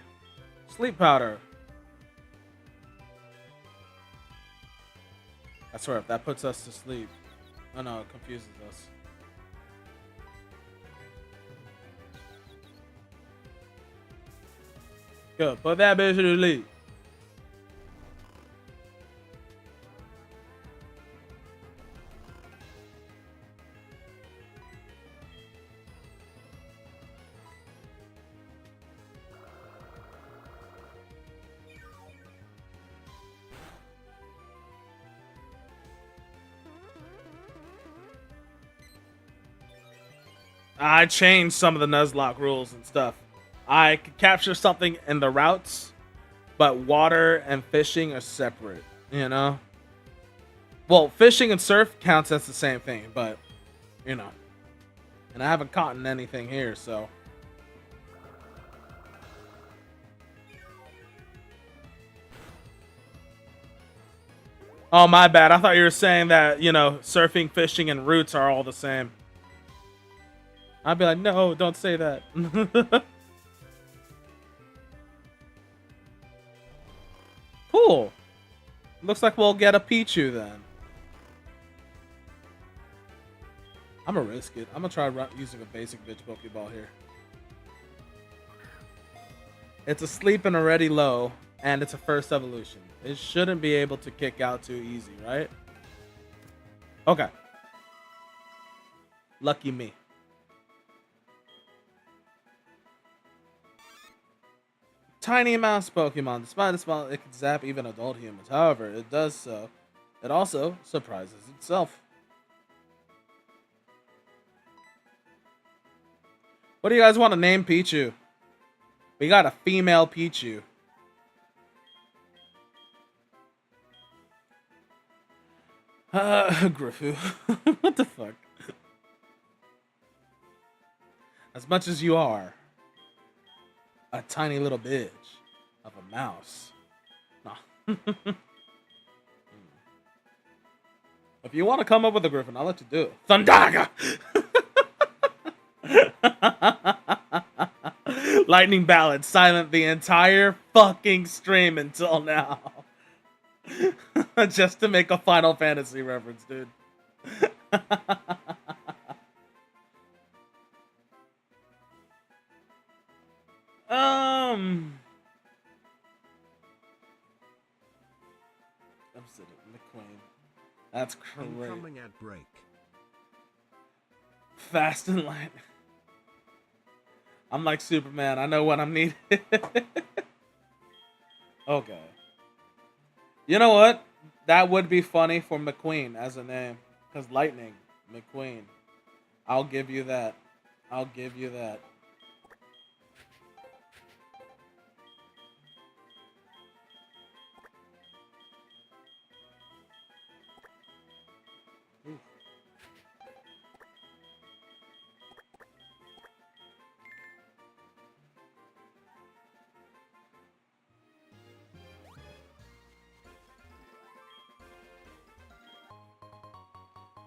Sleep powder. I swear, if that puts us to sleep. Oh no, it confuses us. Good. Put that bitch to sleep. I changed some of the nuzlocke rules and stuff. I could capture something in the routes, but water and fishing are separate, you know? Well, fishing and surf counts as the same thing, but, you know. And I haven't caught anything here, so. Oh, my bad. I thought you were saying that, you know, surfing, fishing, and routes are all the same. I'd be like, no, don't say that. Cool. Looks like we'll get a Pichu then. I'm gonna risk it. I'm gonna try using a basic bitch Pokeball here. It's asleep and already low, and it's a first evolution. It shouldn't be able to kick out too easy, right? Okay. Lucky me. Tiny mouse Pokemon. Despite its small, it can zap even adult humans. However, it does so. It also surprises itself. What do you guys want to name Pichu? We got a female Pichu. Griffoo. What the fuck? As much as you are a tiny little bitch of a mouse. No. If you want to come up with a griffin, I'll let you do it. Thundaga! Lightning ballad silent the entire fucking stream until now. Just to make a Final Fantasy reference, dude. I'm sitting McQueen. That's great. Incoming at break. Fast and light. I'm like Superman. I know when I'm needed. Okay. You know what? That would be funny for McQueen as a name. Because Lightning, McQueen. I'll give you that. I'll give you that. Ooh.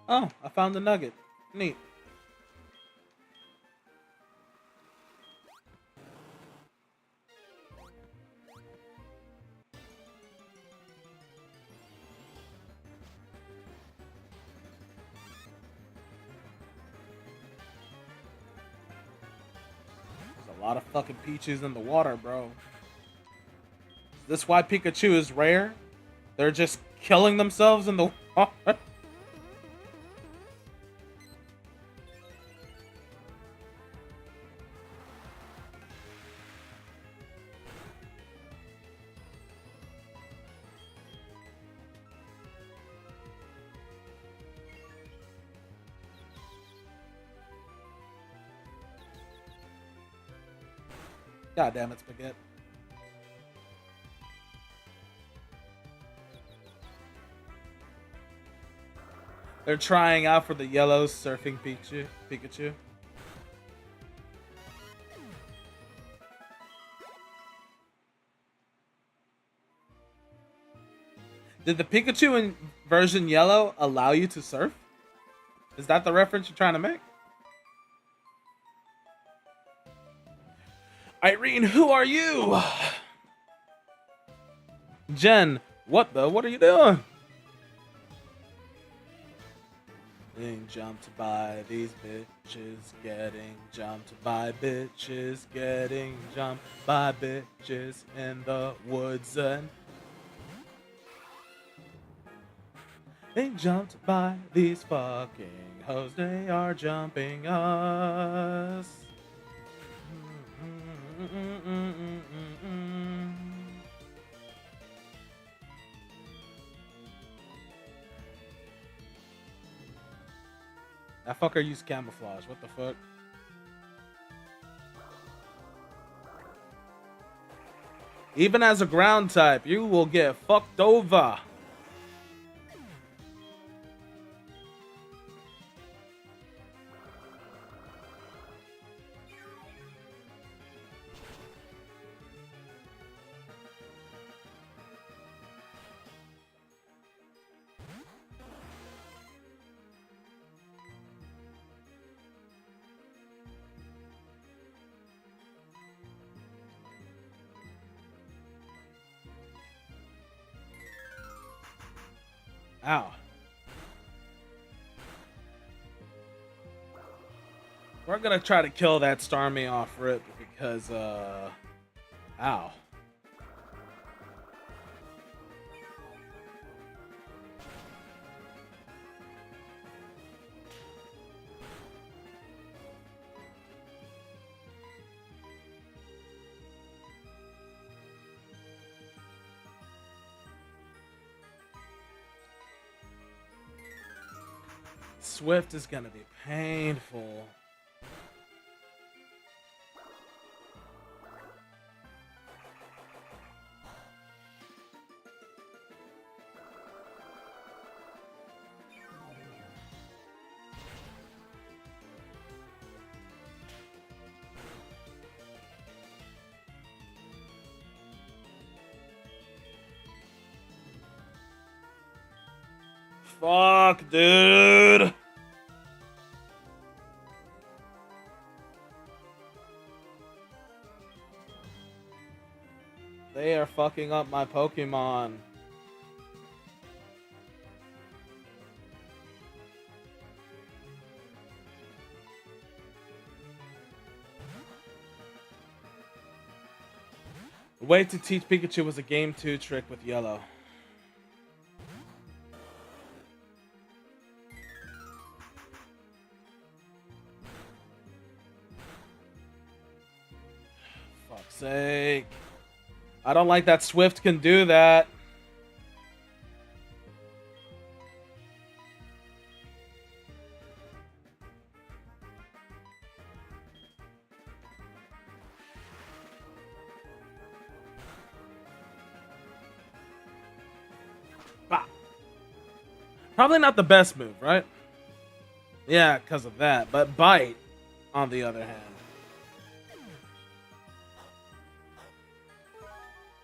Oh, I found the nugget. Neat. There's a lot of fucking Pichus in the water, bro. Is this why Pikachu is rare? They're just killing themselves in the water. God damn it, Spaghetti. They're trying out for the yellow surfing Pikachu. Did the Pikachu in version yellow allow you to surf? Is that the reference you're trying to make? Irene, who are you? Jen, what are you doing? Getting jumped by these bitches, getting jumped by bitches, getting jumped by bitches in the woods and they jumped by these fucking hoes, they are jumping us. That fucker used camouflage. What the fuck? Even as a ground type, you will get fucked over. Ow. We're gonna try to kill that Starmie off rip because, ow. Swift is gonna be painful. Fuck, dude. They are fucking up my Pokemon. The way to teach Pikachu was a game 2 trick with yellow. Fuck's sake. I don't like that Swift can do that. Bah. Probably not the best move, right? Yeah, because of that. But Bite, on the other hand.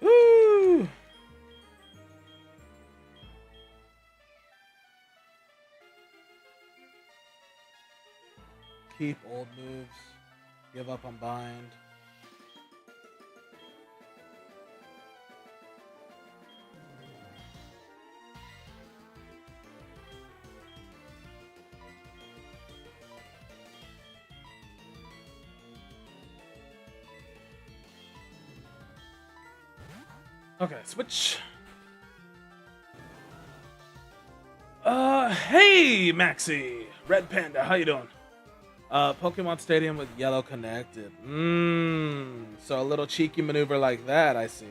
Woo! Keep old moves. Give up on bind. Okay, switch. Hey, Maxi! Red Panda, how you doing? Pokemon Stadium with yellow connected. So a little cheeky maneuver like that, I see.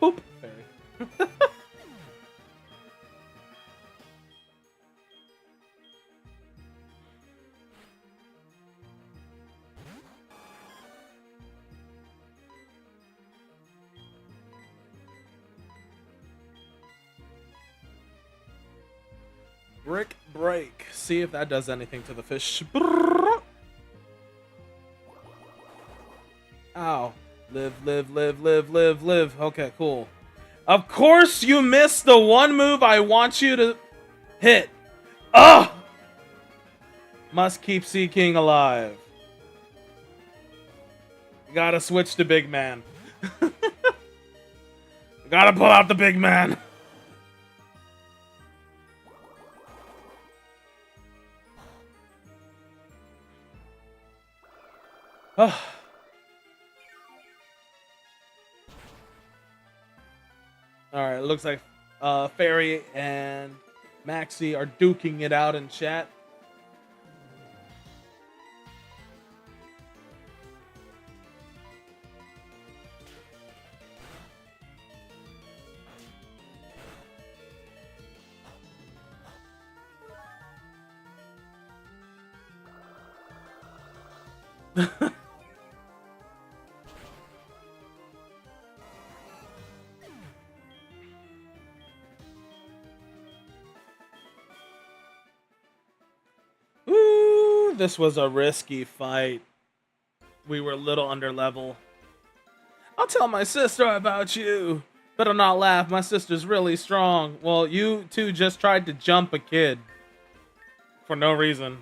Boop! Fairy. Brick break. See if that does anything to the fish. Brrr. Ow. Live, live, live, live, live, live. Okay, cool. Of course you missed the one move I want you to hit. Ugh! Must keep Seeking alive. Gotta switch to big man. Gotta pull out the big man. Alright, it looks like Fairy and Maxi are duking it out in chat. Ooh, this was a risky fight. We were a little under level. I'll tell my sister about you. Better not laugh, my sister's really strong. Well, you two just tried to jump a kid. For no reason.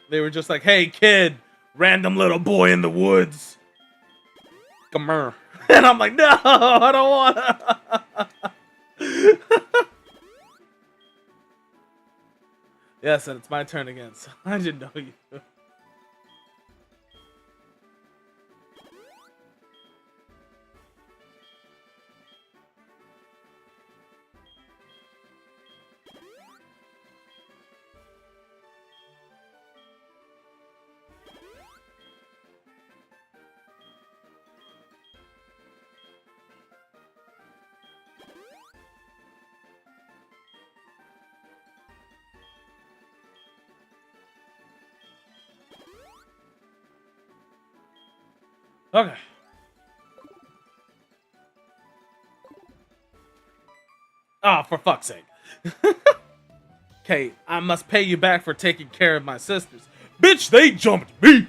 They were just like, hey kid, random little boy in the woods. Come here. And I'm like, no, I don't wanna. Yes, and it's my turn again, so I didn't know you. Okay. Oh, for fuck's sake. Okay, I must pay you back for taking care of my sisters. Bitch, they jumped me!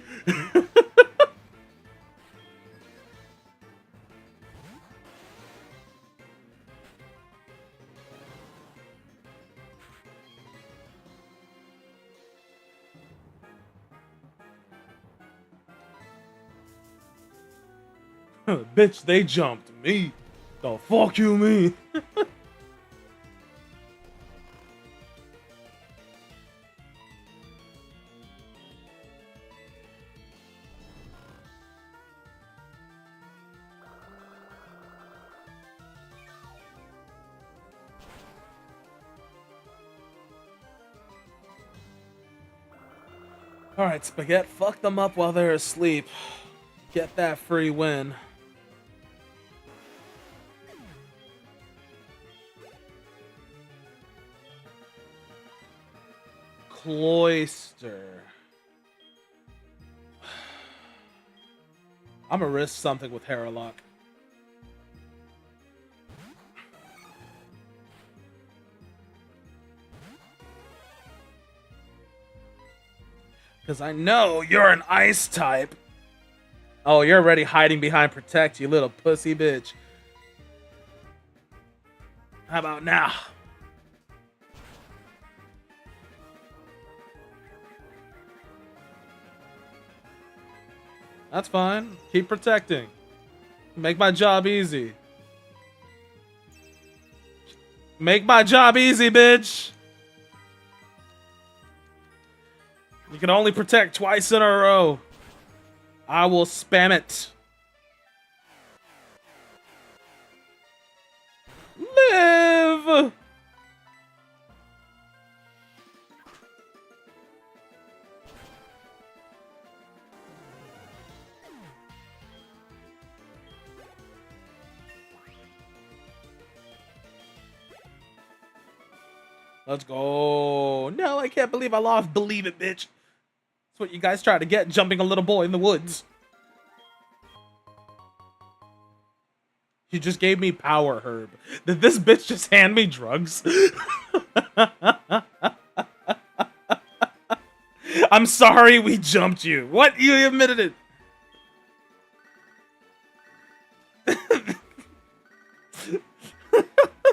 Bitch, they jumped me. The fuck you mean? Alright, Spaghetti, fuck them up while they're asleep. Get that free win. Cloister. I'm gonna risk something with Haralock. Because I know you're an ice type. Oh, you're already hiding behind Protect, you little pussy bitch. How about now? That's fine. Keep protecting. Make my job easy. Make my job easy, bitch. You can only protect twice in a row. I will spam it. Live! Let's go. No, I can't believe I lost. Believe it, bitch. That's what you guys try to get, jumping a little boy in the woods. You just gave me power, Herb. Did this bitch just hand me drugs? I'm sorry we jumped you. What? You admitted it.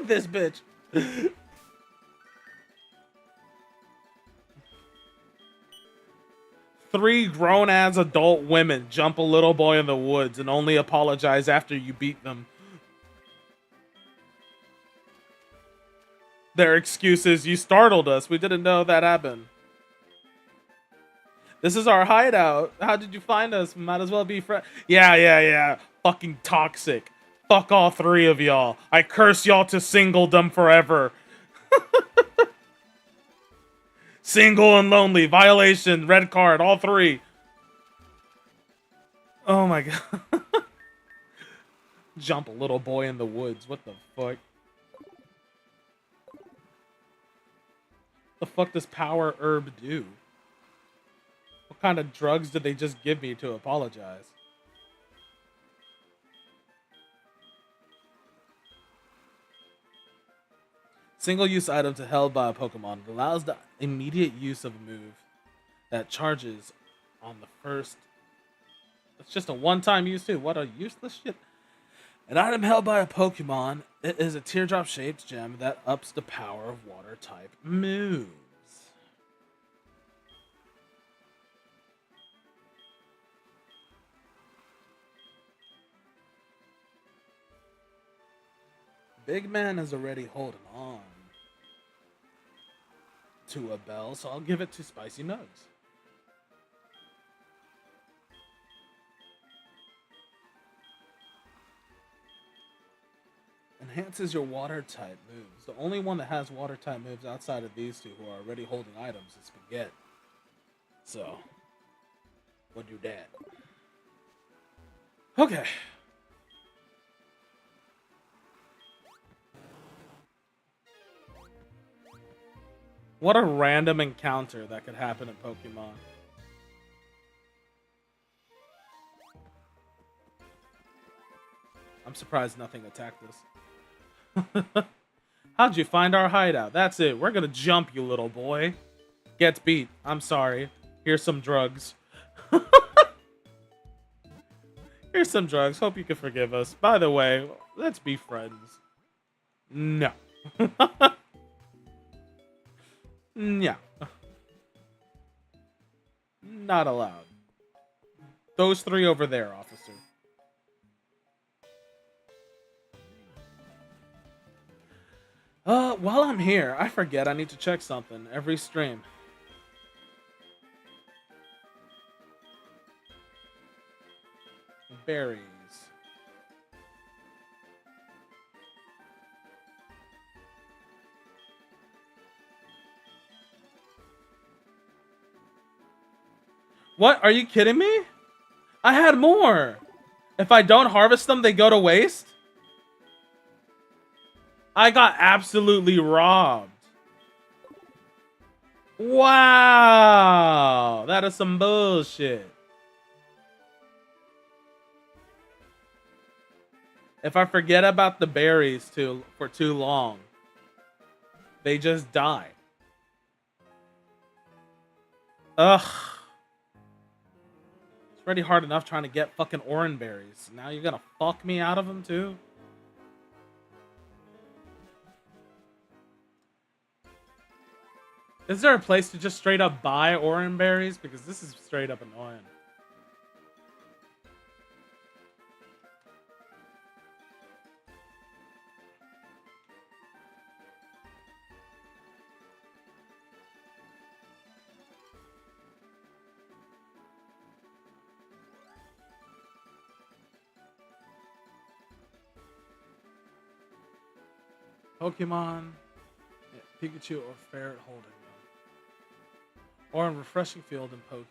This bitch. Three grown-ass adult women jump a little boy in the woods and only apologize after you beat them. Their excuse is, you startled us. We didn't know that happened. This is our hideout. How did you find us? Might as well be friends. Yeah. Fucking toxic. Fuck all three of y'all. I curse y'all to singledom forever. Single and lonely. Violation. Red card. All three. Oh my god. Jump a little boy in the woods. What the fuck? The fuck does Power Herb do? What kind of drugs did they just give me to apologize? Single-use items are held by a Pokemon. It allows the immediate use of a move that charges on the first. It's just a one-time use too. What a useless shit. An item held by a Pokemon. It is a teardrop-shaped gem that ups the power of water-type moves. Big Man is already holding on to a bell, so I'll give it to Spicy Nose. Enhances your water type moves. The only one that has water type moves outside of these two who are already holding items is Spaghetti. So, we'll do that. Okay. What a random encounter that could happen in Pokemon. I'm surprised nothing attacked us. How'd you find our hideout? That's it. We're gonna jump you, little boy. Gets beat. I'm sorry. Here's some drugs. Here's some drugs. Hope you can forgive us. By the way, let's be friends. No. Yeah. Not allowed. Those three over there, officer. While I'm here, I forget I need to check something every stream. Berries. What? Are you kidding me? I had more. If I don't harvest them, they go to waste? I got absolutely robbed. Wow. That is some bullshit. If I forget about the berries for too long, they just die. Ugh. It's already hard enough trying to get fucking orange berries. Now you're gonna fuck me out of them too? Is there a place to just straight up buy orange berries? Because this is straight up annoying. Pokemon, yeah, Pikachu or Ferret holding them. Or in Refreshing Field and Pokewalker.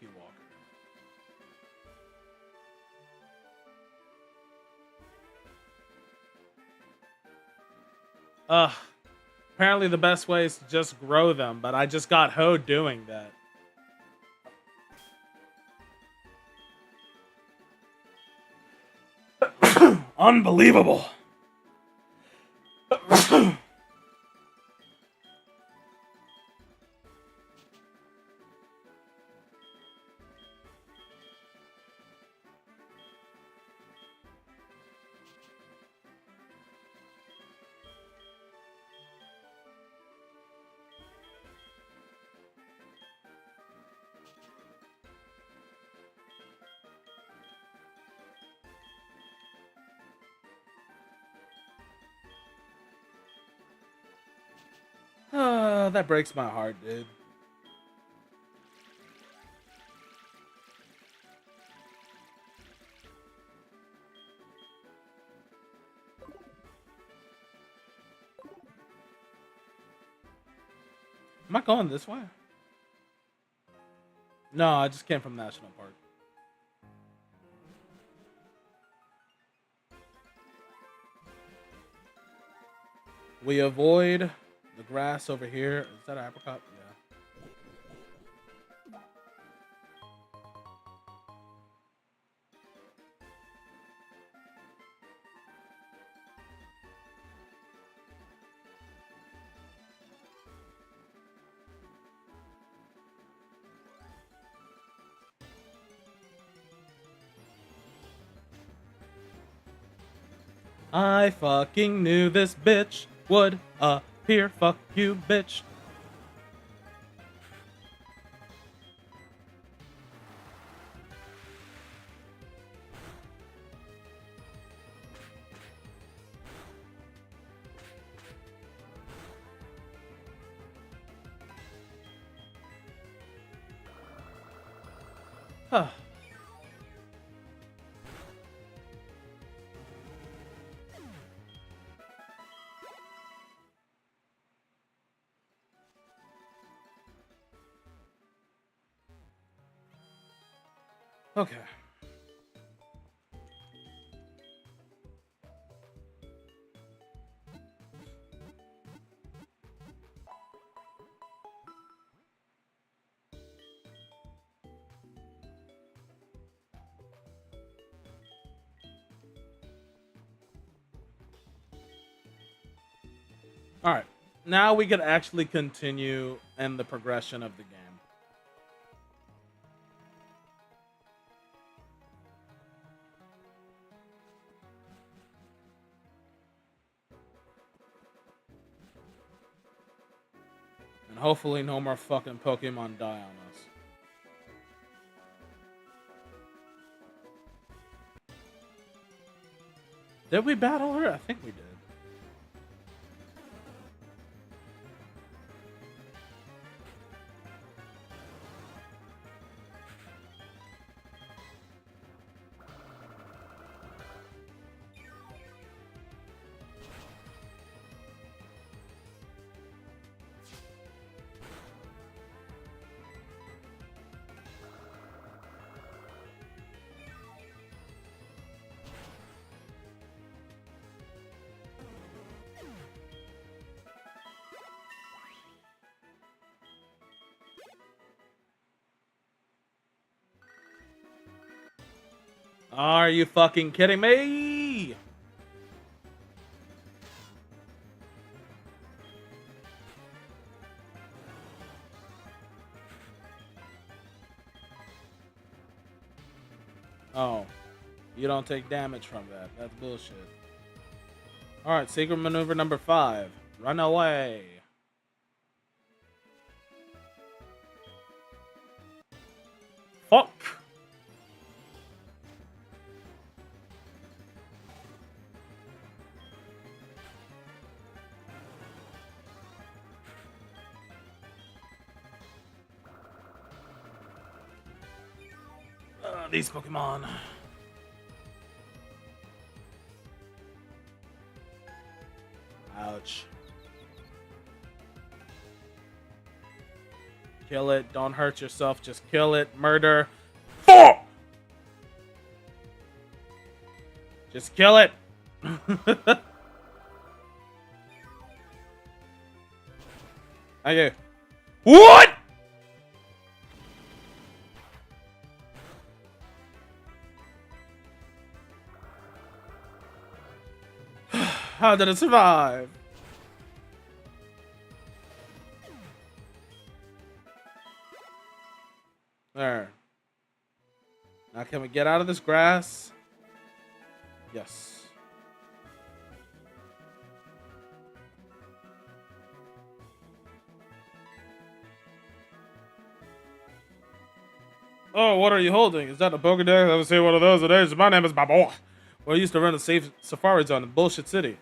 Apparently the best way is to just grow them, but I just got hoed doing that. Unbelievable. That breaks my heart, dude. Am I going this way? No, I just came from National Park. We avoid the grass over here. Is that an apricot? Yeah. I fucking knew this bitch would appear. Fuck you, bitch. Huh. Okay. All right. Now we can actually continue in the progression of the game. And hopefully no more fucking Pokemon die on us. Did we battle her? I think we did. Are you fucking kidding me? Oh, you don't take damage from that. That's bullshit. Alright, secret maneuver number 5. Run away. Fuck. These Pokemon. Ouch. Kill it. Don't hurt yourself. Just kill it. Murder. Fuck! Just kill it. Okay. What? How did it survive? There. Now can we get out of this grass? Yes. Oh, what are you holding? Is that a Pokedex? I haven't seen one of those today. My name is Babo. Well, I used to run a safe safari zone in Bullshit City.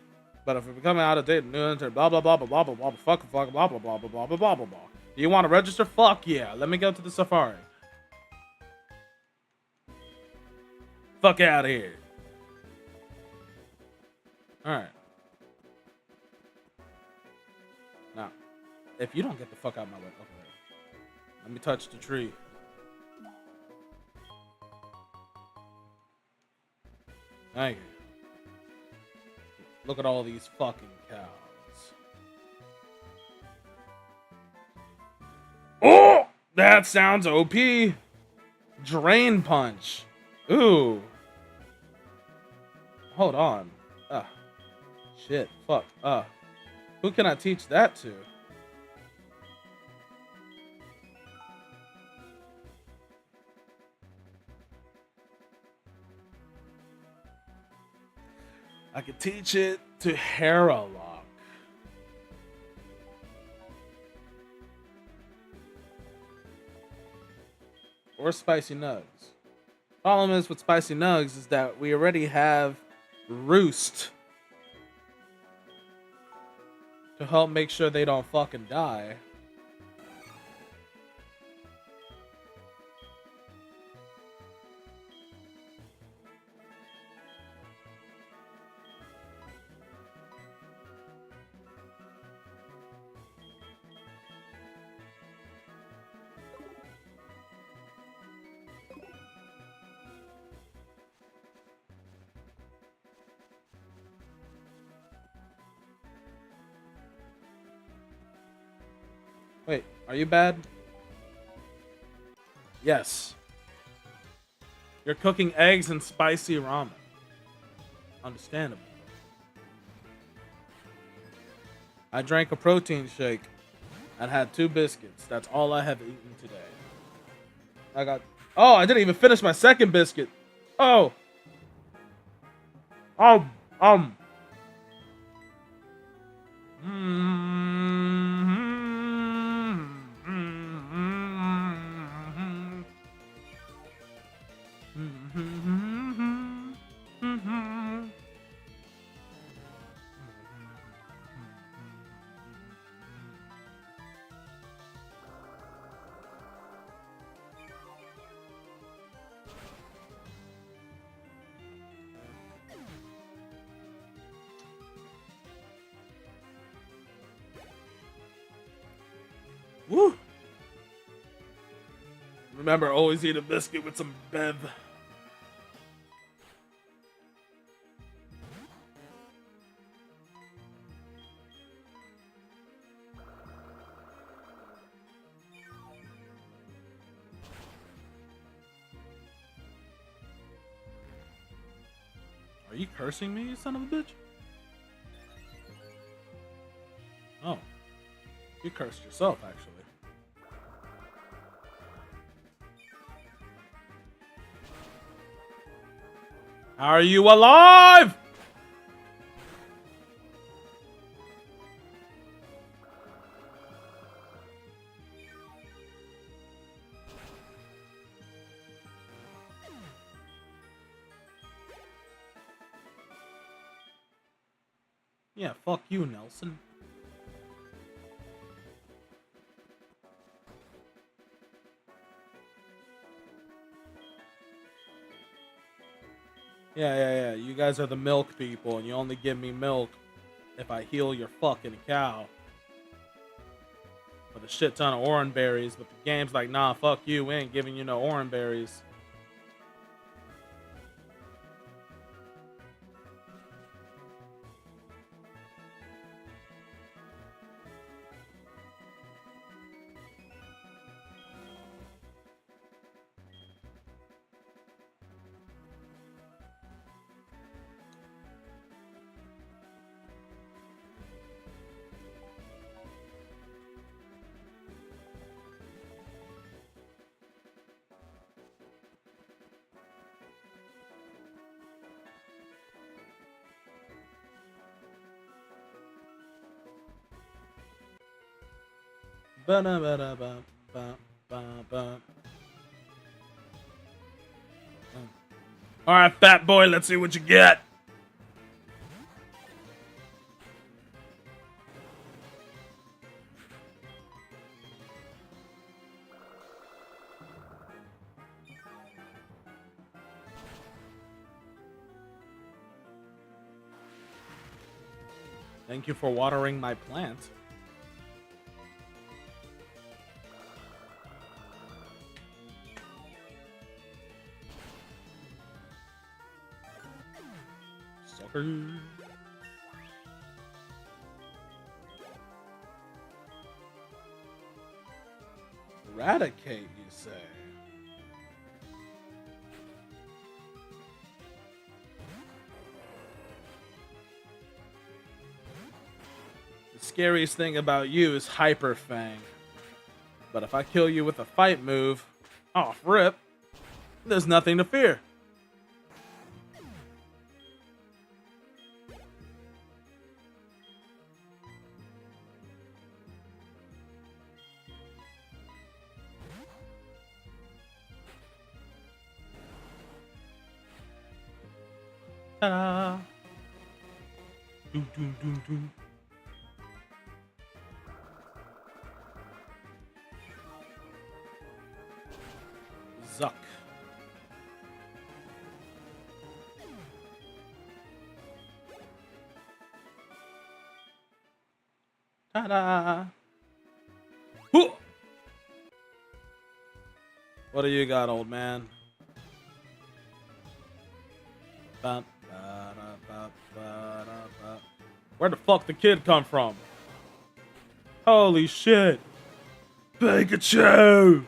But if we're becoming out of date, new enter, blah blah blah blah blah blah blah fuck blah blah blah blah blah blah blah blah blah. Do you want to register? Fuck yeah. Let me go to the safari. Fuck out of here. Alright. Now, if you don't get the fuck out of my way, okay. Let me touch the tree. Thank you. Look at all these fucking cows. Oh! That sounds OP. Drain punch. Ooh. Hold on. Shit. Fuck. Who can I teach that to? I could teach it to Haralock. Or Spicy Nugs. Problem is with Spicy Nugs is that we already have Roost to help make sure they don't fucking die. Wait, are you bad? Yes. You're cooking eggs and spicy ramen. Understandable. I drank a protein shake and had 2 biscuits. That's all I have eaten today. Oh, I didn't even finish my second biscuit. Oh. Woo! Remember, always eat a biscuit with some bev. Are you cursing me, you son of a bitch? Oh. You cursed yourself, actually. How are you alive? Yeah, fuck you, Nelson. Yeah. You guys are the milk people, and you only give me milk if I heal your fucking cow. With a shit ton of orange berries, but the game's like, nah, fuck you, we ain't giving you no orange berries. Alright, fat boy, let's see what you get. Thank you for watering my plant. Sucker. Eradicate, you say? The scariest thing about you is Hyper Fang. But if I kill you with a fight move, off rip, there's nothing to fear. Ta-da! Doom, doom, doom, doom. Zuck. Ta-da! Hoo! What do you got, old man? Where the fuck the kid come from? Holy shit! Pikachu!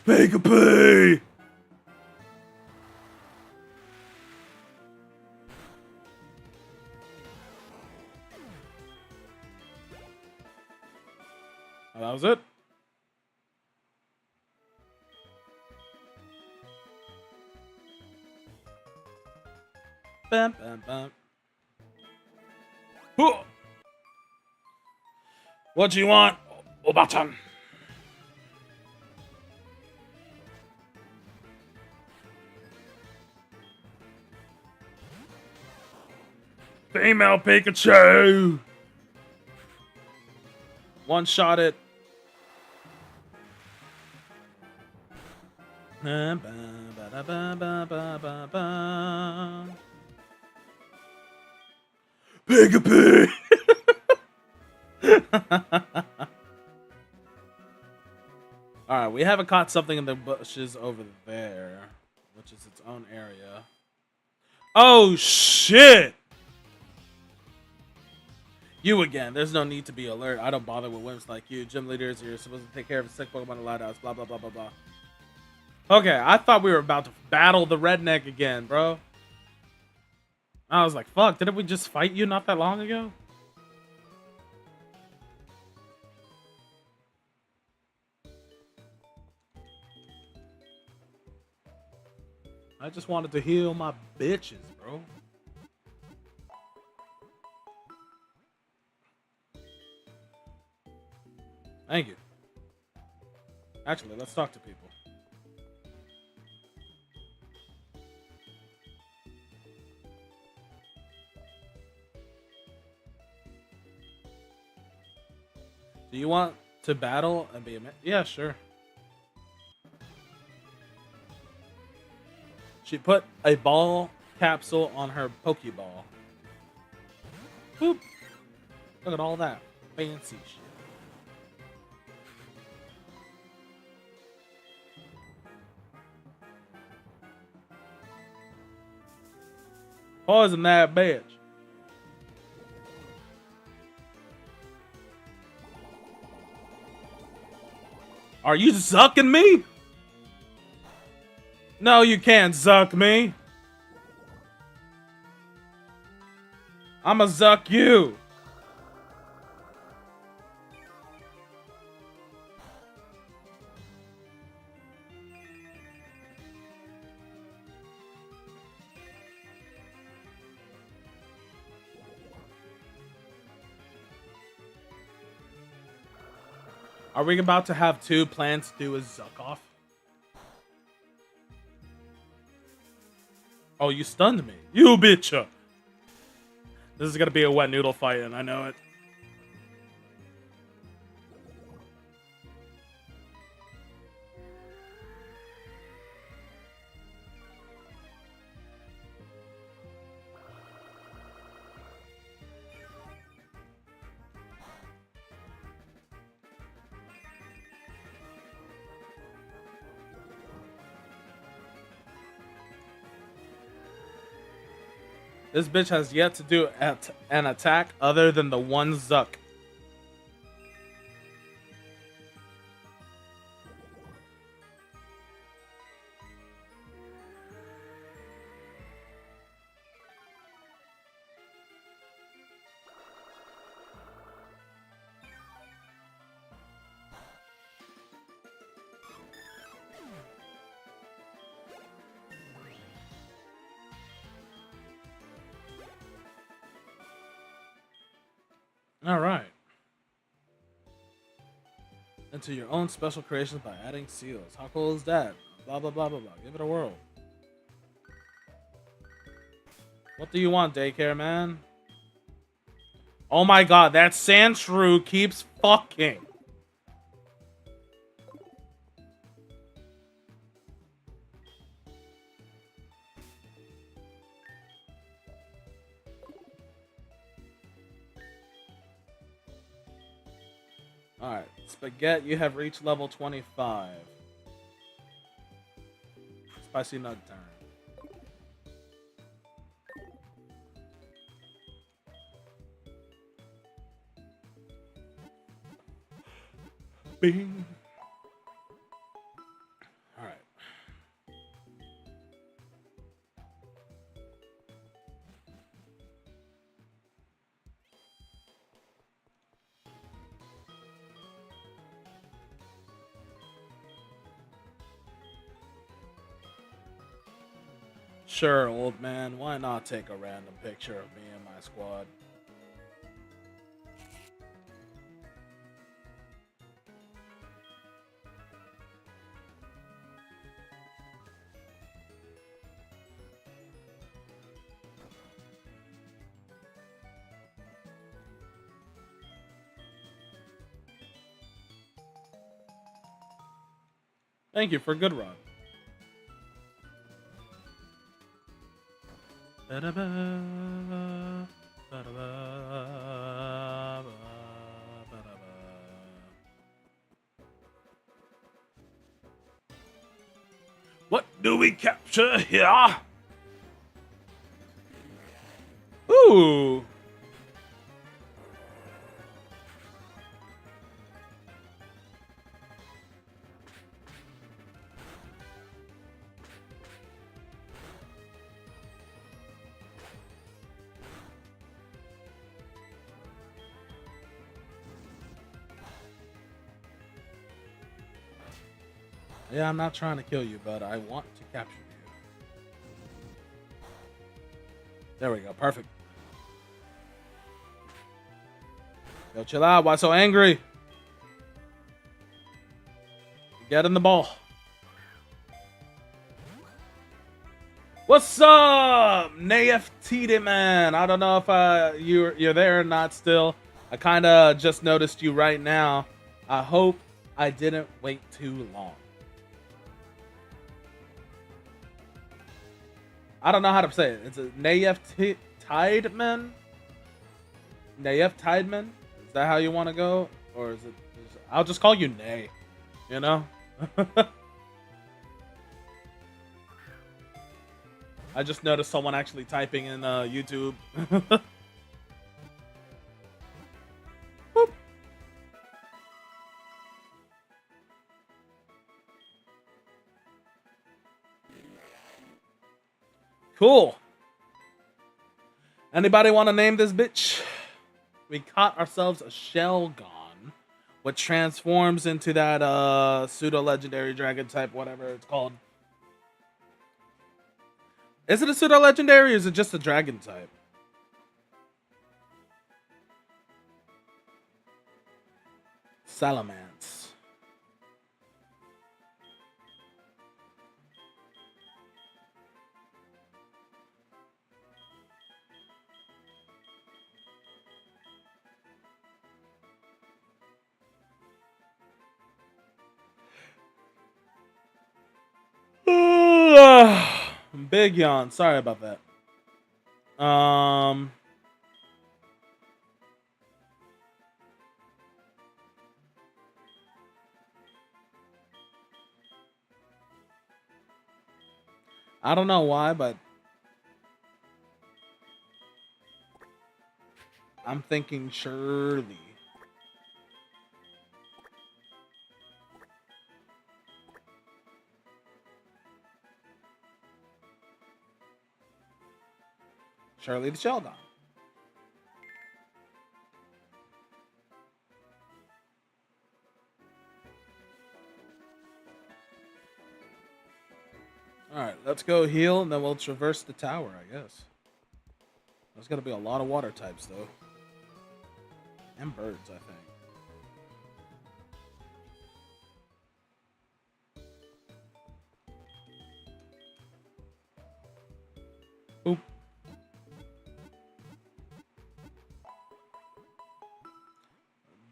Pika-Pee! Oh, that was it? Bam, bam, bam. Hoo! What do you want, Obatan? Female Pikachu! One shot it. Pika-Pee! Alright, we haven't caught something in the bushes over there, which is its own area. Oh, shit! You again. There's no need to be alert. I don't bother with wimps like you. Gym leaders, you're supposed to take care of sick Pokemon and loud outs. Blah, blah, blah, blah, blah. Okay, I thought we were about to battle the redneck again, bro. I was like, fuck, didn't we just fight you not that long ago? I just wanted to heal my bitches, bro. Thank you. Actually, let's talk to people. Do you want to battle and be a man? Yeah, sure. She put a ball capsule on her Pokeball. Boop. Look at all that fancy shit. Poison that bitch. Are you zucking me? No, you can't zuck me. I'ma zuck you. Are we about to have two plans to do a zuck off? Oh, you stunned me. You bitch. This is gonna be a wet noodle fight, and I know it. This bitch has yet to do an attack other than the one zuck. All right. Into your own special creations by adding seals. How cool is that? Blah, blah, blah, blah, blah. Give it a whirl. What do you want, daycare man? Oh my god, that Sandshrew keeps fucking. Alright, Spaghetti, you have reached level 25. Spicy nug time. Bing. Alright. Sure, old man. Why not take a random picture of me and my squad? Thank you for a good run. What do we capture here? Ooh. Yeah, I'm not trying to kill you, but I want to capture you. There we go. Perfect. Yo, chill out. Why so angry? Get in the ball. What's up, NAFTD man? I don't know if you're there or not still. I kind of just noticed you right now. I hope I didn't wait too long. I don't know how to say it. It's a NAFTIDEman? NAFTIDEman? Is that how you want to go? Or is it... I'll just call you Nay. You know? I just noticed someone actually typing in YouTube. Cool. Anybody want to name this bitch? We caught ourselves a Shelgon, which transforms into that pseudo-legendary dragon type, whatever it's called. Is it a pseudo-legendary or is it just a dragon type? Salamence. Big yawn. Sorry about that. I don't know why, but I'm thinking Shirley. Shirley the Sheldon. Alright, let's go heal and then we'll traverse the tower, I guess. There's gonna be a lot of water types though. And birds, I think. Oop.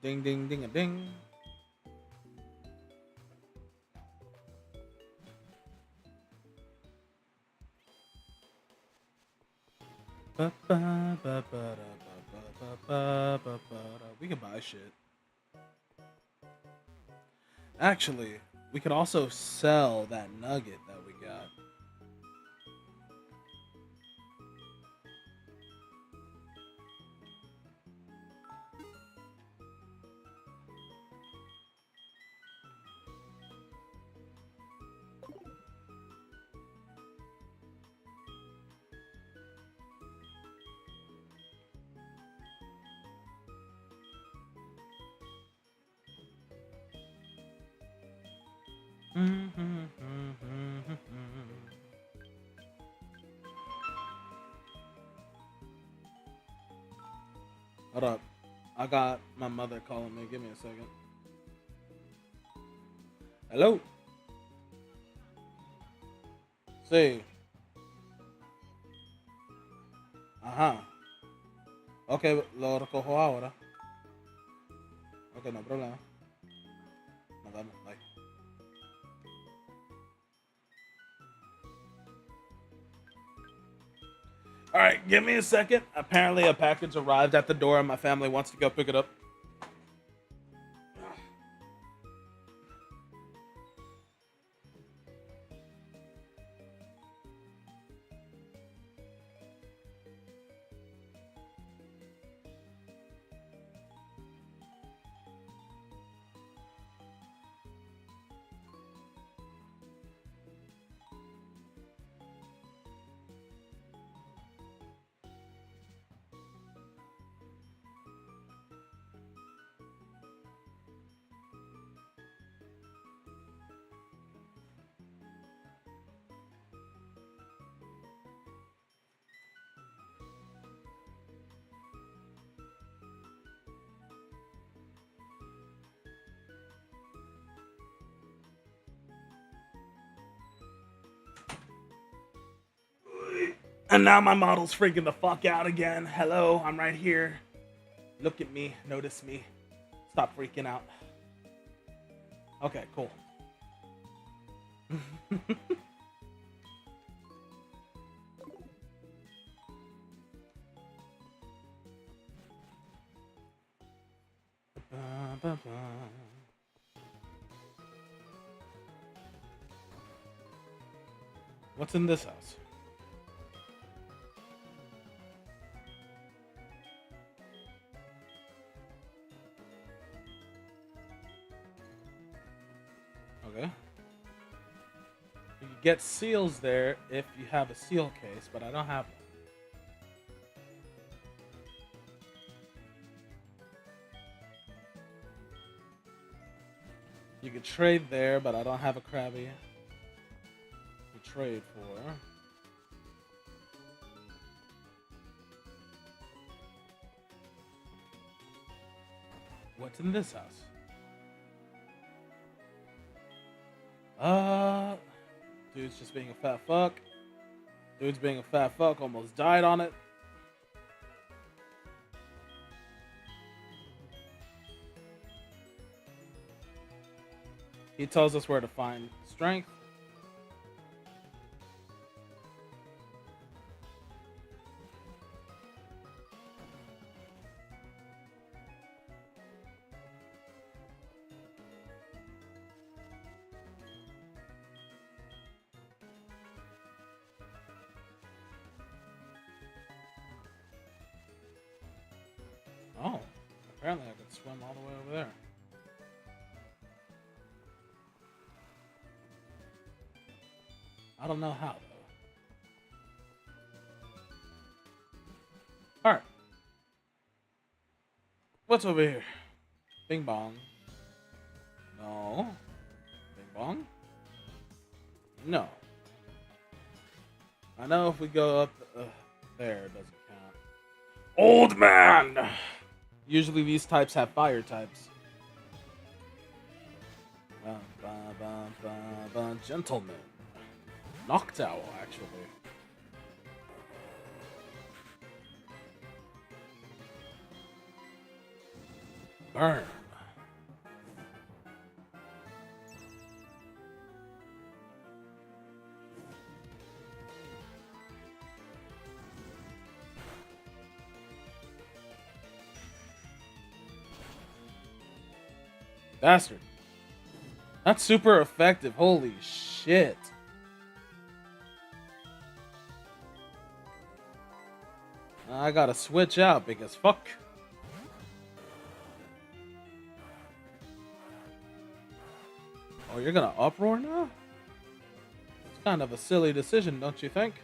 Ding ding ding a ding. We can buy shit. Actually, we could also sell that nugget that we got. Hold up. I got my mother calling me. Give me a second. Hello? Sí. Ajá. Ok, lo recojo ahora. Ok, no problema. Nos vemos. Bye. Alright, give me a second. Apparently a package arrived at the door and my family wants to go pick it up. And now my model's freaking the fuck out again. Hello, I'm right here. Look at me, notice me. Stop freaking out. Okay, cool. What's in this house? Okay. You can get seals there if you have a seal case, but I don't have one. You could trade there, but I don't have a Krabby to trade for. What's in this house? Dude's just being a fat fuck. Dude's being a fat fuck, almost died on it. He tells us where to find strength. Oh, apparently I could swim all the way over there. I don't know how, though. Alright. What's over here? Bing bong. No. Bing bong? No. I know if we go up there, it doesn't count. Old man! Usually these types have fire types. Gentleman. Knocked owl, actually. Burn. Bastard. That's super effective. Holy shit. I gotta switch out because fuck. Oh, you're gonna uproar now? It's kind of a silly decision, don't you think?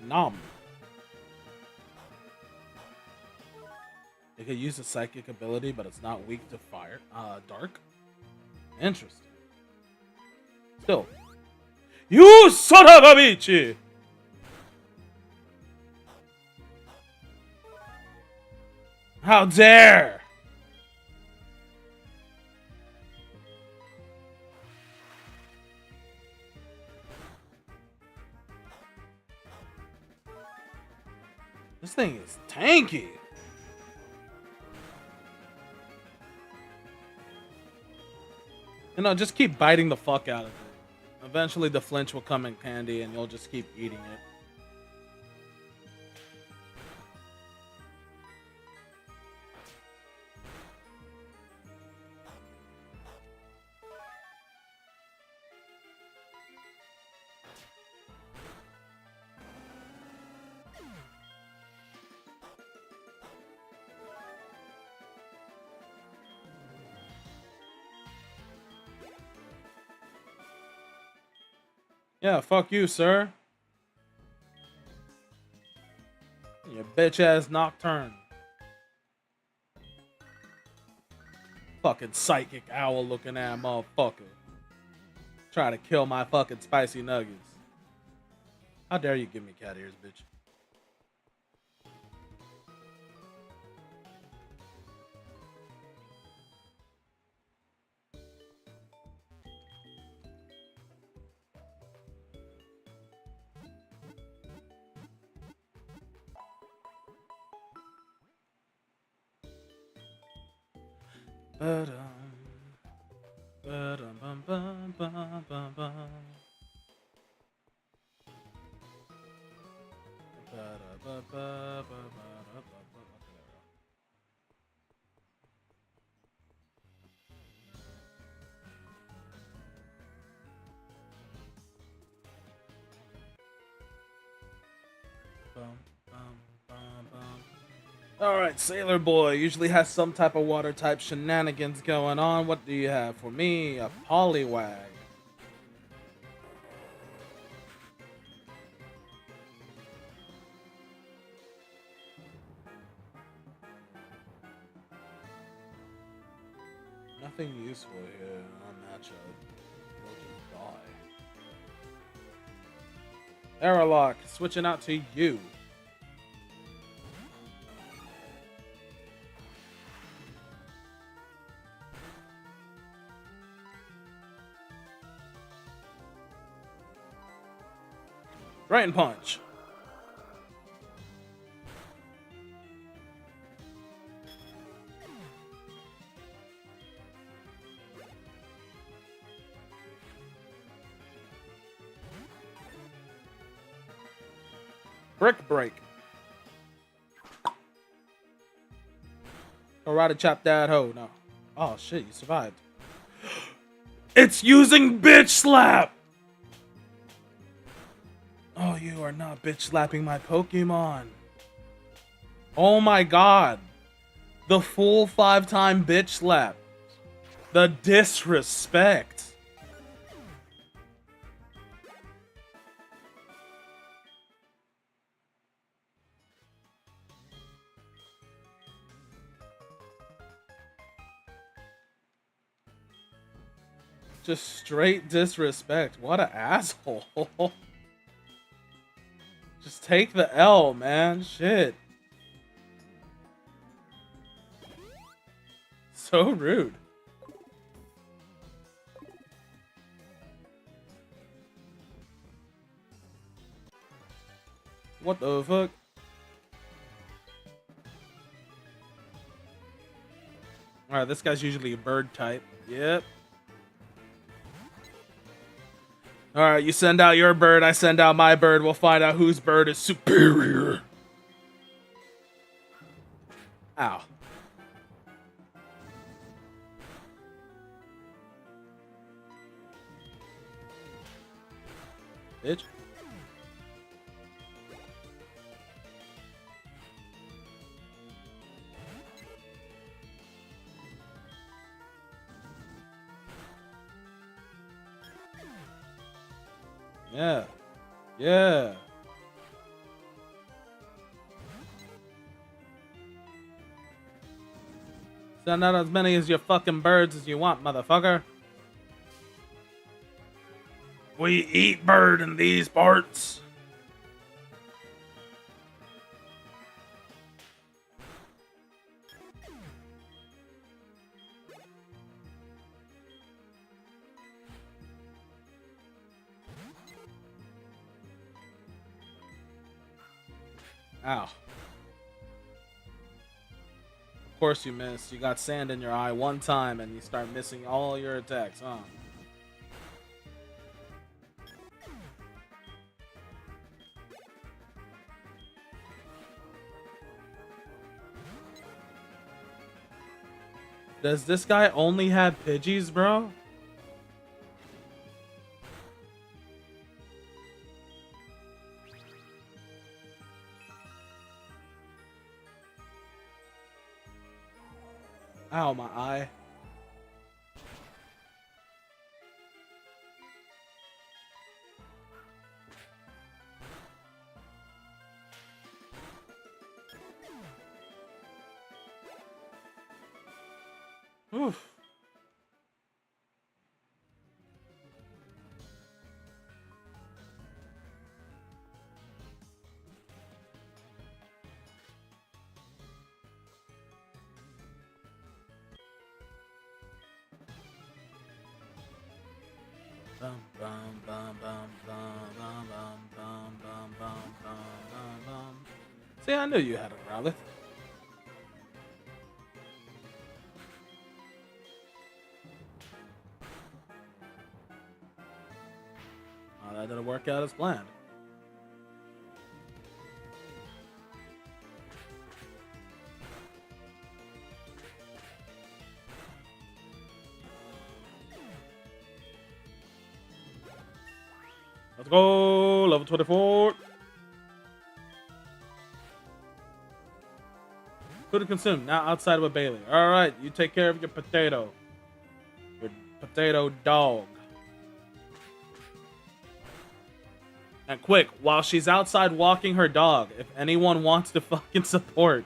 Nom. It could use a psychic ability, but it's not weak to fire. Dark? Interesting. Still. You son of a bitch! How dare! This thing is tanky. You know, just keep biting the fuck out of it. Eventually the flinch will come in handy and you'll just keep eating it. Yeah, fuck you, sir. You bitch ass nocturne. Fucking psychic owl looking at motherfucker. Try to kill my fucking spicy nuggets. How dare you give me cat ears, bitch? Ba-dum. Ba-dum, bum, bum, bum, bum, bum. Ba-da-ba-ba-ba-ba-ba-ba. Bum, bum, bum, bum. All right, Sailor Boy usually has some type of water type shenanigans going on. What do you have for me? A Poliwag. Nothing useful here on matchup. We'll just die. Airlock, switching out to you. Drain Punch. Brick Break. Karate chop that hoe. No. Oh shit, you survived. It's using Bitch Slap! Oh, you are not bitch slapping my Pokemon. Oh my god. The full 5-time bitch slap. The disrespect. Just straight disrespect. What an asshole. Just take the L, man. Shit. So rude. What the fuck? Alright, this guy's usually a bird type. Yep. Alright, you send out your bird, I send out my bird. We'll find out whose bird is superior. Ow. Bitch. Yeah. Yeah. Send out as many as your fucking birds as you want, motherfucker. We eat bird in these parts. Ow. Of course you missed. You got sand in your eye one time and you start missing all your attacks, huh? Does this guy only have Pidgeys, bro? Ow, my eye. Oof. Bum, bum, bum, bum, bum, bum, bum, bum, bum, bum, bum. See, I knew you had a Growlithe. That didn't work out as planned. Let's go, level 24. Food to consume, now outside with Bailey. Alright, you take care of your potato. Your potato dog. And quick, while she's outside walking her dog, if anyone wants to fucking support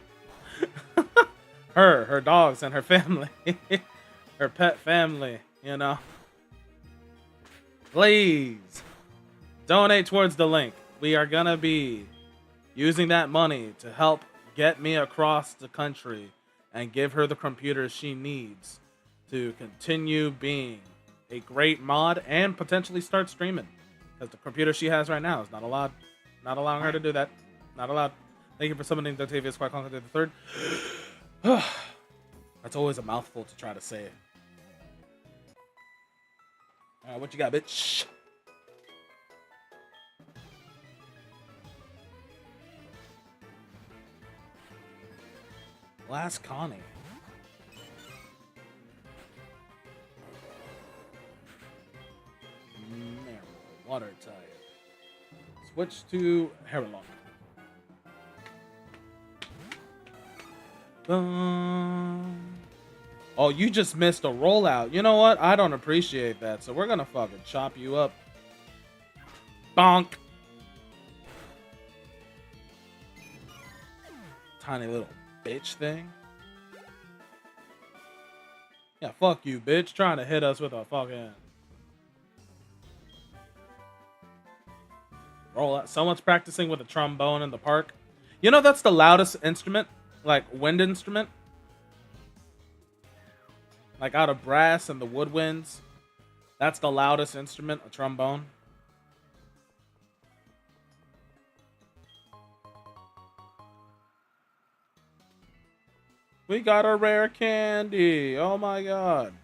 her dogs, and her family, her pet family, you know, please donate towards the link. We are gonna be using that money to help get me across the country and give her the computer she needs to continue being a great mod and potentially start streaming. Because the computer she has right now is not allowing her to do that. Not allowed. Thank you for summoning Octavius Quite Conquer the Third. That's always a mouthful to try to say. Alright, what you got, bitch? Last Connie. Water type. Switch to Harrowlock. Oh, you just missed a rollout. You know what? I don't appreciate that. So we're gonna fucking chop you up. Bonk. Tiny little bitch thing. Yeah, fuck you, bitch. Trying to hit us with a fucking roll out. Someone's practicing with a trombone in the park. You know that's the loudest instrument? Like wind instrument? Like out of brass and the woodwinds. That's the loudest instrument, a trombone. We got a rare candy. Oh my god.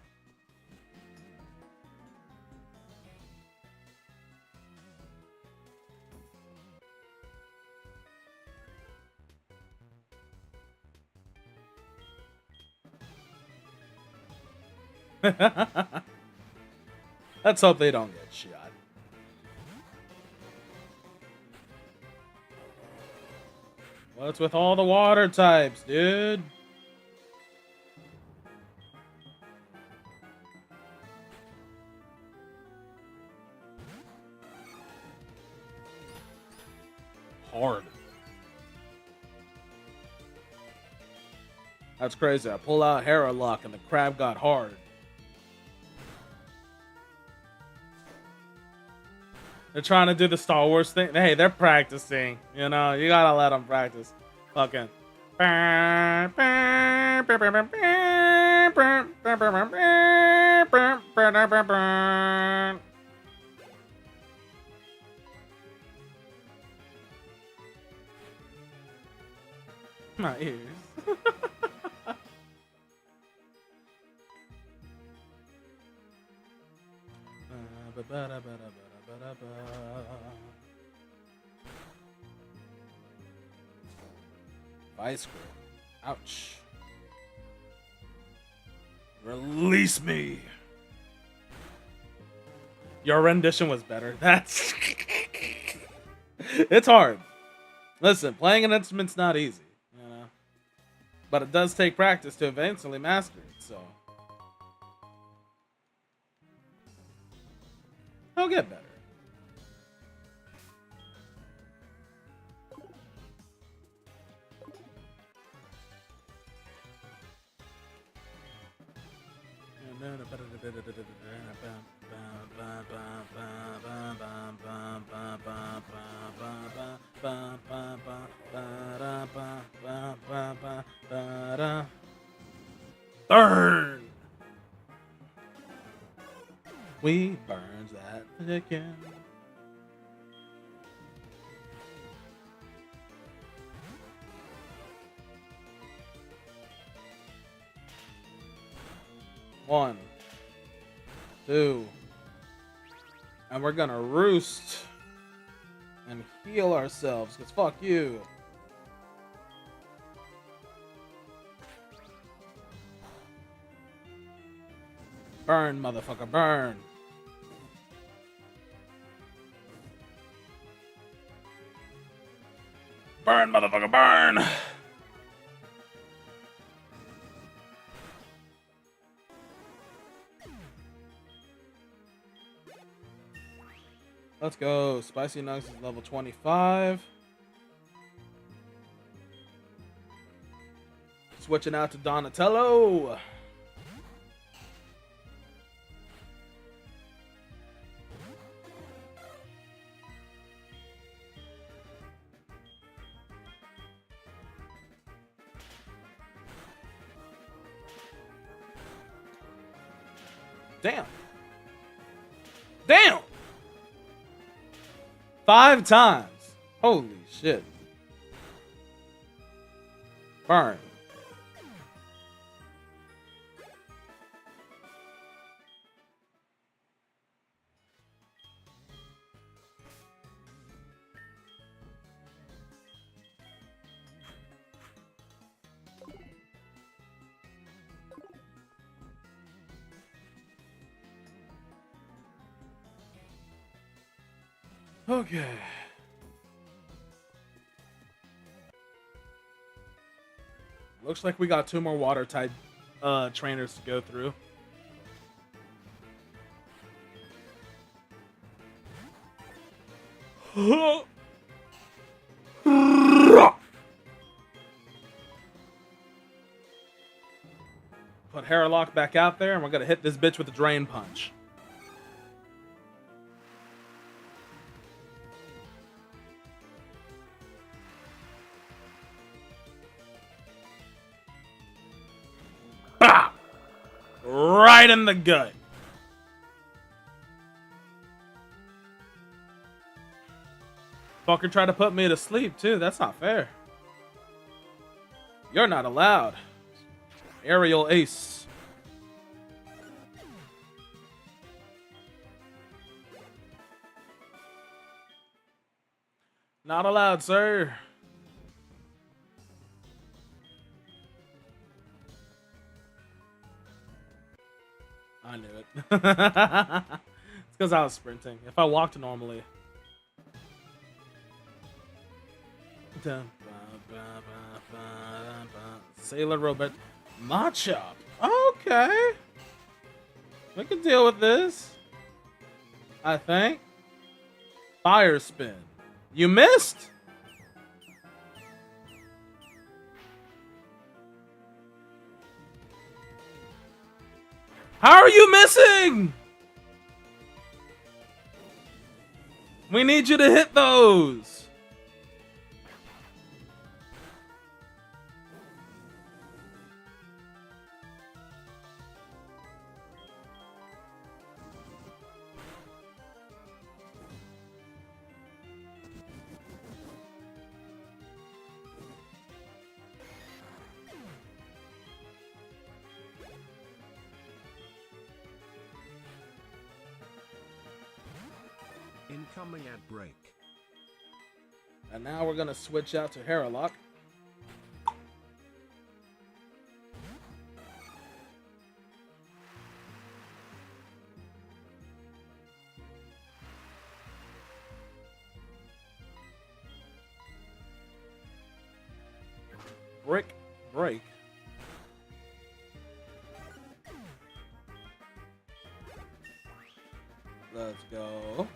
Let's hope they don't get shot. What's with all the water types, dude? Hard. That's crazy. I pull out Harrowlock and the crab got hard. They're trying to do the Star Wars thing. Hey, they're practicing. You know, you gotta let them practice. Fucking. My ears. Vice grip. Ouch. Release me. Your rendition was better. That's it's hard. Listen, playing an instrument's not easy, you know. But it does take practice to eventually master it, so I'll get better. Burn! We burns that chicken. One, two. And we're gonna roost and heal ourselves, because fuck you. Burn, motherfucker, burn. Burn, motherfucker, burn. Let's go. Spicy Nugs is level 25. Switching out to Donatello. Damn. Damn! 5 times. Holy shit. Burn. Okay. Looks like we got 2 more water type trainers to go through. Put Harrowlock back out there, and we're gonna hit this bitch with a drain punch. Bah! Right in the gut. Fucker tried to put me to sleep too. That's not fair. You're not allowed. Aerial ace. Not allowed, sir. I knew it. It's because I was sprinting. If I walked normally. Sailor Robot. Machop. Okay. We can deal with this. I think. Fire spin. You missed? How are you missing? We need you to hit those. Incoming at break. And now we're gonna switch out to Harrowlock. Brick break. Let's go.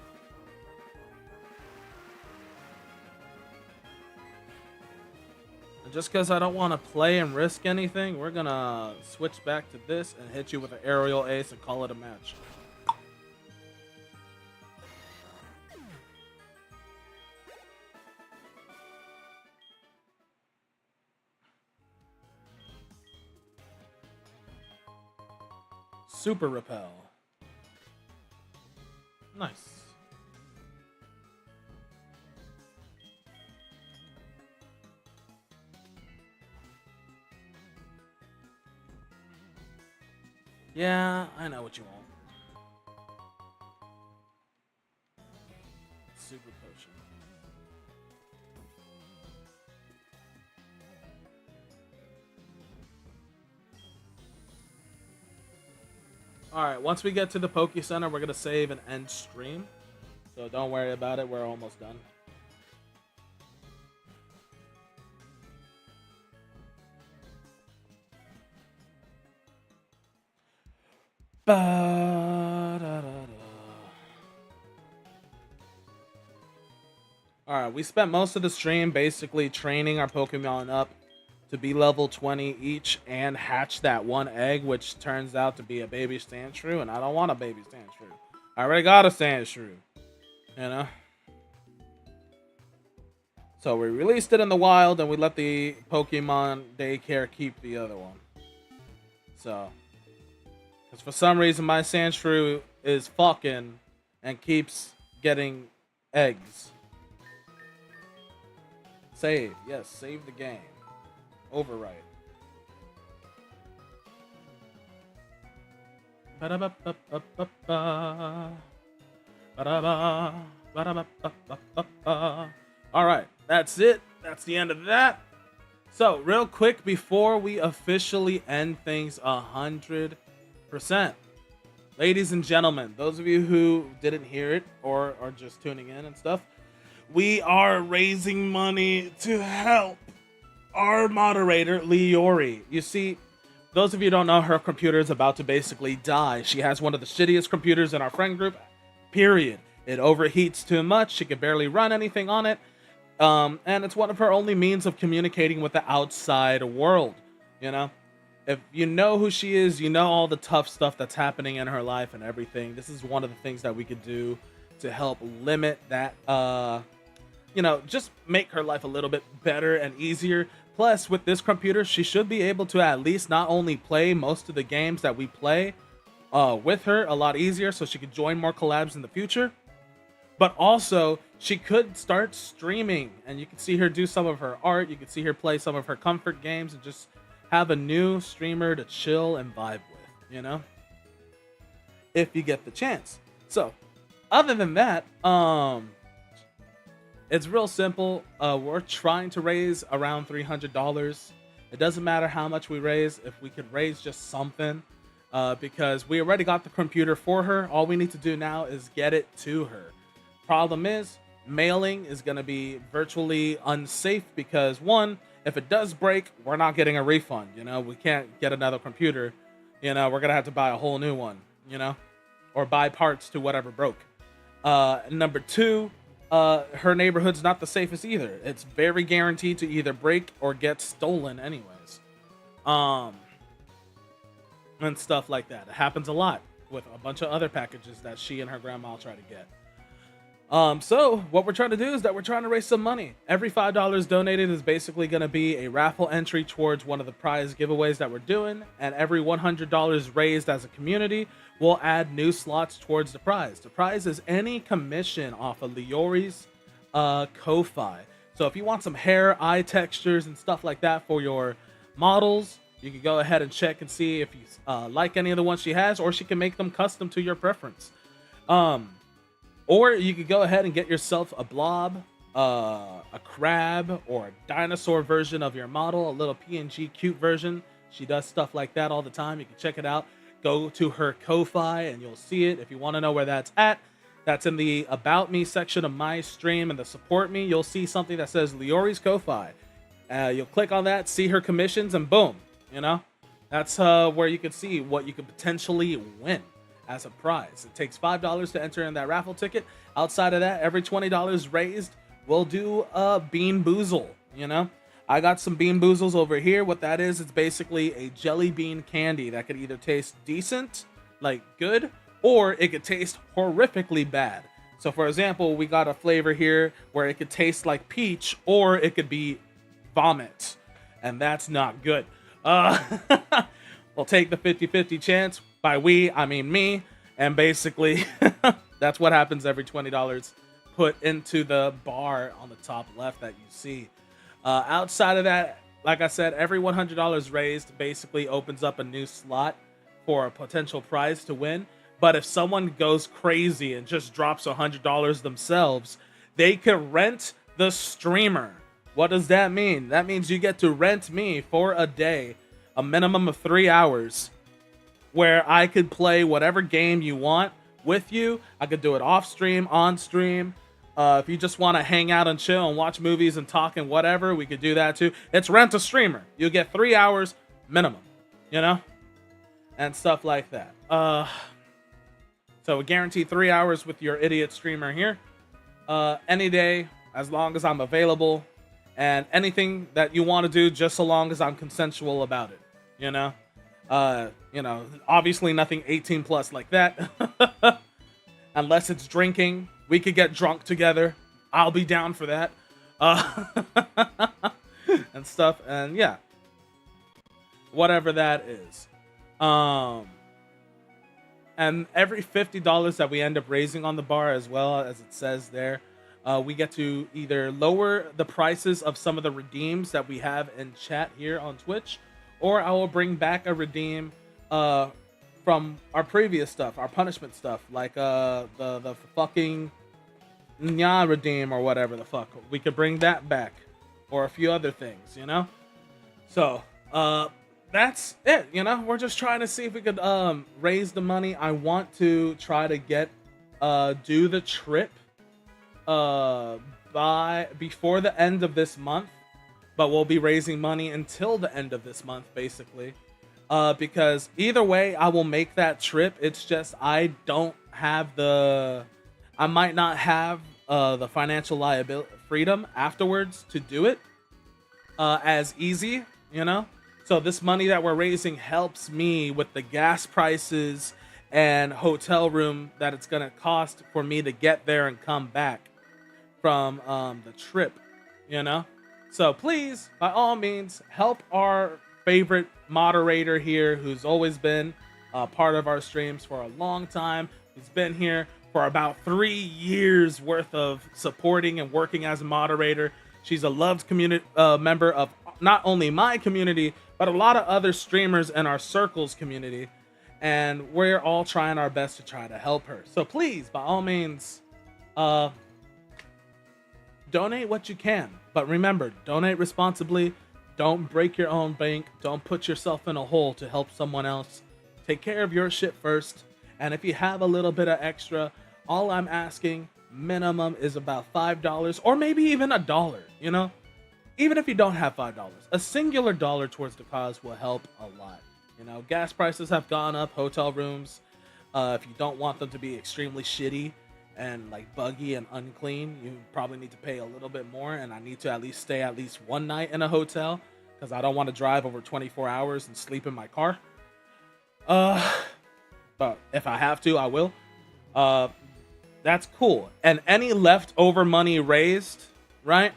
And just because I don't want to play and risk anything, we're gonna switch back to this and hit you with an aerial ace and call it a match. Super repel. Nice. Yeah, I know what you want. super potion. Alright, once we get to the Poke Center, we're going to save and end stream. So don't worry about it, we're almost done. Alright, we spent most of the stream basically training our Pokemon up to be level 20 each and hatch that one egg, which turns out to be a baby Sandshrew, and I don't want a baby Sandshrew. I already got a Sandshrew, you know? So we released it in the wild, and we let the Pokemon daycare keep the other one. So, because for some reason my Sandshrew is fucking and keeps getting eggs. Save. Yes, save the game. Overwrite. Alright, that's it. That's the end of that. So, real quick before we officially end things 100%. Ladies and gentlemen, those of you who didn't hear it or are just tuning in and stuff, we are raising money to help our moderator, Leori. You see, those of you who don't know, her computer is about to basically die. She has one of the shittiest computers in our friend group, period. It overheats too much. She can barely run anything on it. And it's one of her only means of communicating with the outside world, you know? If you know who she is, you know all the tough stuff that's happening in her life and everything. This is one of the things that we could do to help limit that, you know, just make her life a little bit better and easier. Plus, with this computer, she should be able to at least not only play most of the games that we play with her a lot easier, so she could join more collabs in the future, but also she could start streaming, and you can see her do some of her art, you can see her play some of her comfort games, and just have a new streamer to chill and vibe with, you know, if you get the chance. So other than that, it's real simple. We're trying to raise around $300. It doesn't matter how much we raise, if we could raise just something, because we already got the computer for her. All we need to do now is get it to her. Problem is, mailing is going to be virtually unsafe because, one, if it does break, we're not getting a refund. You know, we can't get another computer. You know, we're going to have to buy a whole new one, you know, or buy parts to whatever broke. Number two, her neighborhood's not the safest either. It's very guaranteed to either break or get stolen anyways. And stuff like that. It happens a lot with a bunch of other packages that she and her grandma try to get. So what we're trying to do is that we're trying to raise some money. Every $5 donated is basically going to be a raffle entry towards one of the prize giveaways that we're doing. And every $100 raised as a community will add new slots towards the prize. The prize is any commission off of Leori's Ko-Fi. So if you want some hair, eye textures, and stuff like that for your models, you can go ahead and check and see if you like any of the ones she has, or she can make them custom to your preference. Or you could go ahead and get yourself a blob, a crab, or a dinosaur version of your model, a little PNG cute version. She does stuff like that all the time. You can check it out. Go to her Ko-Fi and you'll see it. If you want to know where that's at, that's in the About Me section of my stream. And the Support Me, you'll see something that says Leori's Ko-Fi. You'll click on that, see her commissions, and boom, you know? That's where you can see what you could potentially win as a prize. It takes $5 to enter in that raffle ticket. Outside of that, every $20 raised, we'll do a Bean Boozle, you know? I got some Bean Boozles over here. What that is, it's basically a jelly bean candy that could either taste decent, like good, or it could taste horrifically bad. So for example, we got a flavor here where it could taste like peach, or it could be vomit, and that's not good. We'll take the 50-50 chance. By we, I mean me. And basically, that's what happens every $20 put into the bar on the top left that you see. Outside of that, like I said, every $100 raised basically opens up a new slot for a potential prize to win. But if someone goes crazy and just drops $100 themselves, They could rent the streamer. What does that mean? That means you get to rent me for a day, a minimum of 3 hours, where I could play whatever game you want with you. I could do it off stream, on stream. If you just want to hang out and chill and watch movies and talk and whatever, we could do that too. It's rent a streamer. You get 3 hours minimum, you know, and stuff like that. So we guarantee 3 hours with your idiot streamer here, any day, as long as I'm available, and anything that you want to do, just so long as I'm consensual about it, you know. Obviously nothing 18 plus like that, unless it's drinking. We could get drunk together. I'll be down for that, and stuff, and yeah, whatever that is. And every $50 that we end up raising on the bar, as well as it says there, we get to either lower the prices of some of the redeems that we have in chat here on Twitch, or I will bring back a redeem from our previous stuff, our punishment stuff, like the fucking Nya redeem or whatever the fuck. We could bring that back, or a few other things, you know. So that's it. You know, we're just trying to see if we could raise the money. I want to try to get do the trip before the end of this month, but we'll be raising money until the end of this month, basically. Because either way, I will make that trip. It's just I might not have the financial liability freedom afterwards to do it as easy, you know. So this money that we're raising helps me with the gas prices and hotel room that it's gonna cost for me to get there and come back from the trip, you know. So please, by all means, help our favorite moderator here, who's always been part of our streams for a long time. Who's been here for about 3 years worth of supporting and working as a moderator. She's a loved community member of not only my community, but a lot of other streamers in our circles community. And we're all trying our best to try to help her. So please, by all means, donate what you can. But remember, donate responsibly. Don't break your own bank. Don't put yourself in a hole to help someone else. Take care of your shit first. And if you have a little bit of extra, all I'm asking minimum is about $5 or maybe even $1, you know? Even if you don't have $5, a singular dollar towards the cause will help a lot. You know, gas prices have gone up, hotel rooms. If you don't want them to be extremely shitty and like buggy and unclean, you probably need to pay a little bit more. And I need to at least stay at least one night in a hotel because I don't want to drive over 24 hours and sleep in my car. But if I have to, I will. That's cool. And any leftover money raised, right,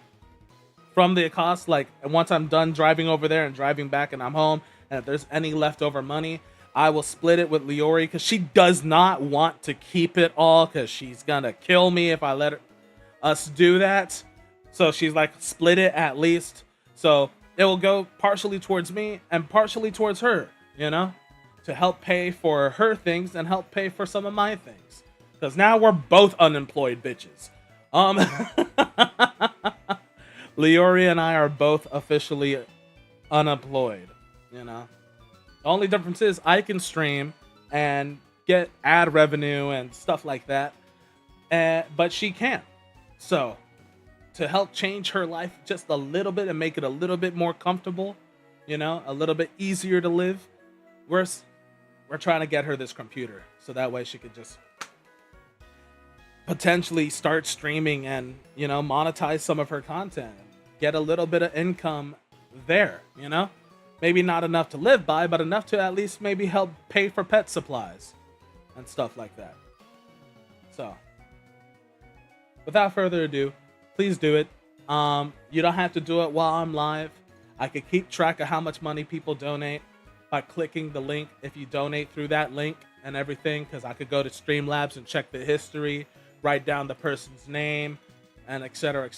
from the cost, like once I'm done driving over there and driving back and I'm home, and if there's any leftover money, I will split it with Leori because she does not want to keep it all because she's gonna kill me if I let us do that. So she's like, split it at least. So it will go partially towards me and partially towards her, you know, to help pay for her things and help pay for some of my things. Because now we're both unemployed bitches. Leori and I are both officially unemployed, you know. The only difference is I can stream and get ad revenue and stuff like that, but she can't. So to help change her life just a little bit and make it a little bit more comfortable, you know, a little bit easier to live, we're trying to get her this computer so that way she could just potentially start streaming and, you know, monetize some of her content, get a little bit of income there, you know. Maybe not enough to live by, but enough to at least maybe help pay for pet supplies and stuff like that. So, without further ado, please do it. You don't have to do it while I'm live. I could keep track of how much money people donate by clicking the link if you donate through that link and everything, because I could go to Streamlabs and check the history, write down the person's name, and etc.,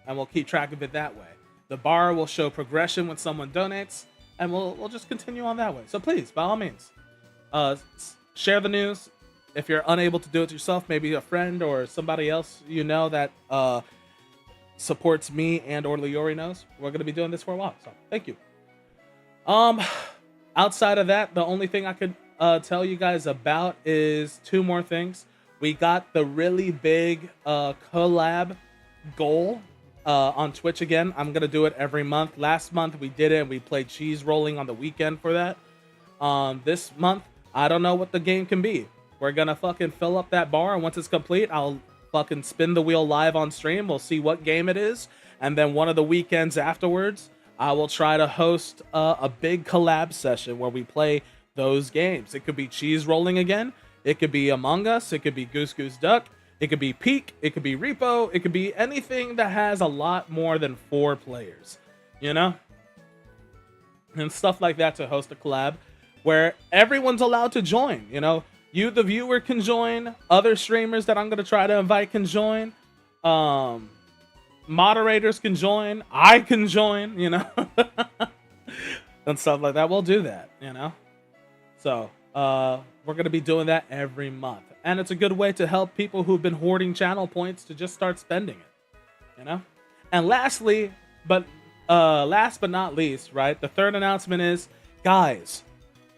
and we'll keep track of it that way. The bar will show progression when someone donates, and we'll just continue on that way. So please, by all means, share the news, if you're unable to do it yourself, maybe a friend or somebody else you know that supports me and or Leori knows, we're gonna be doing this for a while. So thank you. Um, outside of that, the only thing I could tell you guys about is two more things. We got the really big collab goal on Twitch again. I'm gonna do it every month. Last month we did it and we played cheese rolling on the weekend for that. This month, I don't know what the game can be. We're gonna fucking fill up that bar, and once it's complete, I'll fucking spin the wheel live on stream. We'll see what game it is, and then one of the weekends afterwards, I will try to host a big collab session where we play those games. It could be cheese rolling again. It could be Among Us. It could be Goose Goose Duck. It could be Peak. It could be Repo. It could be anything that has a lot more than 4 players, you know? And stuff like that to host a collab where everyone's allowed to join, you know? You, the viewer, can join. Other streamers that I'm going to try to invite can join. Moderators can join. I can join, you know? And stuff like that. We'll do that, you know? So, we're going to be doing that every month. And it's a good way to help people who've been hoarding channel points to just start spending it, you know? And lastly, last but not least, right? The third announcement is, guys,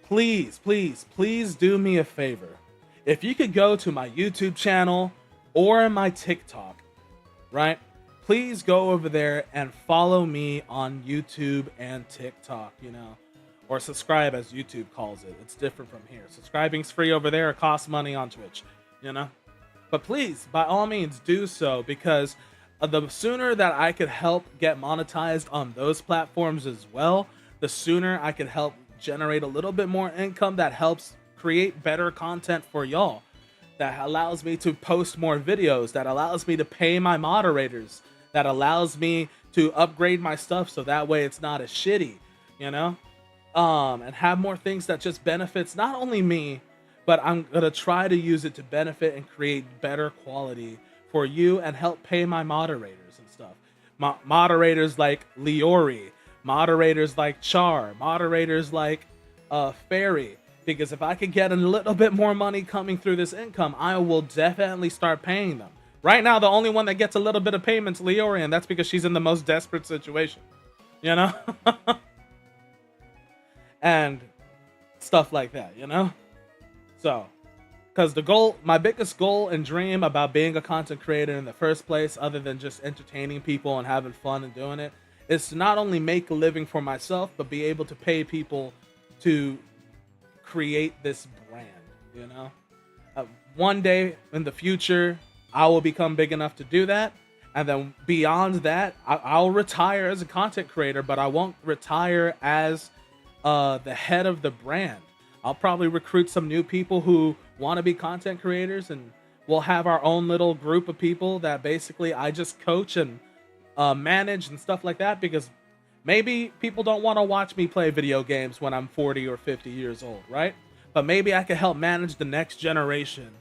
please do me a favor. If you could go to my YouTube channel or my TikTok, right? Please go over there and follow me on YouTube and TikTok, you know, or subscribe as YouTube calls it. It's different from here. Subscribing's free over there. It costs money on Twitch, you know, but please, by all means, do so, because the sooner that I could help get monetized on those platforms as well, the sooner I could help generate a little bit more income that helps create better content for y'all, that allows me to post more videos, that allows me to pay my moderators, that allows me to upgrade my stuff so that way it's not as shitty, you know, and have more things that just benefits not only me, but I'm gonna try to use it to benefit and create better quality for you and help pay my moderators and stuff. Moderators like Leori, moderators like Char, moderators like Fairy, because if I could get a little bit more money coming through this income, I will definitely start paying them. Right now, the only one that gets a little bit of payments is Leori, and that's because she's in the most desperate situation, you know? And stuff like that, you know? So, because the goal, my biggest goal and dream about being a content creator in the first place, other than just entertaining people and having fun and doing it, is to not only make a living for myself, but be able to pay people to create this brand, you know? One day in the future, I will become big enough to do that. And then beyond that, I'll retire as a content creator, but I won't retire as the head of the brand. I'll probably recruit some new people who want to be content creators, and we'll have our own little group of people that basically I just coach and manage and stuff like that, because maybe people don't want to watch me play video games when I'm 40 or 50 years old, right? But maybe I could help manage the next generation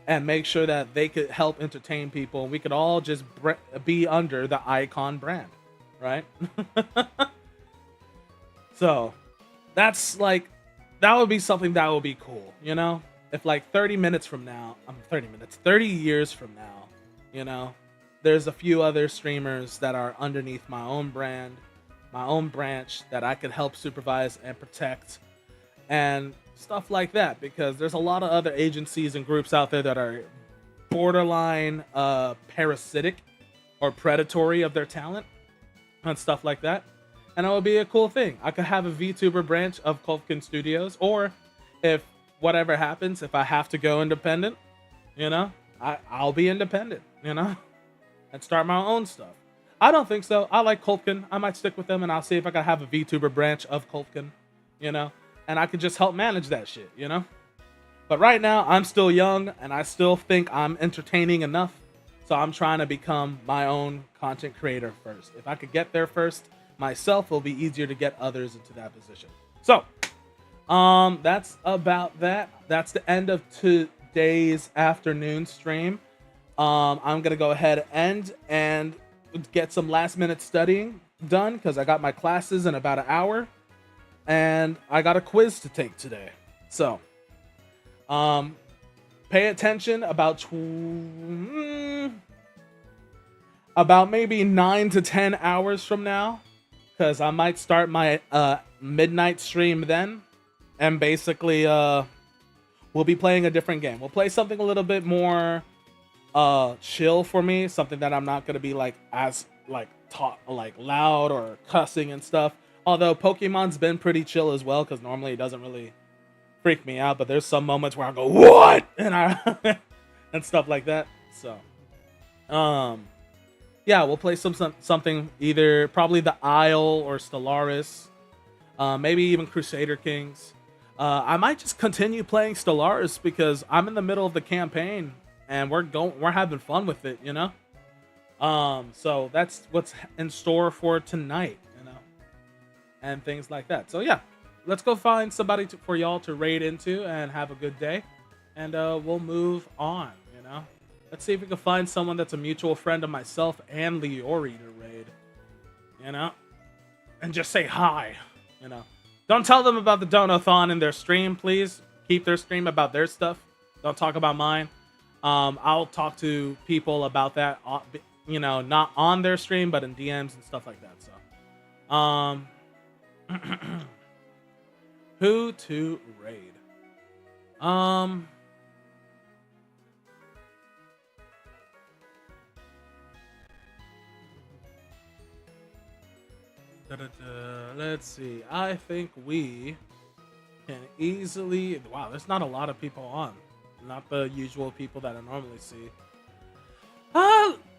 and make sure that they could help entertain people, and we could all just be under the Icon brand, right? So that's like, that would be something that would be cool, you know? If like 30 years from now, you know, there's a few other streamers that are underneath my own brand, my own branch, that I could help supervise and protect and stuff like that, because there's a lot of other agencies and groups out there that are borderline parasitic or predatory of their talent and stuff like that. And it would be a cool thing. I could have a VTuber branch of Kulfkin Studios, or if whatever happens, if I have to go independent, you know, I'll be independent, you know, and start my own stuff. I don't think so. I like Kulfkin. I might stick with them, and I'll see if I can have a VTuber branch of Kulfkin, you know, and I could just help manage that shit, you know. But right now, I'm still young, and I still think I'm entertaining enough, so I'm trying to become my own content creator first. If I could get there first myself, it'll be easier to get others into that position. So, that's about that. That's the end of today's afternoon stream. I'm gonna go ahead and get some last minute studying done, because I got my classes in about an hour, and I got a quiz to take today. So, pay attention about maybe 9 to 10 hours from now, because I might start my midnight stream then, and basically we'll be playing a different game. We'll play something a little bit more chill for me, something that I'm not gonna be like as like loud or cussing and stuff. Although Pokemon's been pretty chill as well, because normally it doesn't really freak me out, but there's some moments where I go what and I and stuff like that. So yeah, we'll play something either probably the Isle or Stellaris, maybe even Crusader Kings. I might just continue playing Stellaris because I'm in the middle of the campaign and we're having fun with it, you know. So that's what's in store for tonight, you know, and things like that. So yeah, let's go find somebody for y'all to raid into and have a good day, and we'll move on, you know. Let's see if we can find someone that's a mutual friend of myself and Leori to raid, you know, and just say hi, you know. Don't tell them about the Donathon in their stream, please. Keep their stream about their stuff. Don't talk about mine. I'll talk to people about that, you know, not on their stream, but in DMs and stuff like that. So, who to raid? Let's see. I think we can easily. Wow, there's not a lot of people on. Not the usual people that I normally see.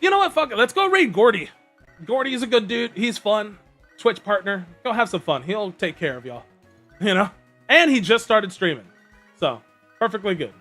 You know what? Fuck it. Let's go raid Gordy. Gordy is a good dude. He's fun. Twitch partner. Go have some fun. He'll take care of y'all. You know? And he just started streaming. So, perfectly good.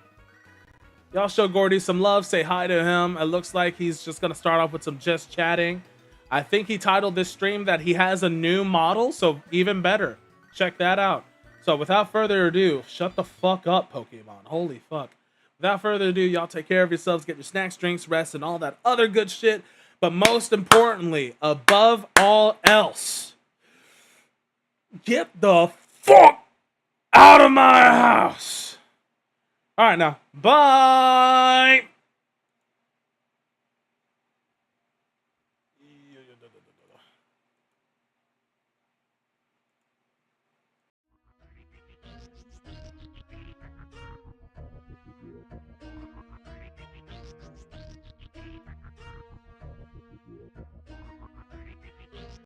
Y'all show Gordy some love. Say hi to him. It looks like he's just going to start off with some just chatting. I think he titled this stream that he has a new model. So, even better. Check that out. So, without further ado, shut the fuck up, Pokemon. Holy fuck. Without further ado, y'all take care of yourselves, get your snacks, drinks, rest, and all that other good shit. But most importantly, above all else, get the fuck out of my house. All right, now, bye.